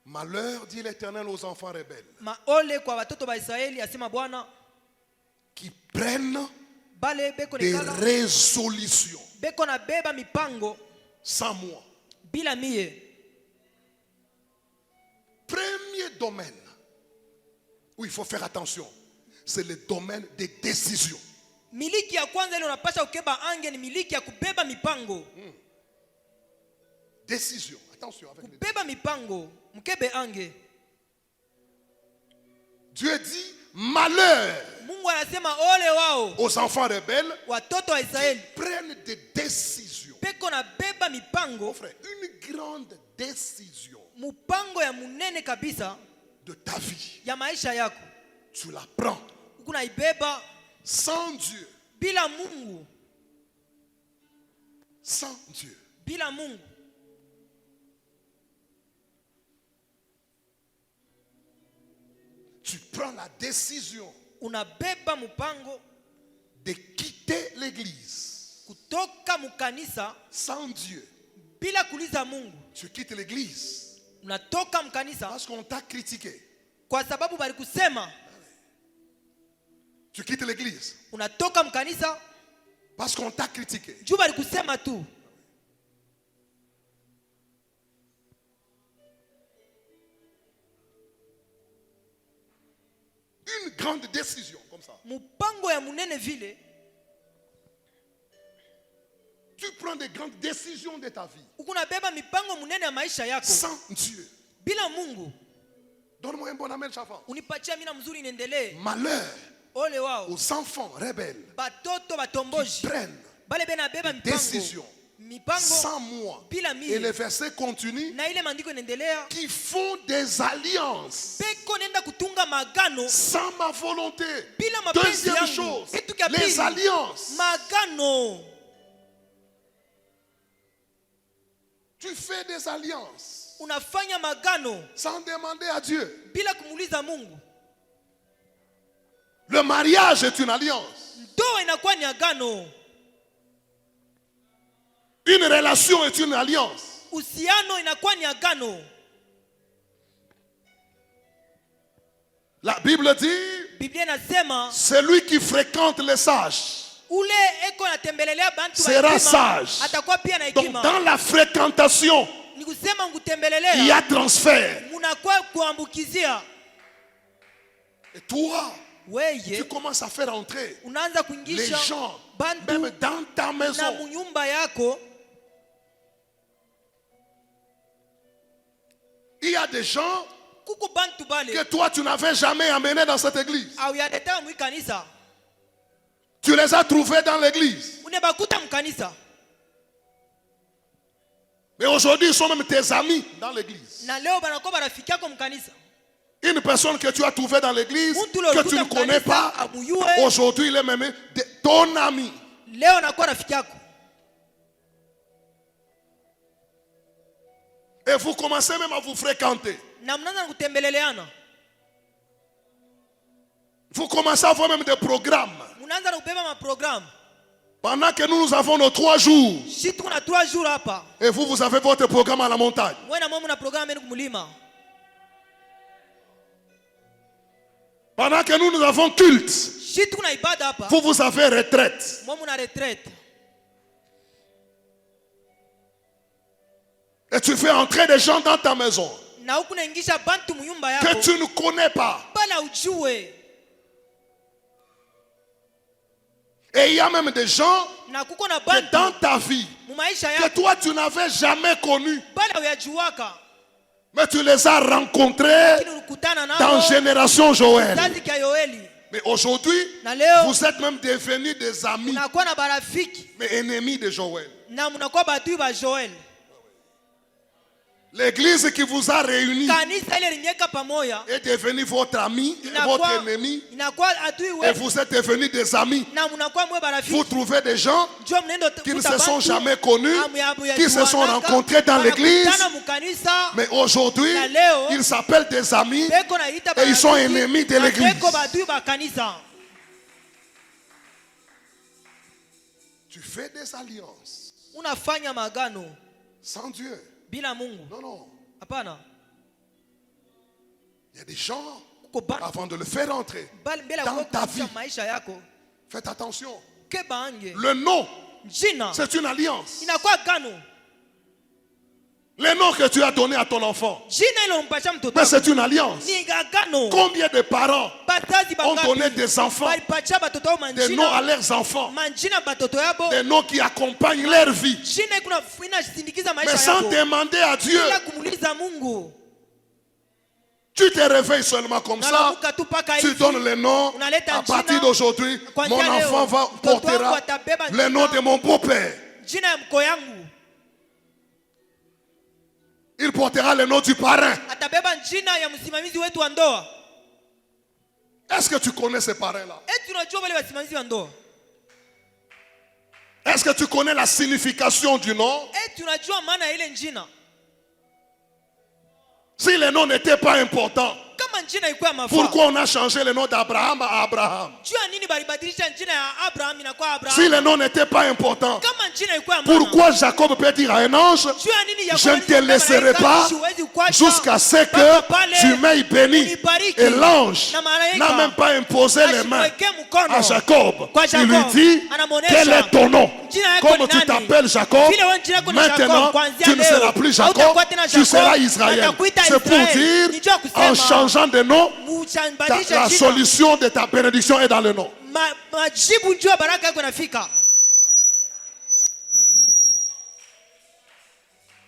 [SPEAKER 1] Malheur, dit l'Éternel, aux enfants rebelles
[SPEAKER 2] Maole kwa watoto wa Israeli, asema Bwana,
[SPEAKER 1] qui prennent
[SPEAKER 2] bale beko
[SPEAKER 1] des
[SPEAKER 2] nekala
[SPEAKER 1] résolutions
[SPEAKER 2] beko na beba mipango
[SPEAKER 1] sans moi.
[SPEAKER 2] bila mie.
[SPEAKER 1] Premier domaine où il faut faire attention, c'est le domaine des décisions.
[SPEAKER 2] Miliki ya kwanza ile unapasha ukeba ange ni miliki ya kubeba mipango.
[SPEAKER 1] Décision. Attention avec les
[SPEAKER 2] Kubeba mipango, mkebe ange.
[SPEAKER 1] Dieu dit malheur
[SPEAKER 2] Mungu anasema ole wao
[SPEAKER 1] aux enfants rebelles
[SPEAKER 2] watoto wa Israeli
[SPEAKER 1] qui prennent des décisions.
[SPEAKER 2] beko na beba
[SPEAKER 1] Mon
[SPEAKER 2] mipango,
[SPEAKER 1] frère, une grande décision
[SPEAKER 2] mupango ya munene kabisa
[SPEAKER 1] de ta vie,
[SPEAKER 2] ya maisha yako.
[SPEAKER 1] tu la prends
[SPEAKER 2] Kuna ibeba
[SPEAKER 1] sans Dieu.
[SPEAKER 2] bila Mungu,
[SPEAKER 1] Sans Dieu.
[SPEAKER 2] bila Mungu.
[SPEAKER 1] Tu prends la décision
[SPEAKER 2] Unabeba mupango
[SPEAKER 1] de quitter l'église
[SPEAKER 2] kutoka mukanisa
[SPEAKER 1] sans Dieu.
[SPEAKER 2] bila kuuliza Mungu.
[SPEAKER 1] Tu quittes l'église
[SPEAKER 2] Unatoka mkanisa
[SPEAKER 1] parce qu'on t'a critiqué.
[SPEAKER 2] kwa sababu bali kusema.
[SPEAKER 1] Tu quittes l'église
[SPEAKER 2] Unatoka mkanisa
[SPEAKER 1] parce qu'on t'a critiqué.
[SPEAKER 2] juu bali kusema tu.
[SPEAKER 1] Une grande décision comme ça.
[SPEAKER 2] Mupango ya munene vile,
[SPEAKER 1] Tu prends des grandes décisions de ta vie
[SPEAKER 2] ukunabeba mipango munene ya maisha yako
[SPEAKER 1] sans Dieu.
[SPEAKER 2] bila Mungu.
[SPEAKER 1] Donne-moi un bon amen, Chafan.
[SPEAKER 2] Unipatia mina mzuri niendelee.
[SPEAKER 1] Malheur
[SPEAKER 2] Ole wao
[SPEAKER 1] aux enfants rebelles
[SPEAKER 2] batoto
[SPEAKER 1] qui
[SPEAKER 2] batomboji
[SPEAKER 1] prennent
[SPEAKER 2] bale bena beba
[SPEAKER 1] décision
[SPEAKER 2] mipango
[SPEAKER 1] sans moi.
[SPEAKER 2] bila mie.
[SPEAKER 1] Et le verset continue.
[SPEAKER 2] Na ile maandiko inaendelea,
[SPEAKER 1] Qui font des alliances
[SPEAKER 2] beko nenda kutunga magano
[SPEAKER 1] sans ma volonté.
[SPEAKER 2] bila mapenzi
[SPEAKER 1] Deuxième
[SPEAKER 2] yangu.
[SPEAKER 1] chose,
[SPEAKER 2] Kitu kia
[SPEAKER 1] les
[SPEAKER 2] pili,
[SPEAKER 1] alliances.
[SPEAKER 2] magano.
[SPEAKER 1] Tu fais des alliances
[SPEAKER 2] Unafanya magano
[SPEAKER 1] sans demander à Dieu.
[SPEAKER 2] bila kumuuliza Mungu.
[SPEAKER 1] Le mariage est une alliance.
[SPEAKER 2] Ndoa inakuwa ni agano.
[SPEAKER 1] Une relation est une alliance.
[SPEAKER 2] Uhusiano inakuwa ni agano.
[SPEAKER 1] La Bible dit,
[SPEAKER 2] Biblia inasema
[SPEAKER 1] celui qui fréquente les sages
[SPEAKER 2] ule eko natembelelea bantu
[SPEAKER 1] sera
[SPEAKER 2] wa hekima,
[SPEAKER 1] sage.
[SPEAKER 2] atakuwa pia na
[SPEAKER 1] Donc
[SPEAKER 2] hekima.
[SPEAKER 1] dans la fréquentation,
[SPEAKER 2] Ni kusema
[SPEAKER 1] il y
[SPEAKER 2] ngutembelelea
[SPEAKER 1] a transfert.
[SPEAKER 2] munakuwa kuambukizia.
[SPEAKER 1] Et toi, tu
[SPEAKER 2] Weye
[SPEAKER 1] commences à faire entrer
[SPEAKER 2] unaanza
[SPEAKER 1] les
[SPEAKER 2] kuingisha
[SPEAKER 1] gens,
[SPEAKER 2] bantu
[SPEAKER 1] même dans ta
[SPEAKER 2] na
[SPEAKER 1] maison.
[SPEAKER 2] munyumba yako.
[SPEAKER 1] Il y a des gens
[SPEAKER 2] Kuko bantu
[SPEAKER 1] que
[SPEAKER 2] bale
[SPEAKER 1] toi, tu n'avais jamais amenés dans cette église.
[SPEAKER 2] au yaleta mu kanisa,
[SPEAKER 1] Tu les as trouvés dans l'église.
[SPEAKER 2] unebakuta mkanisa,
[SPEAKER 1] Mais aujourd'hui, ils sont même tes amis dans l'église.
[SPEAKER 2] na leo banakuwa barafiki yako mkanisa.
[SPEAKER 1] Une personne que tu as trouvée dans l'église,
[SPEAKER 2] Muntu
[SPEAKER 1] que tu ne
[SPEAKER 2] uliokuta
[SPEAKER 1] connais
[SPEAKER 2] mkanisa
[SPEAKER 1] pas,
[SPEAKER 2] amuyue,
[SPEAKER 1] aujourd'hui, il est même ton ami.
[SPEAKER 2] leo anakuwa rafiki yako.
[SPEAKER 1] Et vous commencez même à vous fréquenter.
[SPEAKER 2] Na mnaanza kutembeleleana,
[SPEAKER 1] Vous commencez à avoir même des programmes.
[SPEAKER 2] mnaanza kubeba maprogramu.
[SPEAKER 1] Pendant que nous avons nos 3 jours,
[SPEAKER 2] Shi tuko na 3 jours hapa,
[SPEAKER 1] et vous avez votre programme à la montagne.
[SPEAKER 2] mwe na mwe mna programu yenu kumulima.
[SPEAKER 1] Pendant que nous avons culte,
[SPEAKER 2] Shi tuko na ibada hapa,
[SPEAKER 1] vous avez retraite.
[SPEAKER 2] mwe mna retraite.
[SPEAKER 1] Et tu fais entrer des gens dans ta maison
[SPEAKER 2] Na huku naingisha bantu muyumba
[SPEAKER 1] que
[SPEAKER 2] yako
[SPEAKER 1] tu ne connais pas.
[SPEAKER 2] bala ujue.
[SPEAKER 1] Et il y a même des gens
[SPEAKER 2] Na kuko na
[SPEAKER 1] que
[SPEAKER 2] bantu
[SPEAKER 1] dans ta vie,
[SPEAKER 2] mu maisha
[SPEAKER 1] que
[SPEAKER 2] yako
[SPEAKER 1] toi tu n'avais jamais connus,
[SPEAKER 2] bala uyajuaka,
[SPEAKER 1] mais tu les as rencontrés
[SPEAKER 2] lakini ulikutana
[SPEAKER 1] dans
[SPEAKER 2] nao
[SPEAKER 1] Génération Joël.
[SPEAKER 2] kizazi kia Yoeli.
[SPEAKER 1] Mais aujourd'hui,
[SPEAKER 2] Na leo
[SPEAKER 1] vous êtes même devenus des amis,
[SPEAKER 2] mnakuwa na barafiki
[SPEAKER 1] mais ennemis de Joël.
[SPEAKER 2] na mnakuwa badui ba Joel.
[SPEAKER 1] L'église qui vous a réunis
[SPEAKER 2] kanisa ile liniweka pamoja
[SPEAKER 1] est devenue votre ami et votre ennemi.
[SPEAKER 2] inakuwa adui
[SPEAKER 1] Et
[SPEAKER 2] wetu
[SPEAKER 1] vous êtes devenus des amis.
[SPEAKER 2] na mnakuwa mwe
[SPEAKER 1] Vous
[SPEAKER 2] barafiki.
[SPEAKER 1] trouvez des gens
[SPEAKER 2] Njoo mnaenda
[SPEAKER 1] qui ne
[SPEAKER 2] kutafuta
[SPEAKER 1] se sont
[SPEAKER 2] bantu,
[SPEAKER 1] jamais connus,
[SPEAKER 2] amuyabuya
[SPEAKER 1] qui se sont
[SPEAKER 2] juanaka,
[SPEAKER 1] rencontrés dans l'église.
[SPEAKER 2] wanakutana mukanisa,
[SPEAKER 1] Mais aujourd'hui,
[SPEAKER 2] na leo,
[SPEAKER 1] ils s'appellent des amis
[SPEAKER 2] beko naita
[SPEAKER 1] et ils sont
[SPEAKER 2] barafiki,
[SPEAKER 1] ennemis de
[SPEAKER 2] na
[SPEAKER 1] l'église.
[SPEAKER 2] beko badui ba kanisa.
[SPEAKER 1] Tu fais des alliances
[SPEAKER 2] Unafanya magano
[SPEAKER 1] sans Dieu.
[SPEAKER 2] bila Mungu.
[SPEAKER 1] Non, non.
[SPEAKER 2] Hapana.
[SPEAKER 1] Il y a des gens,
[SPEAKER 2] Kuko ba-
[SPEAKER 1] avant de le faire entrer
[SPEAKER 2] bali mbele ya
[SPEAKER 1] dans ta
[SPEAKER 2] kukuza
[SPEAKER 1] vie,
[SPEAKER 2] maisha yako.
[SPEAKER 1] faites attention.
[SPEAKER 2] Ke bange.
[SPEAKER 1] Le nom,
[SPEAKER 2] Jina
[SPEAKER 1] c'est une alliance.
[SPEAKER 2] inakuwa gano.
[SPEAKER 1] Le nom que tu as donné à ton enfant,
[SPEAKER 2] Jina ile umpacha mtoto
[SPEAKER 1] mais
[SPEAKER 2] wako.
[SPEAKER 1] c'est une alliance.
[SPEAKER 2] Ni gano.
[SPEAKER 1] Combien de parents
[SPEAKER 2] Bazazi
[SPEAKER 1] ont
[SPEAKER 2] bangapi
[SPEAKER 1] donné des enfants,
[SPEAKER 2] balipacha batoto wao
[SPEAKER 1] des noms à
[SPEAKER 2] manjina.
[SPEAKER 1] leurs enfants,
[SPEAKER 2] Manjina batoto yabo.
[SPEAKER 1] des noms qui accompagnent leur vie,
[SPEAKER 2] Jina kuna inasindikiza
[SPEAKER 1] mais
[SPEAKER 2] maisha
[SPEAKER 1] sans
[SPEAKER 2] yako.
[SPEAKER 1] demander à Dieu.
[SPEAKER 2] Bila kumuuliza Mungu.
[SPEAKER 1] Tu te réveilles seulement comme ça.
[SPEAKER 2] Nalamuka tu paka
[SPEAKER 1] Tu
[SPEAKER 2] hivi.
[SPEAKER 1] donnes le nom.
[SPEAKER 2] Unaleta
[SPEAKER 1] À partir
[SPEAKER 2] jina.
[SPEAKER 1] d'aujourd'hui,
[SPEAKER 2] Kwanzia
[SPEAKER 1] mon
[SPEAKER 2] leo,
[SPEAKER 1] enfant
[SPEAKER 2] mtoto wangu
[SPEAKER 1] portera
[SPEAKER 2] atabeba
[SPEAKER 1] le
[SPEAKER 2] jina.
[SPEAKER 1] nom de mon beau-père.
[SPEAKER 2] Jina ya mko yangu.
[SPEAKER 1] Il portera le nom du parrain.
[SPEAKER 2] Atabeba jina ya msimamizi wetu wa ndoa.
[SPEAKER 1] Est-ce que tu connais ces parrains-là?
[SPEAKER 2] Eti unajua wale wasimamizi wa ndoa?
[SPEAKER 1] Est-ce que tu connais la signification du nom?
[SPEAKER 2] Eti unajua maana ya ile jina?
[SPEAKER 1] Si le nom n'était pas important,
[SPEAKER 2] Kama jina ilikuwa ya mafaa.
[SPEAKER 1] pourquoi on a changé le nom d'Abraham à Abraham?
[SPEAKER 2] Jua nini balibadilisha jina ya Abraham inakuwa Abraham?
[SPEAKER 1] Si le nom n'était pas important,
[SPEAKER 2] Kama jina ilikuwa ya maana.
[SPEAKER 1] pourquoi Jacob peut dire à un ange,
[SPEAKER 2] Jua nini ya
[SPEAKER 1] je ne te laisserai pas jusqu'à ce que tu m'aies béni? Et l'ange n'a même pas imposé les mains à Jacob. Il lui dit, quel est ton nom? Comme tu t'appelles Jacob, maintenant tu ne seras plus Jacob, tu seras Israël. C'est pour dire, en changeant de nom, la solution de ta bénédiction est dans le nom.
[SPEAKER 2] majibu njoo baraka yako inafika.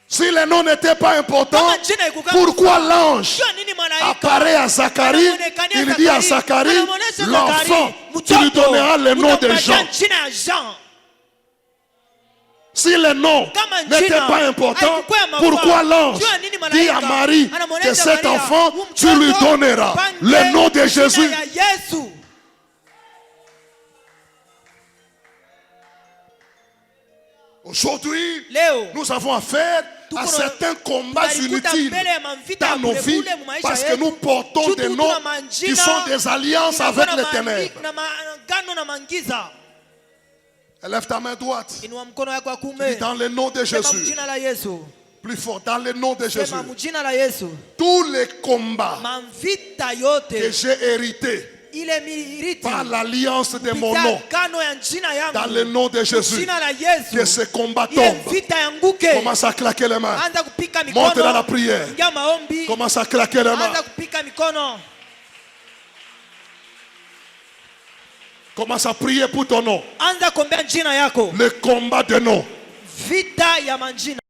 [SPEAKER 1] Si le nom n'était pas important,
[SPEAKER 2] Kama jina ikuwa
[SPEAKER 1] pourquoi l'ange
[SPEAKER 2] Jua nini malaika
[SPEAKER 1] apparaît à Zacharie?
[SPEAKER 2] anamuonekania
[SPEAKER 1] Il dit à
[SPEAKER 2] Zacharie,
[SPEAKER 1] Zacharie,
[SPEAKER 2] anamuonesha
[SPEAKER 1] l'enfant,
[SPEAKER 2] Zacharie,
[SPEAKER 1] tu lui
[SPEAKER 2] mtoto,
[SPEAKER 1] donneras le nom de
[SPEAKER 2] utampatia
[SPEAKER 1] Jean.
[SPEAKER 2] jina ya Jean.
[SPEAKER 1] Si le nom
[SPEAKER 2] Kama
[SPEAKER 1] n'était
[SPEAKER 2] jina
[SPEAKER 1] pas important,
[SPEAKER 2] haikuwa ya mafaa,
[SPEAKER 1] pourquoi l'ange
[SPEAKER 2] jua nini
[SPEAKER 1] dit
[SPEAKER 2] malaika
[SPEAKER 1] à Marie
[SPEAKER 2] anamuonesha
[SPEAKER 1] que cet
[SPEAKER 2] Maria,
[SPEAKER 1] enfant, tu
[SPEAKER 2] mtoto,
[SPEAKER 1] lui donneras
[SPEAKER 2] upange
[SPEAKER 1] le nom de
[SPEAKER 2] jina
[SPEAKER 1] Jésus?
[SPEAKER 2] ya Yesu.
[SPEAKER 1] Aujourd'hui,
[SPEAKER 2] Leo
[SPEAKER 1] nous avons affaire à
[SPEAKER 2] Tuko
[SPEAKER 1] certains combats
[SPEAKER 2] tunalikuta
[SPEAKER 1] inutiles
[SPEAKER 2] mbele ya mavita
[SPEAKER 1] dans
[SPEAKER 2] ya
[SPEAKER 1] nos vies
[SPEAKER 2] bure mu maisha
[SPEAKER 1] parce que
[SPEAKER 2] yetu.
[SPEAKER 1] nous portons
[SPEAKER 2] Juu
[SPEAKER 1] des
[SPEAKER 2] tuko
[SPEAKER 1] noms
[SPEAKER 2] na manjina,
[SPEAKER 1] qui sont des alliances
[SPEAKER 2] inakuwa
[SPEAKER 1] avec
[SPEAKER 2] na
[SPEAKER 1] les ténèbres.
[SPEAKER 2] na maagano na mangiza.
[SPEAKER 1] Lève ta main droite.
[SPEAKER 2] Inua mkono yako wa
[SPEAKER 1] Dis
[SPEAKER 2] kuume.
[SPEAKER 1] dans le nom de
[SPEAKER 2] Sema
[SPEAKER 1] Jésus.
[SPEAKER 2] mjina la Yesu.
[SPEAKER 1] Plus fort, dans le nom de Jésus.
[SPEAKER 2] Sema mjina la Yesu.
[SPEAKER 1] Tous les combats
[SPEAKER 2] Mavita
[SPEAKER 1] que
[SPEAKER 2] yote
[SPEAKER 1] j'ai hérités
[SPEAKER 2] ile miriti
[SPEAKER 1] par l'alliance de mon
[SPEAKER 2] kupitia
[SPEAKER 1] nom,
[SPEAKER 2] agano ya jina
[SPEAKER 1] dans le
[SPEAKER 2] yangu.
[SPEAKER 1] nom de Jésus,
[SPEAKER 2] Jina la Yesu.
[SPEAKER 1] que ce combat
[SPEAKER 2] Ile
[SPEAKER 1] tombe.
[SPEAKER 2] vita yanguke.
[SPEAKER 1] Commence à claquer les mains.
[SPEAKER 2] Anza kupika
[SPEAKER 1] Monte dans la
[SPEAKER 2] mikono.
[SPEAKER 1] prière.
[SPEAKER 2] Ingia maombi.
[SPEAKER 1] Commence à claquer les mains.
[SPEAKER 2] Anza kupika mikono.
[SPEAKER 1] Commence à prier pour ton nom.
[SPEAKER 2] Anza kuombea jina yako.
[SPEAKER 1] Le combat de nom.
[SPEAKER 2] Vita ya manjina.